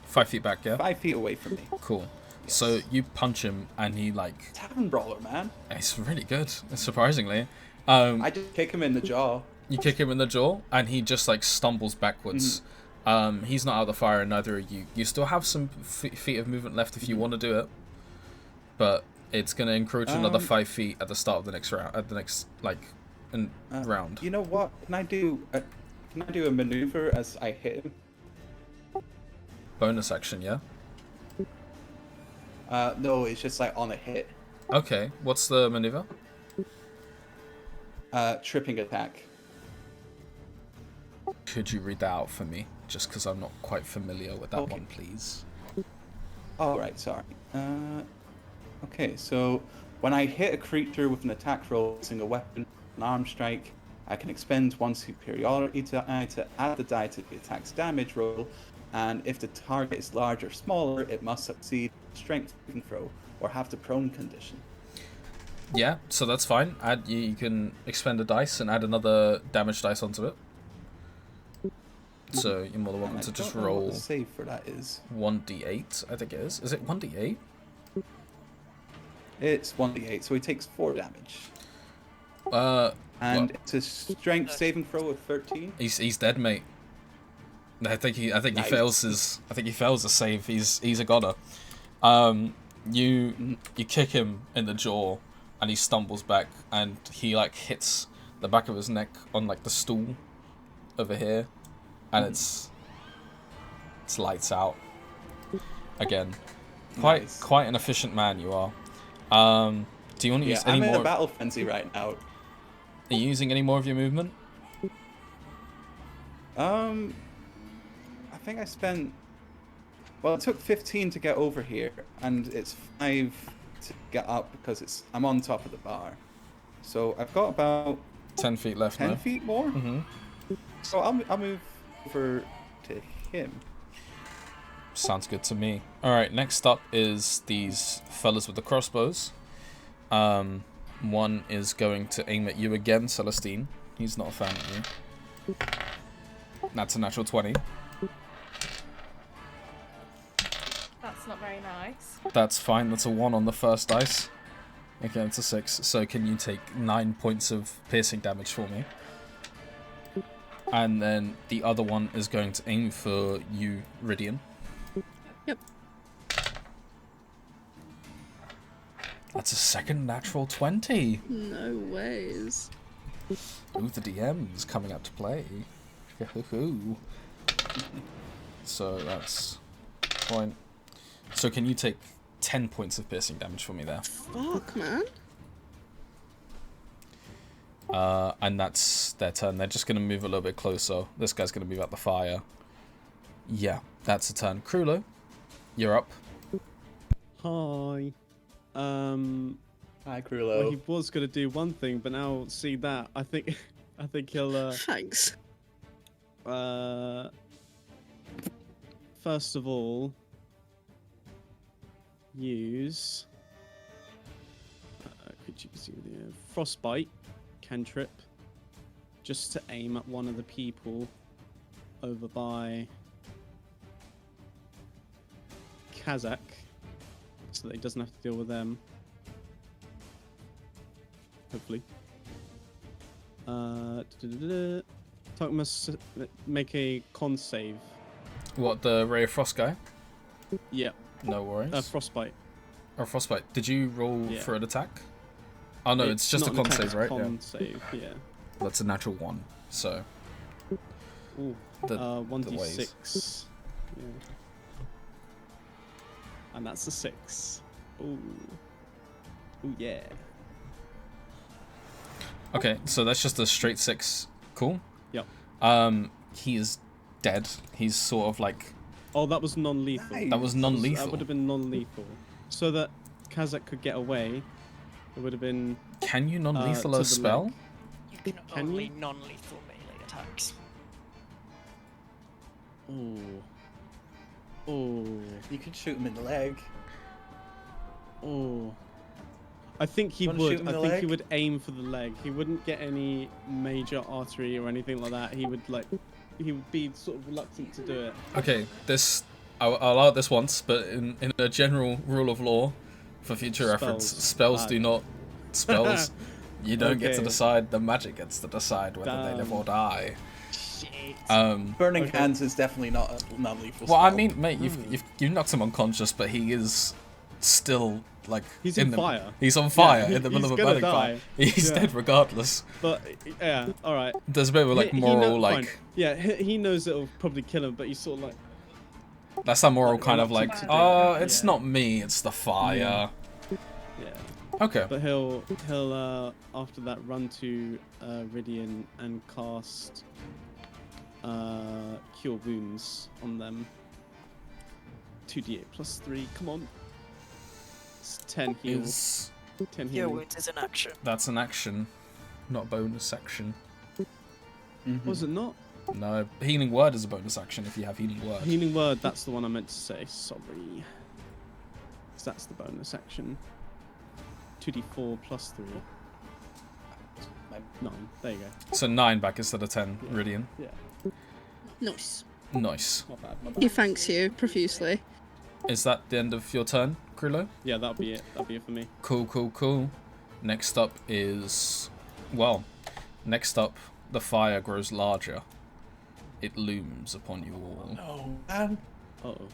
5 feet back, yeah? 5 feet away from me. Cool. So you punch him and he like... Tavern Brawler, man. It's really good, surprisingly. I just kick him in the jaw. You kick him in the jaw, and he just like stumbles backwards. He's not out of the fire, and neither are you. You still have some feet of movement left if you want to do it, but it's gonna encroach another 5 feet at the start of the next round. At the next round. You know what? Can I do a maneuver as I hit him? Bonus action, yeah. No, it's just like on a hit. Okay, what's the maneuver? Tripping attack. Could you read that out for me? Just because I'm not quite familiar with that Okay. one, please. Alright, sorry. Okay, so when I hit a creature with an attack roll using a weapon, an arm strike, I can expend one superiority die to add the die to the attack's damage roll, and if the target is large or smaller, it must succeed strength saving throw or have the prone condition. Yeah, so that's fine. You can expend a dice and add another damage dice onto it. So you're more than welcome And I to just don't know what roll the save for that is. 1d8, I think it is. Is it 1d8? It's 1d8, so he takes 4 damage. Well, And it's a strength saving throw of 13. he's dead, mate. I think he Nice. fails his save. He's a goner. You kick him in the jaw, and he stumbles back, and he like hits the back of his neck on like the stool over here, and it's lights out again. Nice. Quite an efficient man you are. Do you want to Yeah, use any I'm in more? a battle frenzy right now. Are you using any more of your movement? I think I spent. Well, it took 15 to get over here, and it's 5 to get up because I'm on top of the bar. So I've got about 10 feet left 10 now. feet more. Mm-hmm. So I'll move over to him. Sounds good to me. Alright, next up is these fellas with the crossbows. One is going to aim at you again, Celestine. He's not a fan of you. That's a natural 20. That's not very nice. That's fine, that's a 1 on the first dice. Okay, it's a 6. So can you take 9 points of piercing damage for me? And then the other one is going to aim for you, Rhydian. Yep. That's a second natural 20. No ways. Ooh, the DM's coming out to play. Yahoo. So that's point. So can you take 10 points of piercing damage for me there? Fuck, man. And that's their turn. They're just going to move a little bit closer. This guy's going to move out the fire. Yeah, that's a turn. Krulo, you're up. Hi. Hi, Krulo. Well, he was gonna do one thing, but now see that I think he'll Thanks. first of all use could you see the frostbite cantrip just to aim at one of the people over by Kazzak, so that he doesn't have to deal with them. Hopefully. Tuck must make a con save. What, the Ray of Frost guy? Yeah. No worries. Frostbite. Or Frostbite. Did you roll Yeah. for an attack? Oh no, it's just a not con an attack, save, it's right? Con Yeah. save, yeah. That's a natural 1. So Ooh. the 1d6. Yeah. And that's a 6. Ooh. Ooh, yeah. Okay, so that's just a straight 6. Cool. Yep. He is dead. He's sort of like... Oh, that was non-lethal. Nice. That was non-lethal. That would have been non-lethal. So that Kazzak could get away, it would have been... Can you non-lethal to a the spell? leg. You can Can only you? non-lethal melee attacks. Ooh. Ooh. You could shoot him in the leg. Ooh. I think he Wanna shoot would. him I in the think he leg? would aim for the leg. He wouldn't get any major artery or anything like that. He would he would be sort of reluctant to do it. Okay, this... I'll allow it this once, but in a general rule of law, for future reference, Spells. spells do not... Spells You don't get to Okay. decide. The magic gets to decide whether they live or die. Shit. Burning Okay. hands is definitely not a non-lethal Well, I spell. mean, mate, you've knocked him unconscious, but he is still like He's in in the fire. He's on fire Yeah, in the middle he's of a gonna burning fire. die. He's Yeah. dead regardless. But yeah, all right. There's a bit of a, like He moral fine. like Yeah, he knows it'll probably kill him, but he's sort of like that's that moral kind of like, reluctant to do oh, that. it's Yeah. not me, it's the fire. yeah. Okay. But he'll after that run to Rhydian and cast Cure Wounds on them. 2d8 plus 3. Come on. It's 10 heal. Is 10 Your healing. wounds is an action. that's an action, not a bonus action. Was it not? No, healing word is a bonus action if you have healing word. Healing word. That's the one I meant to say. Sorry. 'Cause that's the bonus action. 2d4 plus 3. 9. There you go. So 9 back instead of 10, Yeah. Rhydian. Yeah. Nice. Nice. Not bad. Not He bad. thanks you profusely. Is that the end of your turn, Krulo? Yeah, that'll be it. That'll be it for me. Cool. Next up is... Well, next up, the fire grows larger. It looms upon you all. Oh, man. Uh-oh.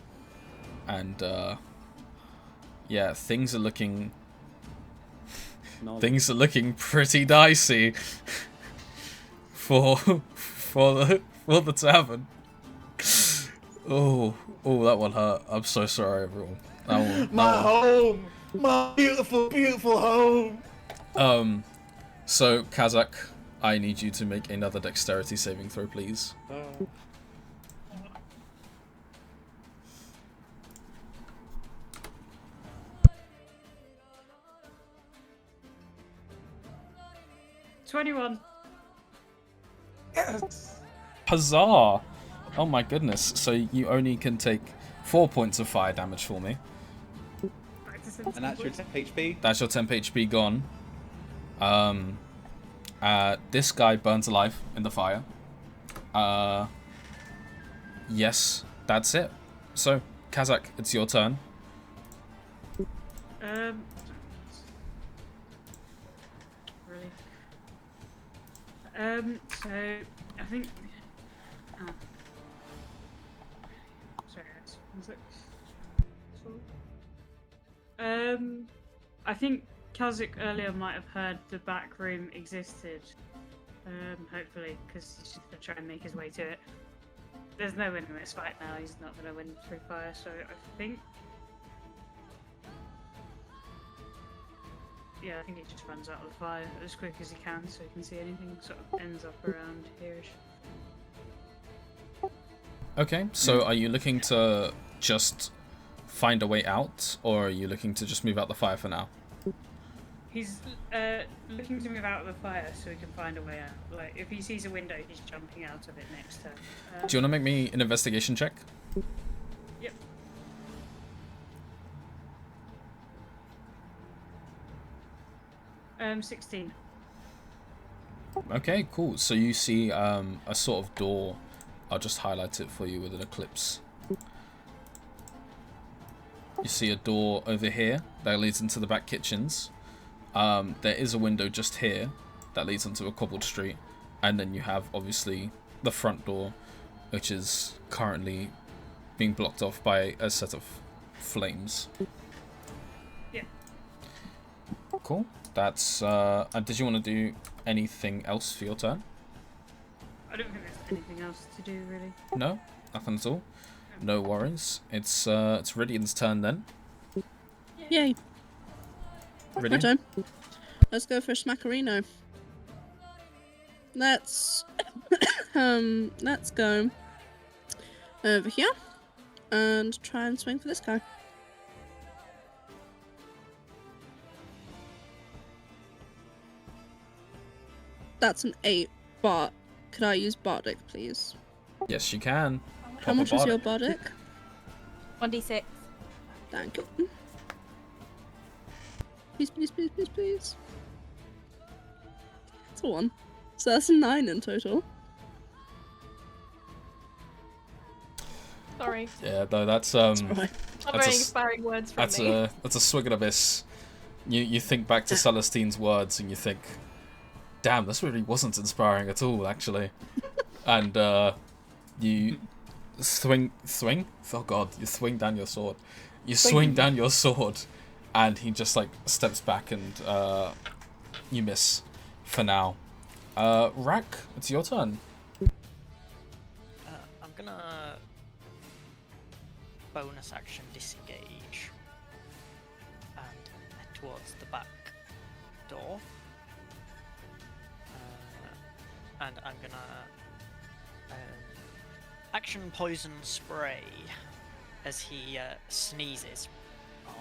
And, yeah, things are looking Gnarly. Things are looking pretty dicey for the tavern. Oh, that one hurt. I'm so sorry, everyone. My home! My beautiful, beautiful home! So Kazzak, I need you to make another dexterity saving throw, please. 21. Yes! Huzzah! Oh my goodness. So you only can take 4 points of fire damage for me. Back to And that's your 10 HP. That's your temp HP gone. This guy burns alive in the fire. Yes, that's it. So, Kazzak, it's your turn. Really. So I think. Sorry, guys. One sec. I think Kazzak earlier might have heard the back room existed. Hopefully, because he's just gonna try and make his way to it. There's no winning this fight now. He's not gonna win through fire. So I think. Yeah, I think he just runs out of the fire as quick as he can so he can see anything. Sort of ends up around here-ish. Okay, so are you looking to just find a way out, or are you looking to just move out the fire for now? He's looking to move out of the fire so he can find a way out. Like, if he sees a window, he's jumping out of it next turn. Do you want to make me an investigation check? Yep. Um, 16. Okay, cool. So you see a sort of door. I'll just highlight it for you with an eclipse. You see a door over here that leads into the back kitchens. There is a window just here that leads onto a cobbled street. And then you have, obviously, the front door, which is currently being blocked off by a set of flames. Yeah. Cool. That's, did you want to do anything else for your turn? I don't think there's anything else to do, really. No? Nothing at all? No worries. It's Rhydian's turn then. Yay. My Rhydian? turn. Let's go for Smackarino. Let's go over here and try and swing for this guy. That's an 8, but could I use Bardic, please? Yes, you can. How much is your Bardic? 1d6. Thank you. Please, please, please, please, please. It's a 1. So that's a 9 in total. Sorry. Yeah, no, that's Right. Not That's very a inspiring words from me. that's a swig and a miss. You think back to Celestine's words and you think, Damn, this really wasn't inspiring at all, actually. And you swing. Oh god, you swing down your sword. You swing down your sword, and he just like steps back, and you miss for now. Rakk, it's your turn. I'm gonna bonus action disengage and head towards the back door. And I'm gonna action poison spray as he sneezes on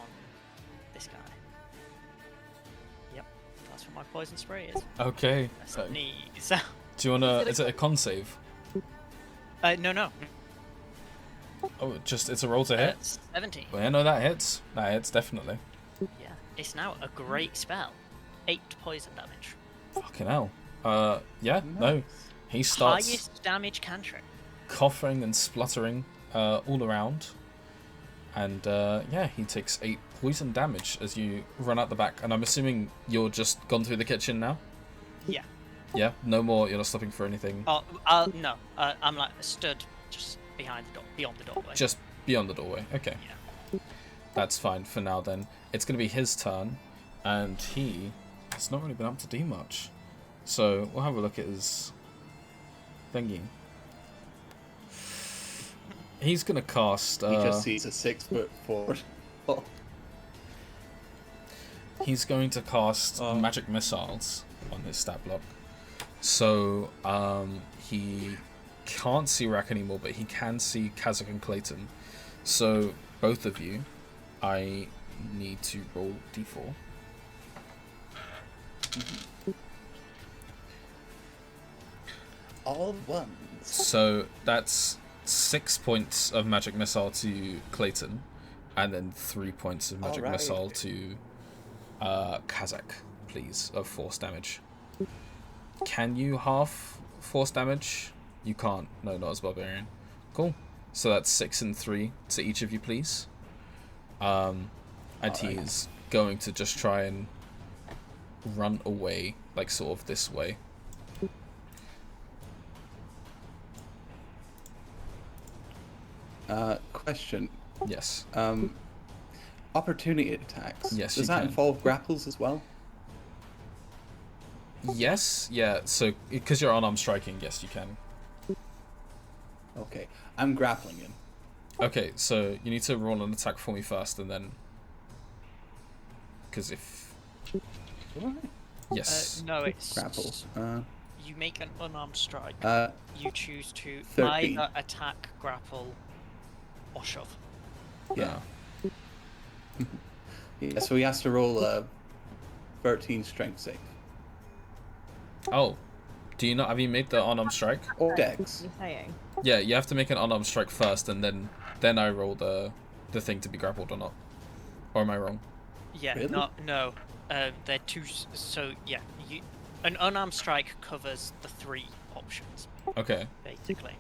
this guy. Yep, that's what my poison spray is. Okay. A sneeze. Do you wanna? Is it a con save? No. Oh, it's a roll to hit. 17. Well, yeah, no, that hits. That hits definitely. Yeah, it's now a great spell. 8 poison damage. Fucking hell. Yeah, no. He starts Highest damage cantrip. coughing and spluttering all around. And yeah, he takes 8 poison damage as you run out the back. And I'm assuming you're just gone through the kitchen now? Yeah. Yeah, no more, you're not stopping for anything. Oh, no. I'm like stood just behind the door, beyond the doorway. Just beyond the doorway. Okay. Yeah. That's fine for now then. It's going to be his turn. And he has not really been able to do much. So we'll have a look at his thingy. He's gonna cast. He just sees a 6'4". He's going to cast magic missiles on his stat block. So he can't see Rakk anymore, but he can see Kazzak and Cleighton. So both of you, I need to roll d4. All ones. So that's 6 points of magic missile to Cleighton, and then 3 points of magic missile to Kazzak, please, of force damage. Can you half force damage? You can't. No, not as barbarian. Cool. So that's 6 and 3 to each of you, please. And he's going to just try and run away, like sort of this way. Question. Yes. Opportunity attacks. Yes, Does you that can. involve grapples as well? Yes. Yeah. So because you're unarmed striking, yes, you can. Okay, I'm grappling him. Okay, so you need to roll an attack for me first, and then because if yes, No, it's Grapple. you make an unarmed strike. Uh, You choose to 13. either attack, grapple, or shove. yeah. Yeah, so he has to roll a 13 strength save. Oh, do you not have you made the unarmed strike? Or dex. You're saying? Yeah, you have to make an unarmed strike first, and then I roll the thing to be grappled or not. Or am I wrong? Yeah, Really? no. They're two. So yeah, an unarmed strike covers the 3 options Okay. basically.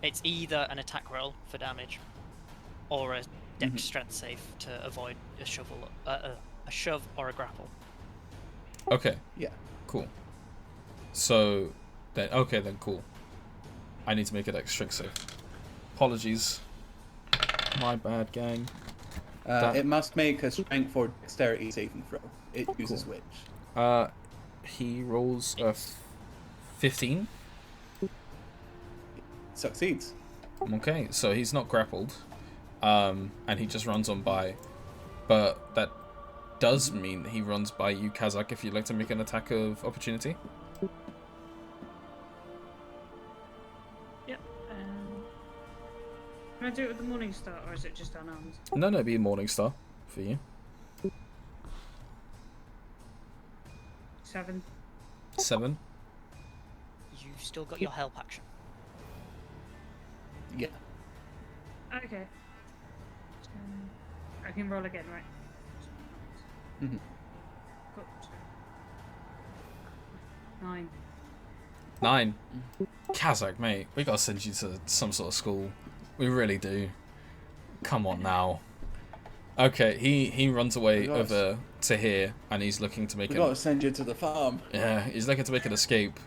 It's either an attack roll for damage, or a dex strength save to avoid a shove or a grapple. Okay. Yeah. Cool. So then then cool. I need to make an extra strength save. Apologies. My bad, gang. It must make a strength or dexterity saving throw. It uses Cool. which. He rolls a 15. Succeeds. Okay, so he's not grappled, and he just runs on by, but that does mean he runs by you, Kazzak, if you'd like to make an attack of opportunity. Yep. Can I do it with the Morning Star, or is it just unarmed? No, it'd be a Morningstar for you. 7. 7. You've still got your help action. Yeah. Okay. I can roll again, right? Mhm. Cool. 9. 9. Kazzak, mate, we gotta send you to some sort of school. We really do. Come on now. Okay, he runs away We gotta over to here, and he's looking to make We an gotta send you to the farm. yeah, he's looking to make an escape.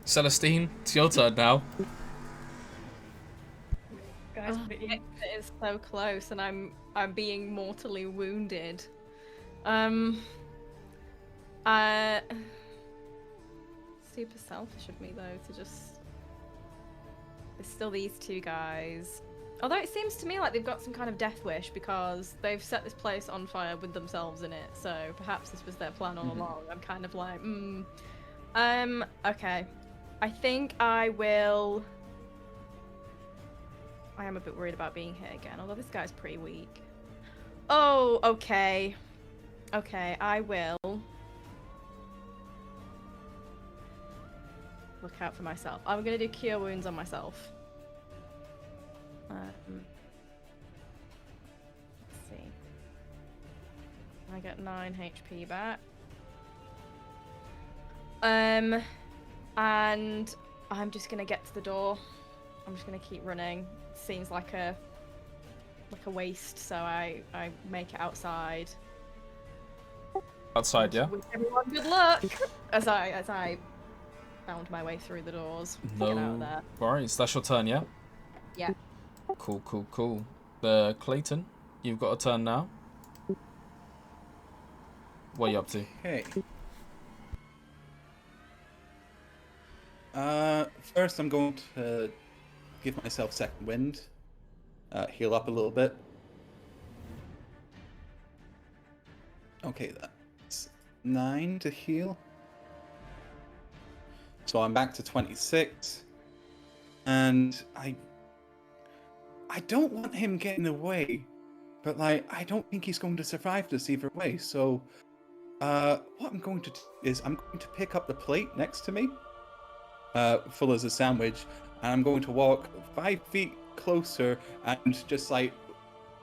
Celestine, it's your turn now. Guys, Oh, but it is so close, and I'm being mortally wounded. Super selfish of me though to just. There's still these two guys. Although it seems to me like they've got some kind of death wish because they've set this place on fire with themselves in it. So perhaps this was their plan all along. I'm kind of like, okay. I think I will. I am a bit worried about being hit again, although this guy's pretty weak. Oh, okay. Okay, I will look out for myself. I'm gonna do cure wounds on myself. Let's see. I get 9 HP back. And I'm just gonna get to the door. I'm just gonna keep running. Seems like a waste, so I make it outside. Outside, yeah? Wish everyone good luck as I found my way through the doors. To get out of there. Worries. That's your turn, yeah? Yeah. Cool. Cleighton, you've got a turn now. What are you up to? Okay. First I'm going to give myself second wind. Heal up a little bit. Okay, that's 9 to heal. So I'm back to 26. And I don't want him getting away, but like I don't think he's going to survive this either way. So what I'm going to do is I'm going to pick up the plate next to me, full as a sandwich, and I'm going to walk 5 feet closer and just like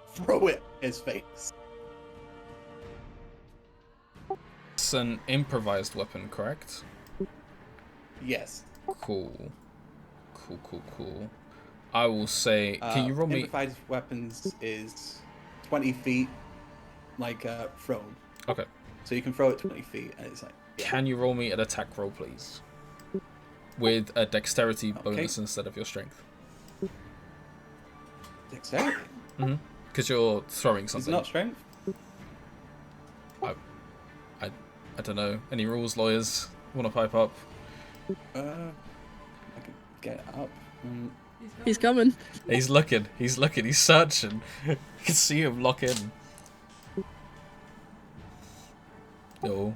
throw it in his face. It's an improvised weapon, correct? Yes. Cool. I will say, can you roll me? Improvised weapons is 20 feet, like thrown. Okay. So you can throw it 20 feet, and it's like. Yeah. Can you roll me an attack roll, please? With a dexterity bonus instead of your strength. Dexterity? Mm-hmm. Because you're throwing It's something. not strength? I don't know. Any rules, lawyers? Want to pipe up? I can get it up. He's coming. He's looking. He's searching. You can see him lock in. No.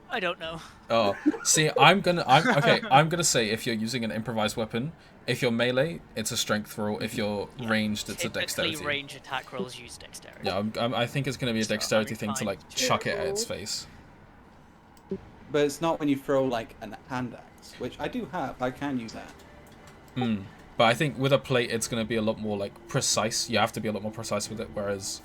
I don't know. Oh, see, I'm gonna say if you're using an improvised weapon, if you're melee, it's a strength roll. If you're ranged, it's a dexterity. Typically, range attack rolls use dexterity. Yeah, I think it's gonna be a dexterity thing to fine. like chuck it at its face. But it's not when you throw like an hand axe, which I do have. I can use that. But I think with a plate, it's gonna be a lot more like precise. You have to be a lot more precise with it. Whereas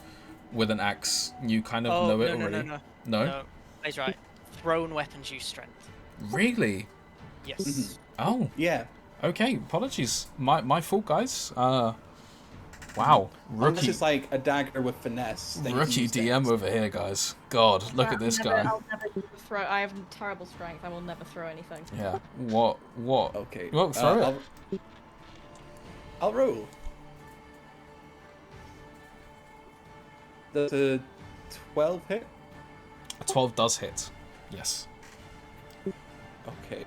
with an axe, you kind of know it already. No, he's right. Thrown weapons use strength. Really? Yes. Oh. Yeah. Okay. Apologies. My fault, guys. Wow. Unless Rookie. it's like a dagger with finesse. then you Rookie use DM dex. over here, guys. God, look at this guy. I'll never throw. I have terrible strength. I will never throw anything. Yeah. What? Okay. Well, throw it. I'll roll. Does a 12 hit? A 12 does hit. Yes. Okay.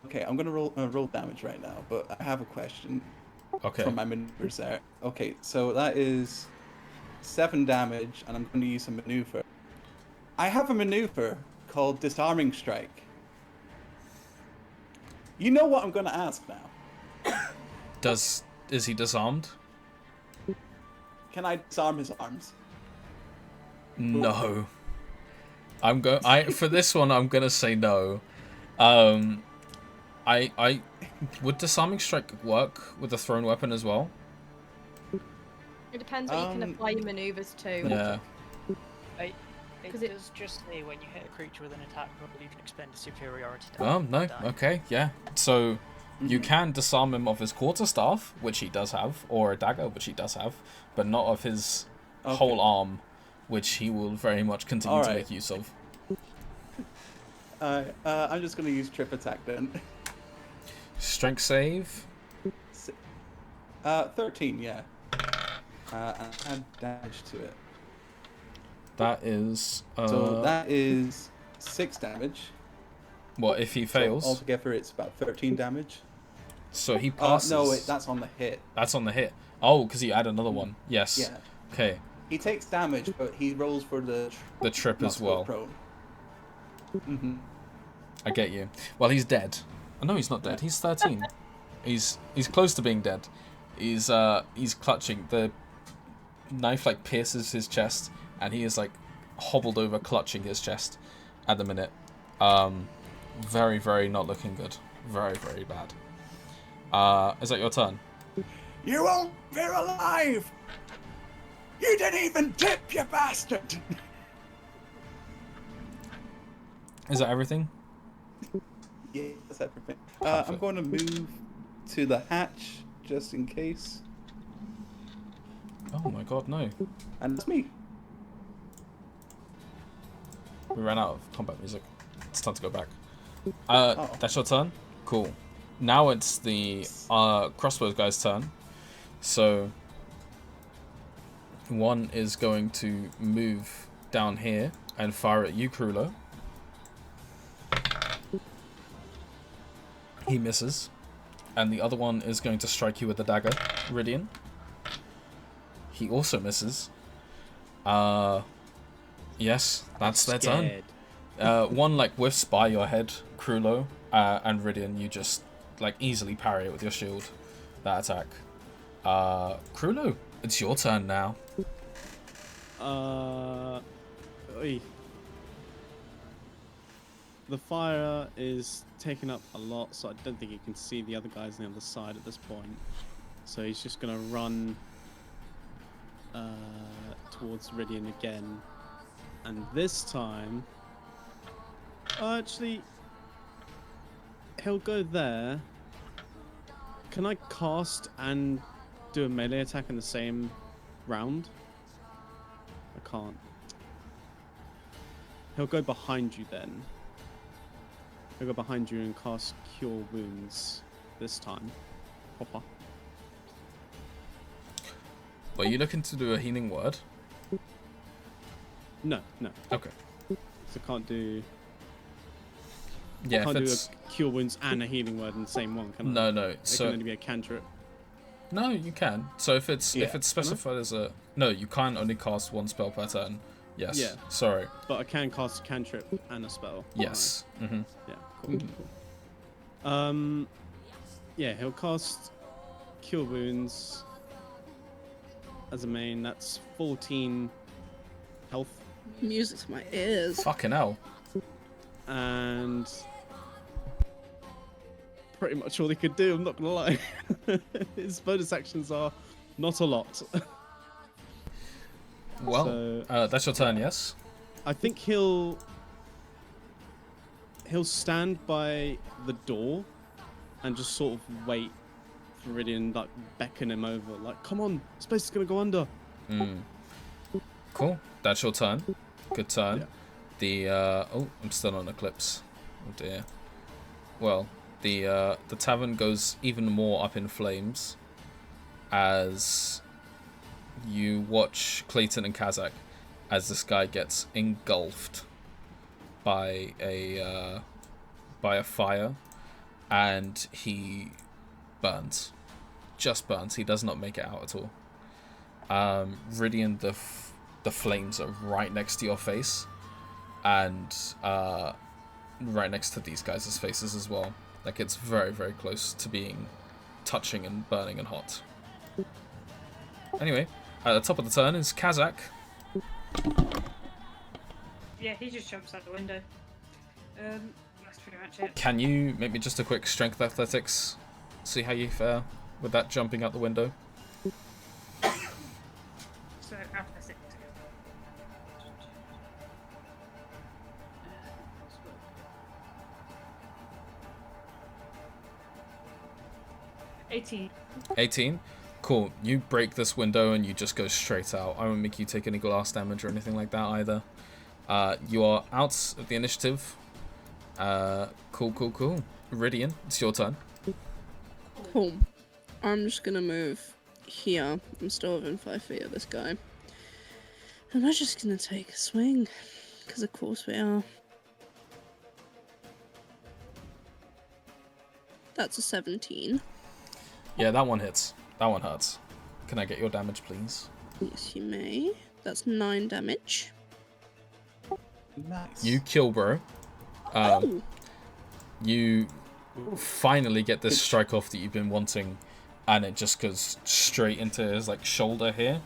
Okay, I'm gonna roll damage right now, but I have a question Okay. from my maneuvers there. Okay, so that is 7 damage, and I'm going to use a maneuver. I have a maneuver called Disarming Strike. You know what I'm going to ask now. Is he disarmed? Can I disarm his arms? No. For this one I'm gonna say no. I would disarming strike work with a thrown weapon as well? It depends what you can apply your maneuvers to. Yeah. It does just say when you hit a creature with an attack roll, you can expend a superiority die. Oh no. die. Okay. Yeah. So You can disarm him of his quarterstaff, which he does have, or a dagger, which he does have, but not of his whole arm, which he will very much continue to make use of. I'm just going to use trip attack then. Strength save? 13, yeah. And add damage to it. That is... so that is 6 damage. What, if he fails? So altogether, it's about 13 damage. So he passes. No, wait, that's on the hit. That's on the hit. Oh, because you add another one. Yes. Yeah. Okay. He takes damage, but he rolls for the trip as well. Prone. I get you. Well, he's dead. Oh, no, he's not dead. He's 13. He's close to being dead. He's clutching. The knife like pierces his chest, and he is like hobbled over, clutching his chest at the minute. Very, very not looking good. Very, very bad. Is that your turn? You won't be alive! You didn't even tip, you bastard! Is that everything? Yeah, that's everything. I'm going to move to the hatch, just in case. Oh my god, no. And it's me. We ran out of combat music. It's time to go back. That's your turn? Cool. Now it's the crossbows guy's turn. So one is going to move down here and fire at you, Krulo. He misses. And the other one is going to strike you with the dagger, Rhydian. He also misses. Yes, that's their turn. One like whiffs by your head, Krulo, and Rhydian, you just like easily parry it with your shield. That attack. Krulo, it's your turn now. Oy. The fire is taking up a lot, so I don't think he can see the other guys on the other side at this point. So he's just gonna run towards Rhydian again, and this time, actually, he'll go there. Can I cast and do a melee attack in the same round? I can't. He'll go behind you then. He'll go behind you and cast Cure Wounds this time. Proper. Were you looking to do a healing word? No. Okay. So I can't do... Yeah, I can't do a Cure Wounds and a healing word in the same one, can I? No. It can only be a cantrip. No, you can. So if it's specified as a... No, you can't only cast one spell per turn. Yes. Yeah. Sorry. But I can cast a cantrip and a spell. Yes. Right. Mm-hmm. Yeah, cool. Yeah, he'll cast Cure Wounds as a main. That's 14 health. Music to my ears. Fucking hell. And pretty much all he could do, I'm not gonna lie. His bonus actions are not a lot. Well, so, that's your turn, yes? I think he'll stand by the door and just sort of wait for Rhydian, like beckon him over, like, come on, this place is gonna go under. Cool. That's your turn. Good turn. Yeah. The oh, I'm still on Eclipse. Oh dear. Well, the tavern goes even more up in flames as you watch Cleighton and Kazzak as this guy gets engulfed by a fire, and he burns. Just burns. He does not make it out at all. Rhydian, the flames are right next to your face, and right next to these guys' faces as well. Like, it's very, very close to being touching and burning and hot. Anyway, at the top of the turn is Kazzak. Yeah, he just jumps out the window. That's pretty much it. Can you make me just a quick strength athletics? See how you fare with that jumping out the window? So, athletics. 18. 18? Cool. You break this window and you just go straight out. I won't make you take any glass damage or anything like that either. You are out of the initiative. Cool. Rhydian, it's your turn. Cool. I'm just gonna move here. I'm still within 5 feet of this guy. And we're just gonna take a swing. Because of course we are. That's a 17. Yeah, that one hits. That one hurts. Can I get your damage, please? Yes, you may. That's 9 damage. Nice. You kill, bro. Oh! You finally get this strike off that you've been wanting, and it just goes straight into his like shoulder here,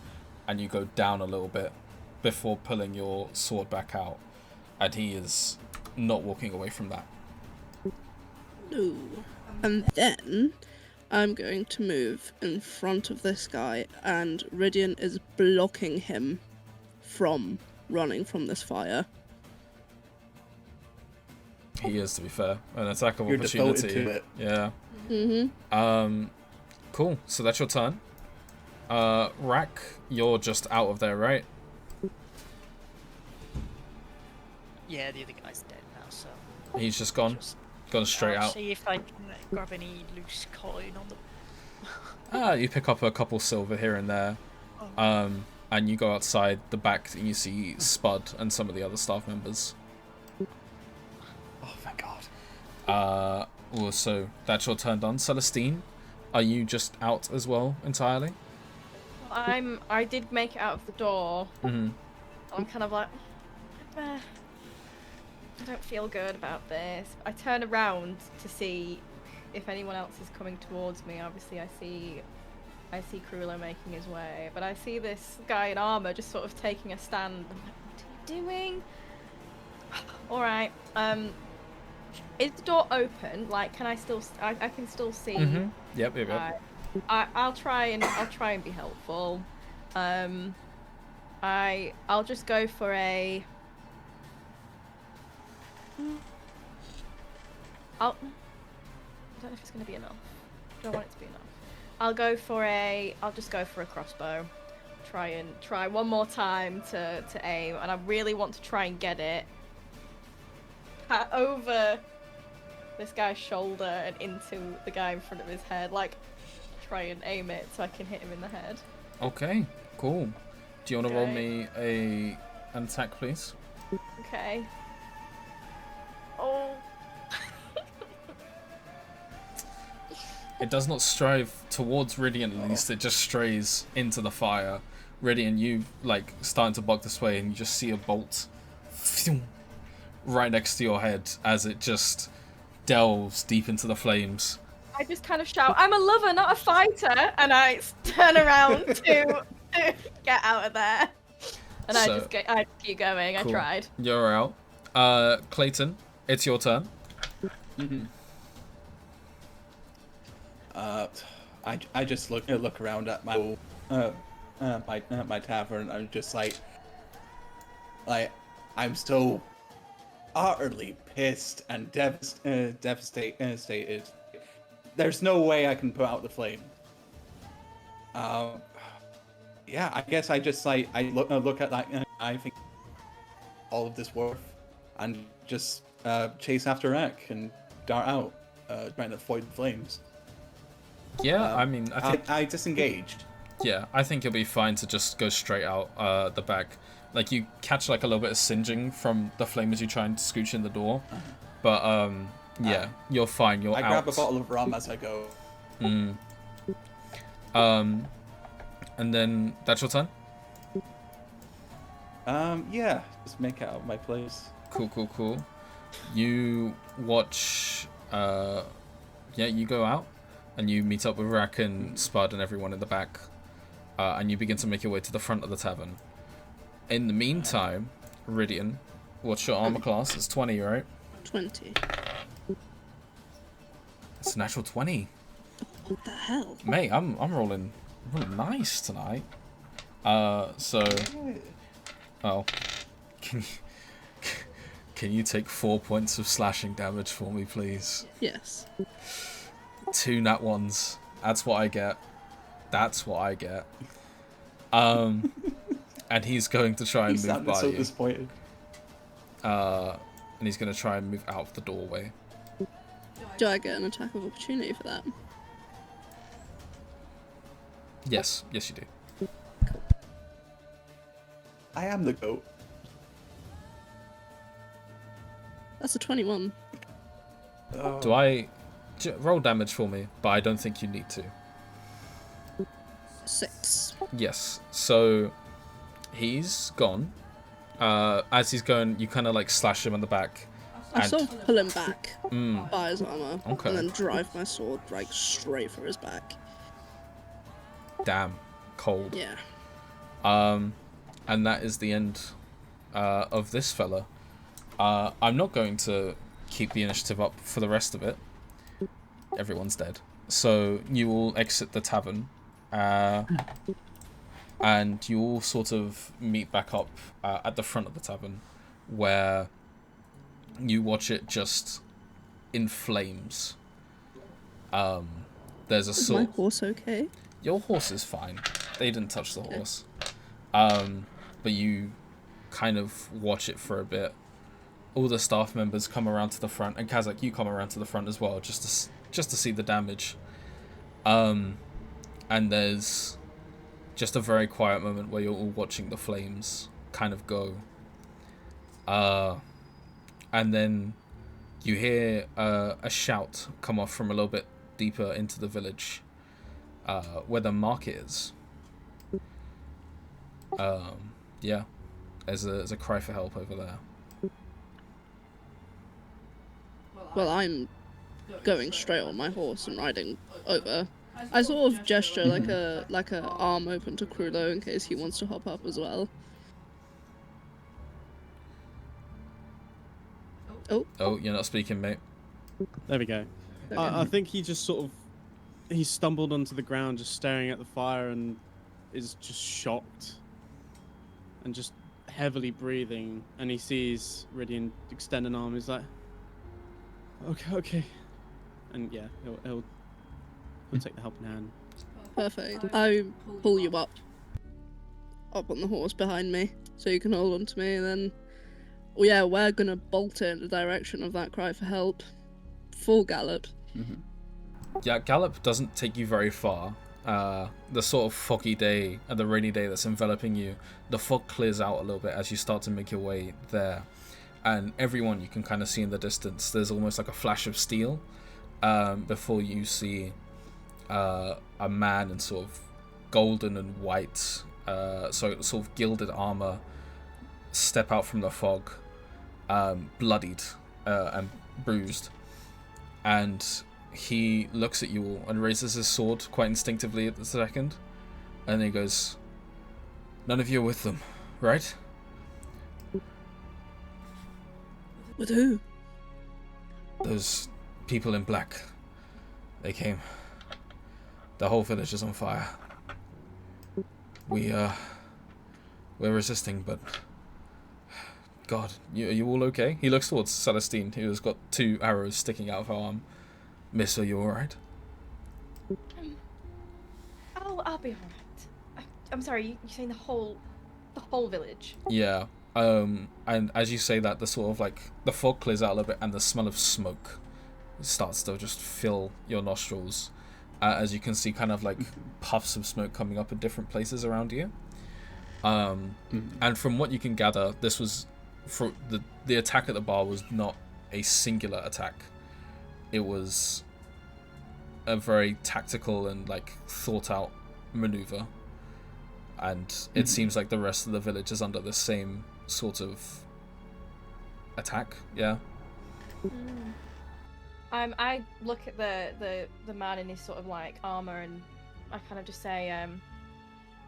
and you go down a little bit before pulling your sword back out, and he is not walking away from that. No. And then I'm going to move in front of this guy, and Rhydian is blocking him from running from this fire. He is, to be fair, an attack of You're devoted opportunity. to it. Yeah. Mm-hmm. Cool. So that's your turn. Rakk, you're just out of there, right? Yeah, the other guy's dead now, so. He's just gone. Just, Gone straight I'll out. see if I can grab any loose coin on the. You pick up a couple silver here and there. And you go outside the back and you see Spud and some of the other staff members. Oh, thank God. So that's your turn done. Celestine, are you just out as well entirely? I did make it out of the door. Mm-hmm. I'm kind of like, I don't feel good about this. I turn around to see if anyone else is coming towards me. Obviously, I see Krulo making his way, but I see this guy in armor just sort of taking a stand. I'm like, what are you doing? All right. Is the door open? Like, can I still? I can still see. Mm-hmm. Yep. I'll try and be helpful. I'll just go for a. I don't know if it's gonna be enough. Do I want it to be enough? I'll just go for a crossbow. Try one more time to aim, and I really want to try and get it over this guy's shoulder and into the guy in front of his head. Like, try and aim it so I can hit him in the head. Okay. Cool. Do you want to roll Okay. me an attack, please? Okay. Oh. It does not strive towards Rhydian, at least. It just strays into the fire. Rhydian, you like starting to block this way, and you just see a bolt right next to your head as it just delves deep into the flames. I just kind of shout, "I'm a lover, not a fighter," and I turn around to get out of there. And I just keep going. Cool. I tried. You're out. Cleighton, it's your turn. Mm-hmm. I just look around at my my tavern. I'm just like I'm still utterly pissed and devastated. There's no way I can put out the flame. Yeah, I guess I just I look at that. I think all of this worth, and just chase after Rakk and dart out, trying to avoid the flames. Yeah, I mean, I think I disengaged. yeah, I think you'll be fine to just go straight out the back. Like, you catch like a little bit of singeing from the flame as you try and scooch in the door, but yeah, you're fine. You're I out. grab a bottle of rum as I go. And then that's your turn. Yeah, just make it out of my place. Cool. You watch. Yeah, you go out, and you meet up with Rakk and Spud and everyone in the back, and you begin to make your way to the front of the tavern. In the meantime, Rhydian, what's your armor class? It's 20, right? 20. It's a natural 20. What the hell? Mate, I'm rolling nice tonight. So, oh, can you take 4 points of slashing damage for me, please? Yes. 2 nat ones. That's what I get. That's what I get. And he's going to try He and move sounded by so you. disappointed. And he's going to try and move out of the doorway. Do I get an attack of opportunity for that? Yes, yes you do. I am the goat. That's a 21. Oh. Do I roll damage for me? But I don't think you need to. 6. Yes. So he's gone. As he's going, you kind of like slash him on the back. I And- sort of pull him back Mm, by his armor, Okay. and then drive my sword like straight for his back. damn. Cold. Yeah. And that is the end of this fella. I'm not going to keep the initiative up for the rest of it. Everyone's dead. So you all exit the tavern. And you all sort of meet back up at the front of the tavern, where you watch it just in flames. There's a Is sort. my horse okay? Your horse is fine. They didn't touch the horse. But you kind of watch it for a bit. All the staff members come around to the front, and Kazzak, you come around to the front as well, just to see the damage. And there's just a very quiet moment where you're all watching the flames kind of go. And then you hear a shout come off from a little bit deeper into the village, where the market is. Yeah, there's a cry for help over there. Well, I'm going straight on my horse and riding over. I sort of gesture like a arm open to Krulo in case he wants to hop up as well. Oh, you're not speaking, mate. There we go. I think he just sort of he stumbled onto the ground, just staring at the fire, and is just shocked and just heavily breathing. And he sees Rhydian extend an arm. He's like, okay, and yeah, he'll take the helping hand. Perfect. I pull you up on the horse behind me, so you can hold on to me, and then, well, yeah, we're gonna bolt it in the direction of that cry for help. Full gallop. Yeah, gallop doesn't take you very far. The sort of foggy day and the rainy day that's enveloping you, the fog clears out a little bit as you start to make your way there. And everyone you can kind of see in the distance, there's almost like a flash of steel before you see a man in sort of golden and white, sort of gilded armor step out from the fog, bloodied and bruised. And he looks at you all and raises his sword quite instinctively at the second. And then he goes, "None of you are with them, right?" With who? Those people in black. They came. The whole village is on fire. We're resisting, but God, are you all okay? He looks towards Celestine, who has got 2 arrows sticking out of her arm. Miss, are you alright? I'll be alright. I'm sorry, you're saying the whole village? Yeah. And as you say that, the sort of like the fog clears out a little bit, and the smell of smoke starts to just fill your nostrils, as you can see kind of like puffs of smoke coming up in different places around you. And from what you can gather, this was for the attack at the bar was not a singular attack. It was a very tactical and like thought out maneuver, and it seems like the rest of the village is under the same sort of attack. Yeah. I look at the man in his sort of like armor, and I kind of just say,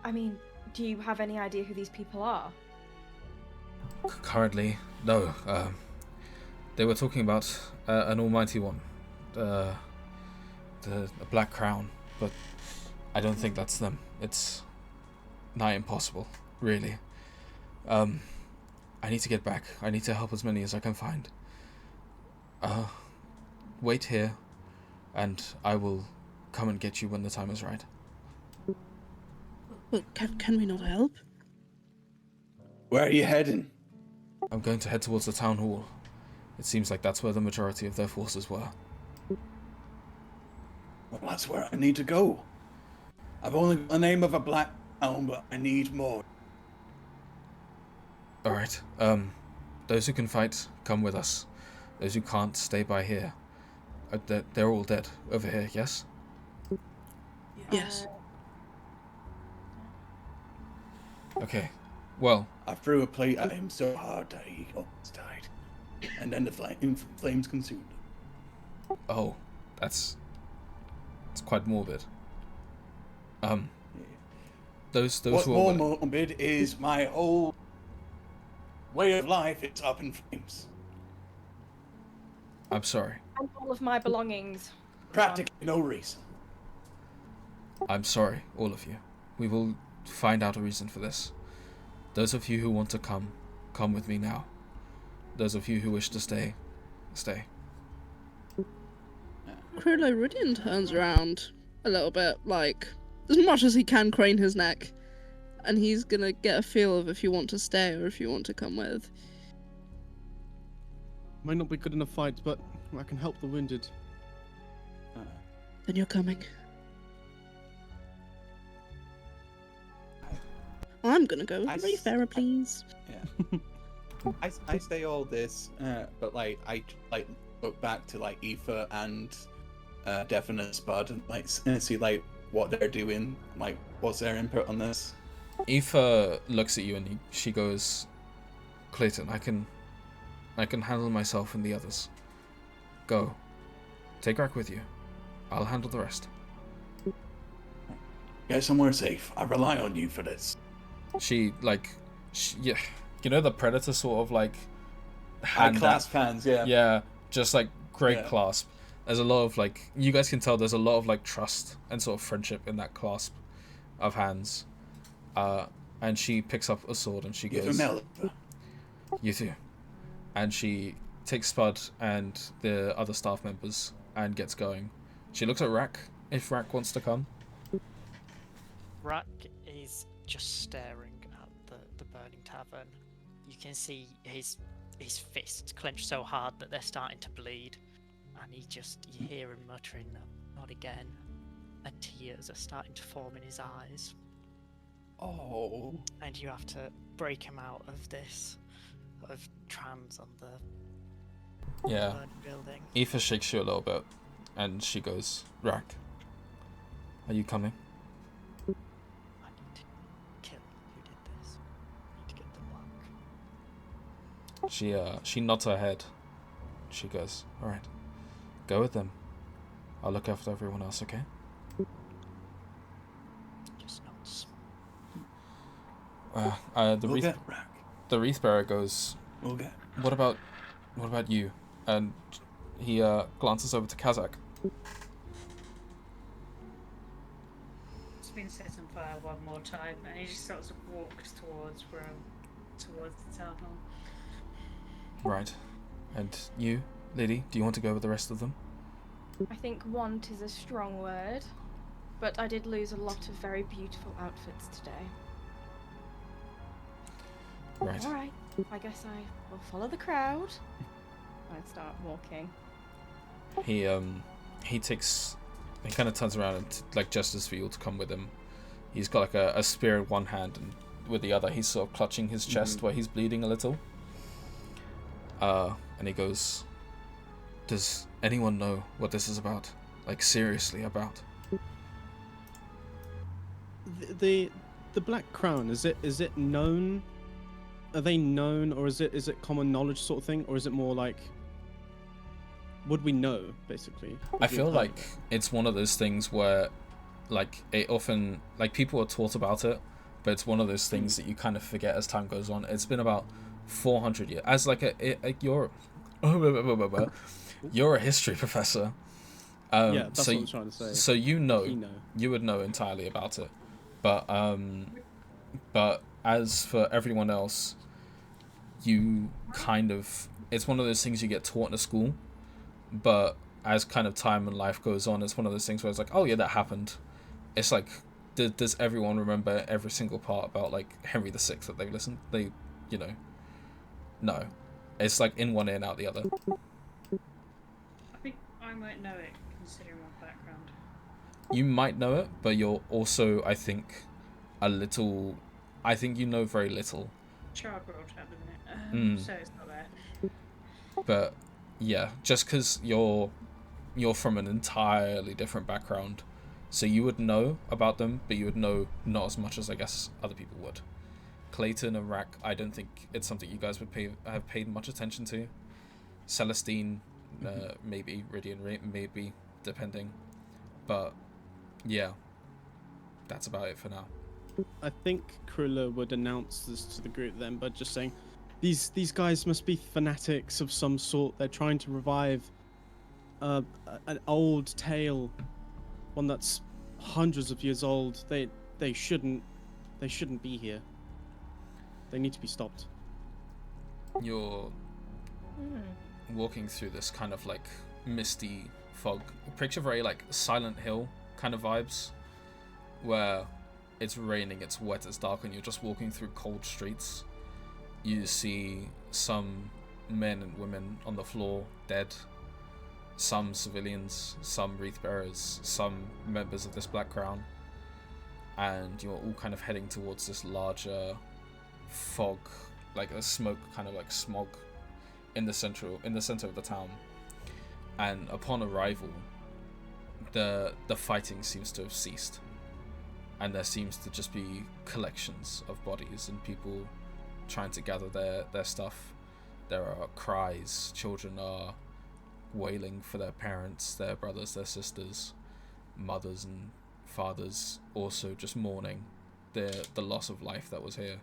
I mean, do you have any idea who these people are? Currently, no. They were talking about an almighty one, the Black Crown, but I don't think that's them. It's nigh impossible, really. I need to get back. I need to help as many as I can find. Wait here, and I will come and get you when the time is right. Well, can we not help? Where are you heading? I'm going to head towards the town hall. It seems like that's where the majority of their forces were. Well, that's where I need to go. I've only got the name of a black town, but I need more. Alright, those who can fight, come with us. Those who can't, stay by here. They're all dead over here, yes? Yes. Okay, well, I threw a plate at him so hard that he almost died. And then the flames consumed him. oh, it's quite morbid. Those What's who are more willing, morbid is my whole way of life is up in flames. I'm sorry. And all of my belongings. Practically no reason. I'm sorry, all of you. We will find out a reason for this. Those of you who want to come with me now. Those of you who wish to stay, stay. Krulo Rhydian turns around a little bit, like, as much as he can crane his neck. And he's gonna get a feel of if you want to stay or if you want to come with. Might not be good in a fight, but I can help the wounded. Then you're coming. I'm gonna go with Rayfarer, please. Yeah. I say all this, but like I like look back to like Aoife and Definite Spud and like see like what they're doing, like what's their input on this. Aoife looks at you and she goes, Cleighton, I can handle myself and the others. Go. Take Rakk with you. I'll handle the rest. Get somewhere safe. I rely on you for this. Yeah, you know the Predator sort of like hand clasp hands, yeah. Yeah, just like great Yeah. clasp. There's a lot of like, you guys can tell there's a lot of like trust and sort of friendship in that clasp of hands. And she picks up a sword and she Give goes, him Melba. you too. And she takes Spud and the other staff members and gets going. She looks at Rakk, if Rakk wants to come. Rakk is just staring at the burning tavern. You can see his fists clenched so hard that they're starting to bleed, and you hear him muttering, "Not again," and tears are starting to form in his eyes. Oh. And you have to break him out of this sort of trance on the burning building. Aoife shakes you a little bit and she goes, Rakk, are you coming? I need to kill who did this. I need to get them back. She nods her head. She goes, alright, go with them. I'll look after everyone else, okay? Just nods. We'll get Rakk. The Wreath Bearer goes, We'll get. what about you? And he glances over to Kazzak. It's been set on fire one more time, and he just sort of walks towards the town hall. Right. And you, lady, do you want to go with the rest of them? I think want is a strong word, but I did lose a lot of very beautiful outfits today. Right. Alright, I guess I will follow the crowd. I start walking. He kind of turns around and like gestures for you all to come with him. He's got like a spear in one hand and with the other he's sort of clutching his chest where he's bleeding a little. And he goes, does anyone know what this is about? Like seriously about? The Black Crown, is it known? Are they known, or is it common knowledge sort of thing, or is it more like, would we know basically? I feel like it's one of those things where like it often, like people are taught about it, but it's one of those things that you kind of forget as time goes on. It's been about 400 years as like you're a history professor. Yeah, that's what I'm trying to say. So you would know entirely about it, but as for everyone else, you kind of, it's one of those things you get taught in a school, but as kind of time and life goes on, it's one of those things where it's like, oh yeah, that happened. It's like, does everyone remember every single part about like Henry VI that they've listened? No. It's like in one ear and out the other. I think I might know it, considering my background. You might know it, but you're also, I think, a little. I think you know very little. Child world at the minute, so it's not there. But yeah, just because you're from an entirely different background, so you would know about them, but you would know not as much as I guess other people would. Cleighton and Rakk, I don't think it's something you guys would have paid much attention to. Celestine, maybe. Rhydian, maybe, depending. But yeah, that's about it for now. I think Krulo would announce this to the group then by just saying, these guys must be fanatics of some sort. They're trying to revive an old tale, one that's hundreds of years old. They shouldn't be here. They need to be stopped. You're walking through this kind of like misty fog. Picture very like Silent Hill kind of vibes, where it's raining, it's wet, it's dark, and you're just walking through cold streets. You see some men and women on the floor, dead. Some civilians, some wreath bearers, some members of this Black Crown. And you're all kind of heading towards this larger fog, like a smoke, kind of like smog in the center of the town. And upon arrival, the fighting seems to have ceased, and there seems to just be collections of bodies and people trying to gather their stuff. There are cries, children are wailing for their parents, their brothers, their sisters, mothers and fathers also just mourning the loss of life that was here.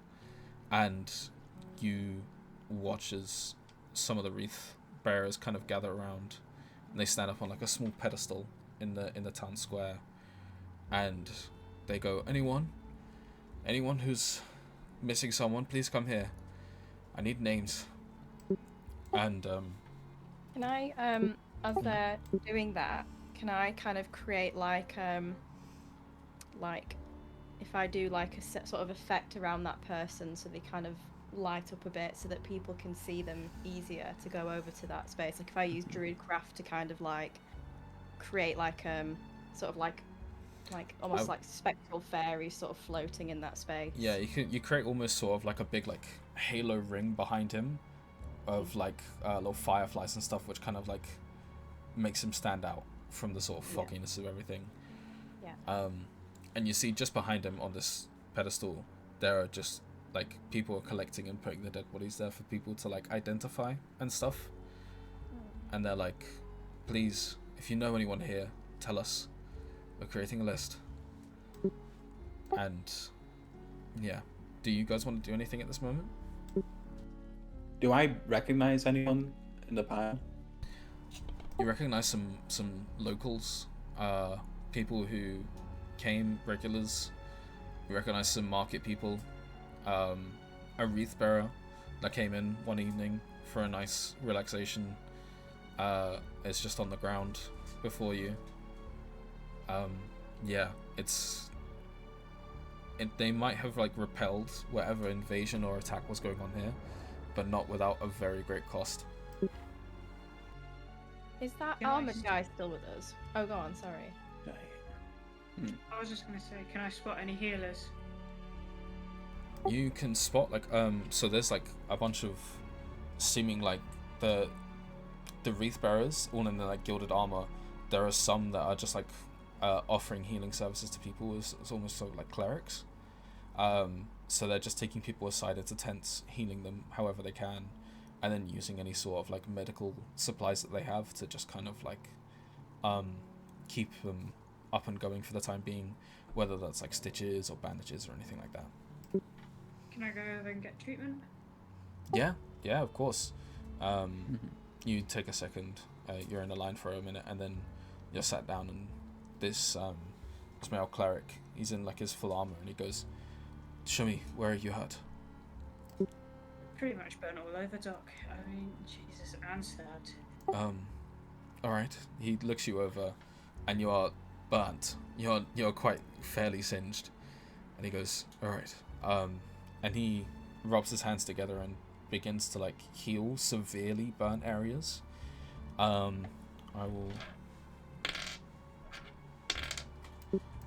And you watch as some of the wreath bearers kind of gather around, and they stand up on like a small pedestal in the town square, and they go, anyone who's missing someone, please come here. I need names. And Can I, as they're doing that, can I kind of create like if I do like a sort of effect around that person, so they kind of light up a bit, so that people can see them easier to go over to that space. Like if I use Druidcraft to kind of like create like sort of like almost like spectral fairies sort of floating in that space. Yeah, you create almost sort of like a big like halo ring behind him of like little fireflies and stuff, which kind of like makes him stand out from the sort of fogginess of everything. Yeah. And you see just behind him on this pedestal, there are just like people are collecting and putting the dead bodies there for people to like identify and stuff. And they're like, please, if you know anyone here, tell us. We're creating a list. And yeah, do you guys want to do anything at this moment? Do I recognize anyone in the pile? You recognize some locals, people who came, regulars. You recognize some market people, a wreath bearer that came in one evening for a nice relaxation. It's just on the ground before you. Yeah, they might have like repelled whatever invasion or attack was going on here, but not without a very great cost. Is that Can I armored guy still with us? Oh, go on, sorry. I was just gonna say, can I spot any healers? You can spot like so there's like a bunch of seeming like the wreath bearers all in their like gilded armor. There are some that are just like offering healing services to people as almost sort of like clerics. So they're just taking people aside into tents, healing them however they can, and then using any sort of like medical supplies that they have to just kind of like keep them up and going for the time being, whether that's like stitches or bandages or anything like that. Can I go over and get treatment? Yeah, of course. You take a second, you're in a line for a minute, and then you're sat down, and this male cleric, he's in like his full armor, and he goes, show me, where are you hurt? Pretty much burnt all over, Doc. I mean, Jesus, and sad. All right. He looks you over, and you are burnt. You're quite fairly singed, and he goes, "All right." And he rubs his hands together and begins to like heal severely burnt areas. I will.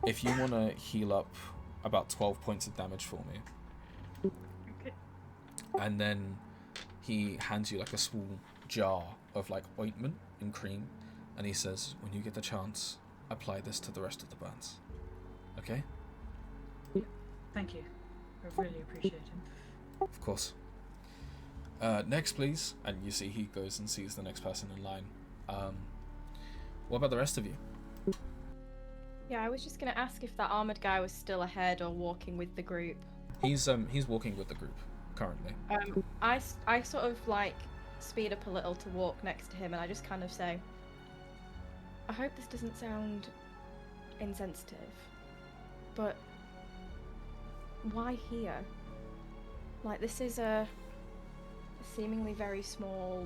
If you want to heal up about 12 points of damage for me, Okay. and then he hands you like a small jar of like ointment and cream, and he says, "When you get the chance, apply this to the rest of the burns." Okay? Thank you. I really appreciate it. Of course. Next, please. And you see he goes and sees the next person in line. What about the rest of you? Yeah, I was just gonna ask if that armored guy was still ahead or walking with the group. He's walking with the group currently. I sort of like speed up a little to walk next to him, and I just kind of say, I hope this doesn't sound insensitive, but why here? Like, this is a seemingly very small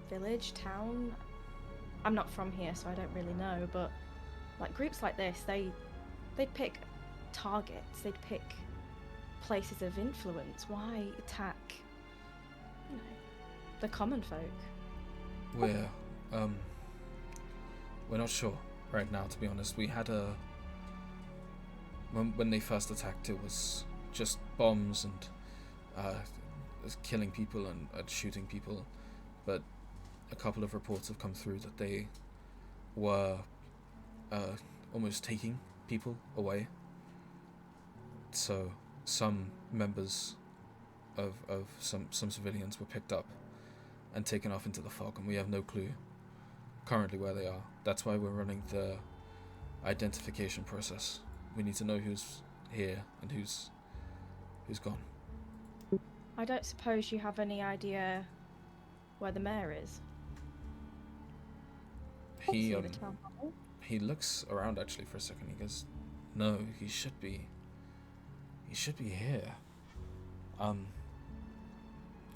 village, town. I'm not from here, so I don't really know, but like groups like this, they'd pick targets, they'd pick places of influence. Why attack, you know, the common folk? We're not sure right now, to be honest. We had a when they first attacked, it was just bombs and killing people and shooting people, but a couple of reports have come through that they were almost taking people away. So some members of some civilians were picked up and taken off into the fog, and we have no clue currently where they are. That's why we're running the identification process. We need to know who's here and who's gone. I don't suppose you have any idea where the mayor is? He See the town hall? he looks around actually for a second. He goes, "No, he should be here.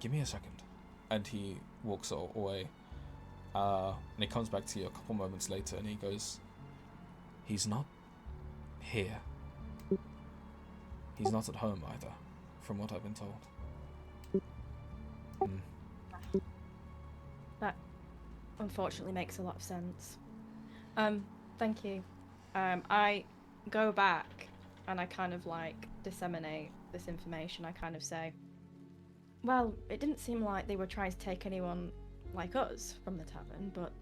Give me a second." And he walks away. And he comes back to you a couple moments later, and he goes, "He's not here. He's not at home either, from what I've been told." That unfortunately makes a lot of sense. Thank you. I go back and I kind of like disseminate this information. I kind of say, well, it didn't seem like they were trying to take anyone like us from the tavern, but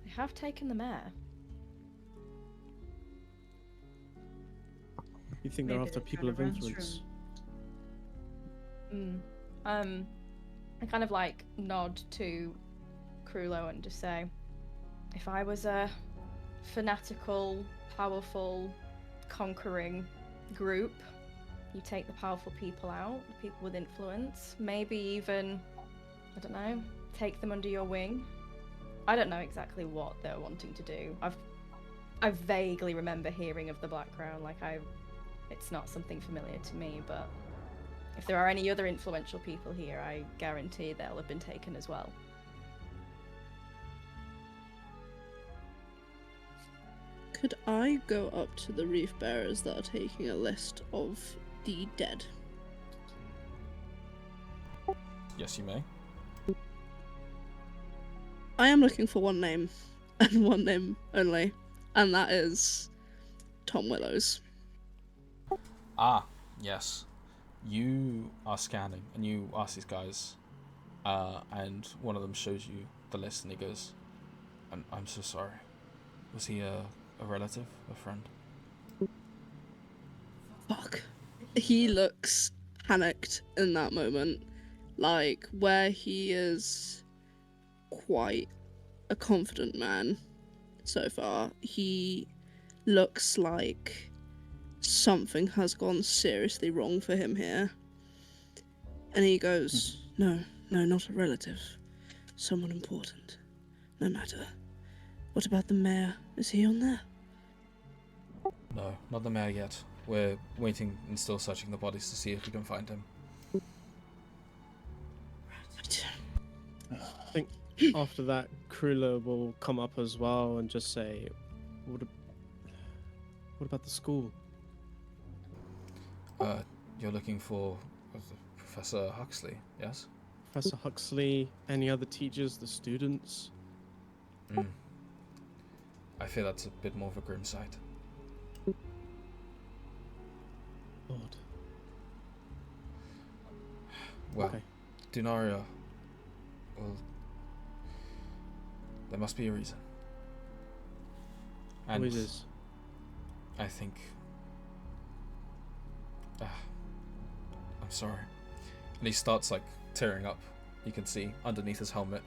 they have taken the mayor. You think they're Maybe after they're people trying of to ransom influence? I kind of like nod to Krulo and just say, if I was a fanatical, powerful, conquering group, you take the powerful people out, the people with influence, maybe even, I don't know, take them under your wing. I don't know exactly what they're wanting to do. I vaguely remember hearing of the Black Crown, it's not something familiar to me, but if there are any other influential people here, I guarantee they'll have been taken as well. Could I go up to the reef bearers that are taking a list of the dead? Yes, you may. I am looking for one name, and one name only, and that is Tom Willows. Ah, yes. You are scanning, and you ask these guys, and one of them shows you the list, and he goes, I'm so sorry. Was he a relative, a friend?" Fuck. He looks panicked in that moment. Like, where he is quite a confident man so far, he looks like something has gone seriously wrong for him here. And he goes, No, not a relative. Someone important. No matter. What about the mayor? Is he on there? No, not the mayor yet. We're waiting and still searching the bodies to see if we can find him. I think After that, Krulo will come up as well and just say, "What, what about the school?" You're looking for Professor Huxley, yes? Professor Huxley, any other teachers, the students? I fear that's a bit more of a grim sight. Lord. Well, Okay. Dunaria, well, there must be a reason. And Who is this? I think... I'm sorry. And he starts, like, tearing up. You can see underneath his helmet.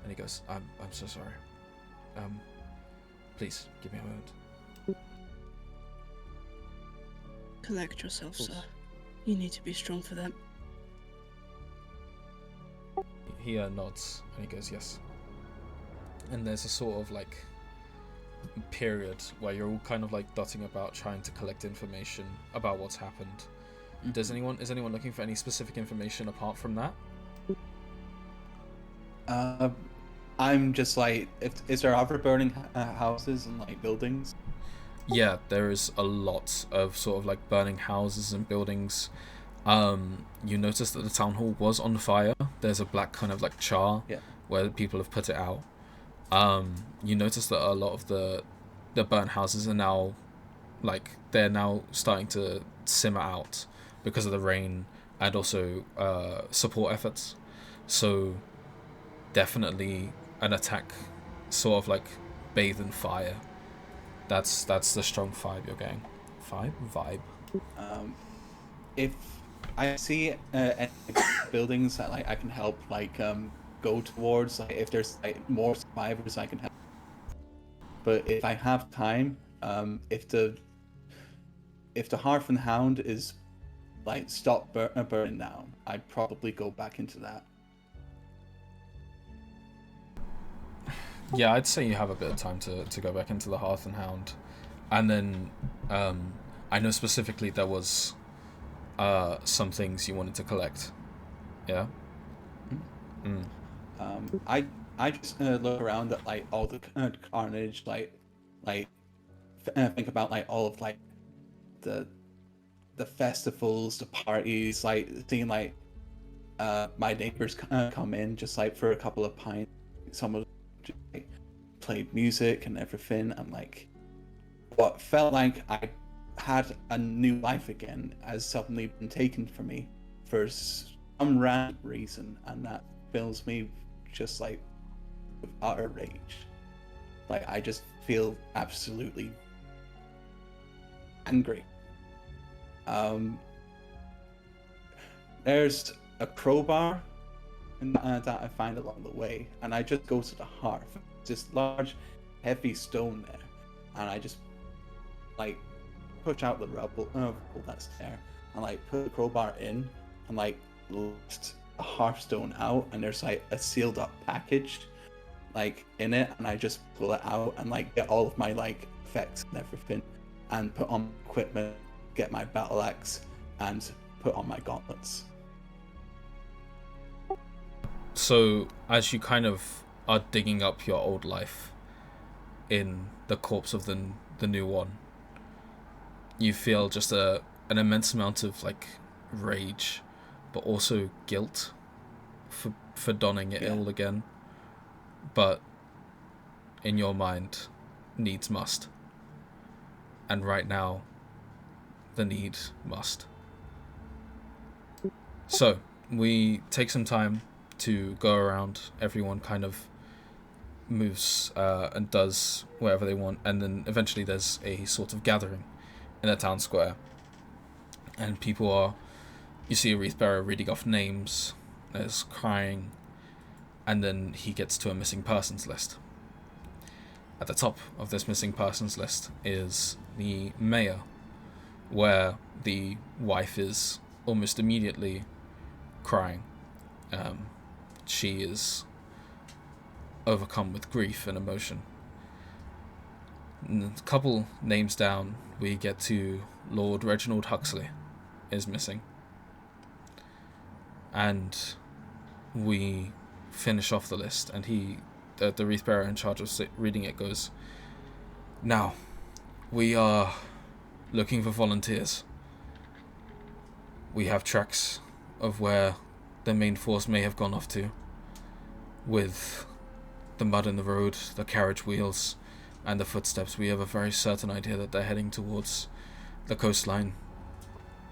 And he goes, I'm so sorry. Please, give me a moment. Collect yourself, sir. You need to be strong for them. He nods, and he goes, yes. And there's a sort of, like, period where you're all kind of, like, dotting about trying to collect information about what's happened. Is anyone looking for any specific information apart from that? I'm just like, is there other burning houses and like buildings? Yeah, there is a lot of sort of like burning houses and buildings. You notice that the town hall was on fire. There's a black kind of like char where people have put it out. You notice that a lot of the burnt houses are now, like, they're now starting to simmer out because of the rain and also support efforts. So definitely an attack sort of like bathed in fire. That's the strong vibe you're getting. Vibe. If I see any buildings that like I can help like go towards, like if there's like more survivors I can help. But if I have time, if the Hearth and Hound is like stop burning down, I'd probably go back into that. Yeah, I'd say you have a bit of time to go back into the Hearth and Hound. And then I know specifically there was some things you wanted to collect. Yeah? I just look around at like all the carnage, like think about like all of like the festivals, the parties, like seeing like my neighbors come in just like for a couple of pints. Someone just like played music and everything, and like what felt like I had a new life again has suddenly been taken from me for some random reason, and that fills me just like with utter rage. Like I just feel absolutely angry. There's a crowbar that I find along the way, and I just go to the hearth. This large, heavy stone there, and I just like push out the rubble that's there, and like put the crowbar in, and like lift a hearthstone out, and there's like a sealed up package like in it, and I just pull it out and like get all of my like effects and everything, and put on equipment, get my battle axe, and put on my gauntlets. So as you kind of are digging up your old life in the corpse of the new one, you feel just an immense amount of like rage, but also guilt for donning it all again. But in your mind, needs must. And right now, the need must. So we take some time to go around. Everyone kind of moves and does whatever they want, and then eventually there's a sort of gathering in the town square, and you see a wreath bearer reading off names, there's crying, and then he gets to a missing persons list. At the top of this missing persons list is the mayor, where the wife is almost immediately crying. She is overcome with grief and emotion. A couple names down, we get to Lord Reginald Huxley is missing. And we finish off the list, and the wreath bearer in charge of reading it goes, "Now, we are looking for volunteers. We have tracks of where the main force may have gone off to, with the mud in the road, the carriage wheels, and the footsteps. We have a very certain idea that they're heading towards the coastline,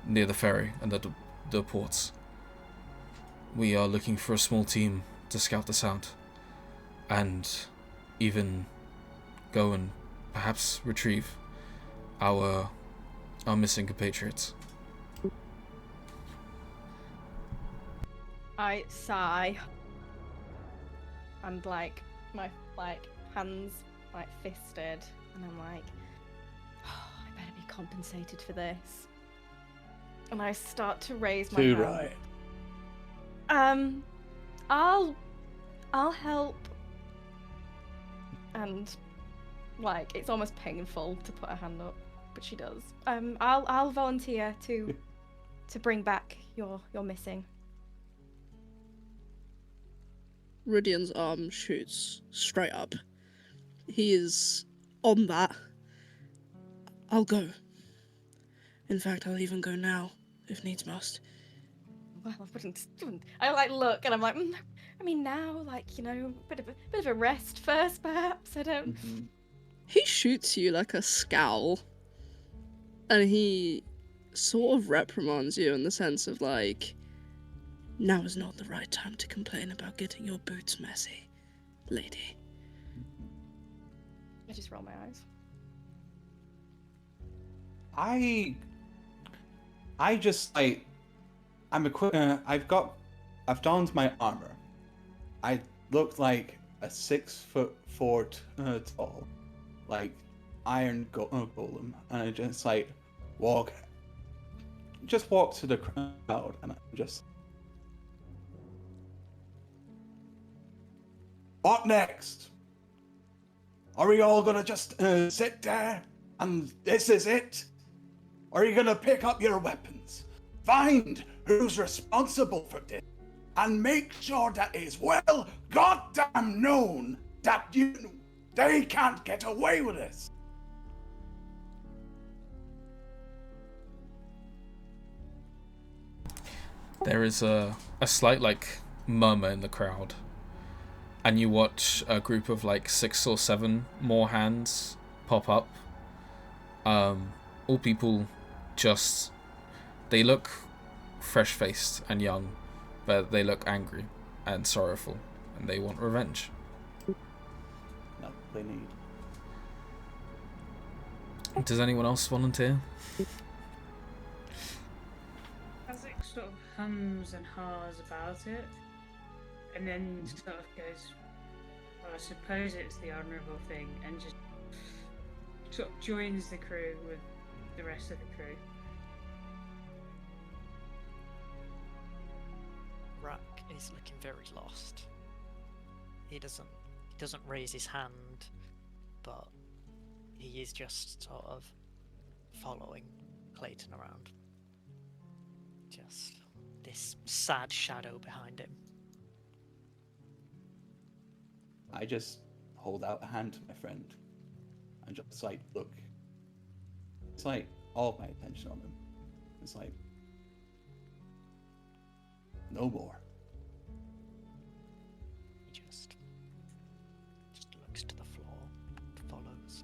near the ferry and the ports. We are looking for a small team to scout this out, and even go and perhaps retrieve our missing compatriots." I sigh, and like my hands fisted, and I'm like, oh, I better be compensated for this. And I start to raise my Too hand. right. I'll help. And it's almost painful to put her hand up, but she does. I'll volunteer to bring back your missing. Rhydian's arm shoots straight up. He is on that. I'll go. In fact, I'll even go now, if needs must. Well, I wouldn't. I look and I'm like, I mean now, bit of a rest first, perhaps. I don't. Mm-hmm. He shoots you like a scowl, and he sort of reprimands you in the sense of now is not the right time to complain about getting your boots messy, lady. I just roll my eyes. I just I'm I've donned my armor. I look like a 6'4" tall, iron golem, and I just walk to the crowd, and I'm just, what next? Are we all gonna just sit there and this is it? Or are you gonna pick up your weapons, find who's responsible for this, and make sure that it's well goddamn known that they can't get away with this? There is a slight murmur in the crowd, and you watch a group of 6 or 7 more hands pop up. All people they look fresh-faced and young, but they look angry and sorrowful, and they want revenge. No, they need. Does anyone else volunteer? Kazzak sort of hums and haws about it, and then sort of goes, well, I suppose it's the honourable thing, and just sort of joins the crew with the rest of the crew. Rakk is looking very lost. He doesn't raise his hand, but he is just sort of following Cleighton around. Just this sad shadow behind him. I just hold out a hand to my friend and just look. It's all my attention on him. It's no more. He just looks to the floor, follows.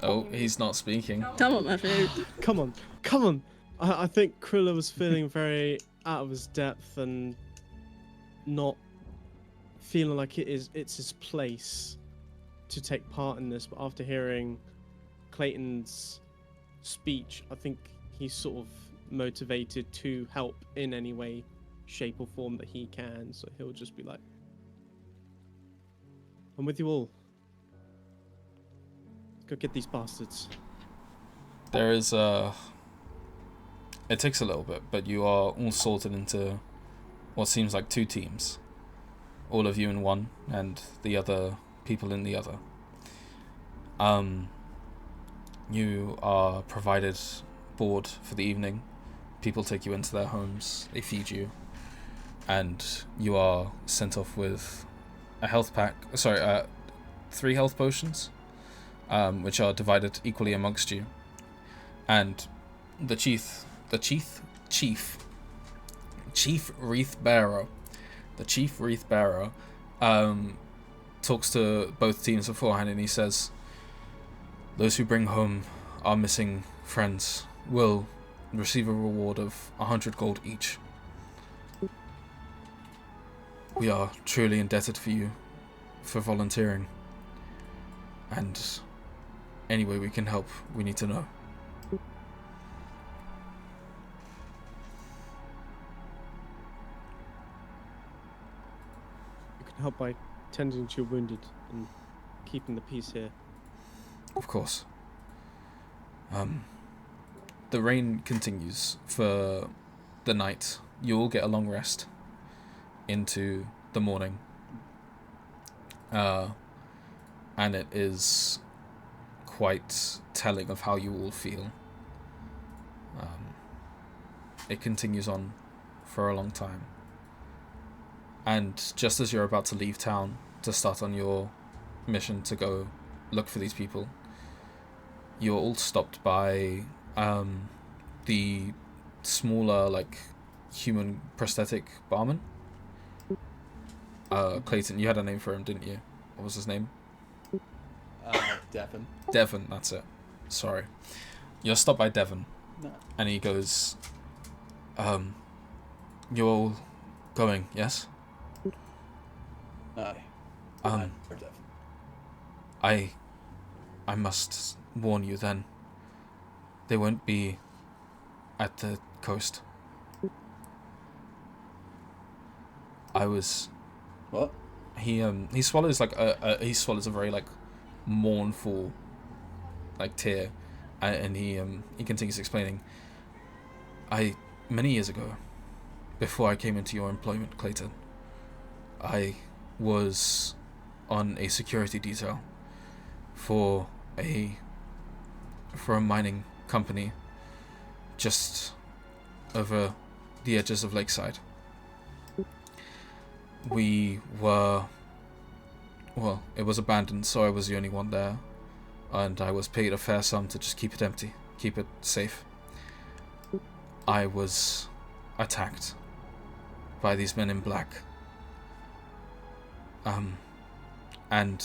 Oh, he's not speaking. Come on, Matthew. Come on. I think Krulo was feeling very out of his depth and not feeling like it's his place to take part in this. But after hearing Cleighton's speech, I think he's sort of motivated to help in any way, shape or form that he can. So he'll just be like, I'm with you all. Go get these bastards. There is it takes a little bit, but you are all sorted into what seems like 2 teams. All of you in one, and the other people in the other. You are provided board for the evening. People take you into their homes, they feed you, and you are sent off with a health pack. Sorry, 3 health potions, which are divided equally amongst you. And the chief wreath bearer, talks to both teams beforehand, and he says, "Those who bring home our missing friends will receive a reward of 100 gold each. We are truly indebted for you for volunteering, and any way we can help, we need to know." You can help by tending to your wounded and keeping the peace here. Of course. The rain continues for the night. You all get a long rest into the morning. And it is quite telling of how you all feel. It continues on for a long time. And just as you're about to leave town to start on your mission to go look for these people, you're all stopped by the smaller, like, human prosthetic barman. Cleighton, you had a name for him, didn't you? What was his name? Devon. Devon, that's it. Sorry. You're stopped by Devon, No. and he goes, "You're all going, yes?" Aye. Um, Devon. I must warn you then. They won't be at the coast. I was... What? He swallows like he swallows a very like mournful like tear, and he continues explaining. Many years ago, before I came into your employment, Cleighton, I was on a security detail for a mining company just over the edges of Lakeside. We were... Well, it was abandoned, so I was the only one there, and I was paid a fair sum to just keep it empty, keep it safe. I was attacked by these men in black. And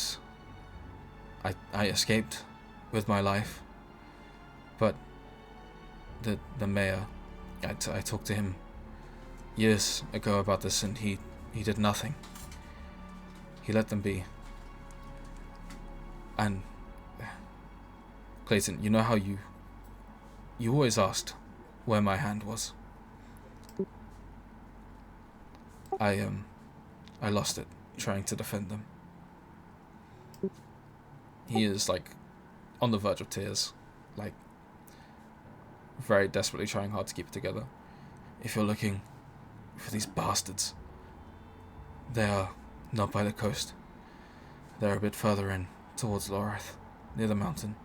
I escaped with my life, but the mayor, I talked to him years ago about this, and he did nothing. He let them be. And Cleighton, you know how you always asked where my hand was? I lost it trying to defend them. He is like on the verge of tears, like very desperately trying hard to keep it together. If you're looking for these bastards, they are not by the coast. They're a bit further in, towards Loreth, near the mountain.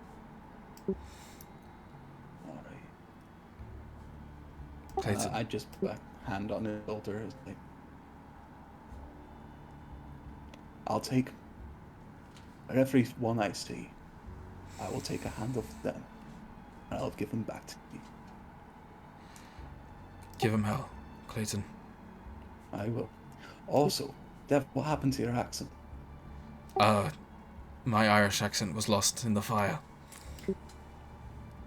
Alright. Cleighton. I just put a hand on his shoulder. Like, I'll take every one I see. I will take a hand of them, and I'll give them back to you. Give him hell, Cleighton. I will. Also, Dev, what happened to your accent? My Irish accent was lost in the fire.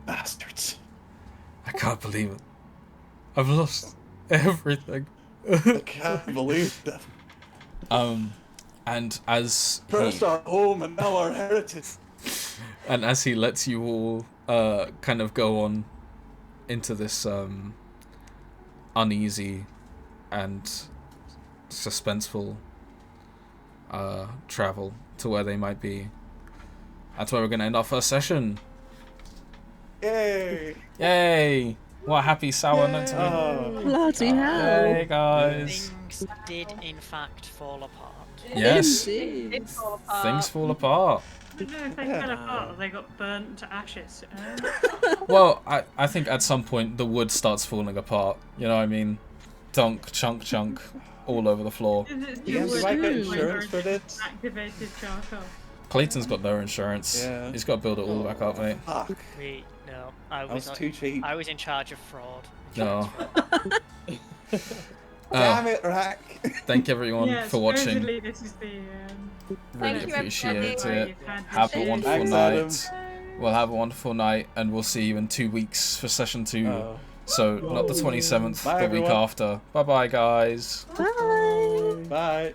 Bastards. I can't believe it. I've lost everything. I can't believe that. And as First our home and now our heritage. and as he lets you all kind of go on into this uneasy and suspenseful travel to where they might be, that's where we're going to end our first session. Yay! Yay! What a happy sour note to me. Bloody hell. Hey guys. Things did in fact fall apart. Yes. Indeed. Things fall apart. don't know if they Yeah. fell apart or they got burnt to ashes. Well, I think at some point the wood starts falling apart. You know what I mean? Dunk, chunk, chunk, all over the floor. Yeah, do I get insurance for this? Activated charcoal. Clayton's got no insurance. Yeah. He's got to build it all back up, mate. Fuck. Wait, no. I That was was, too cheap. I was in charge of fraud. No. Damn it, Rakk. Thank everyone Yeah, for watching. supposedly this is the. Really Thank you, appreciate everybody. it. You've had Have a this wonderful Thanks, night. Adam. We'll have a wonderful night, and we'll see you in 2 weeks for session 2. Oh. So, not the 27th, Bye, the week everyone. after. Bye bye, guys. Bye. Bye.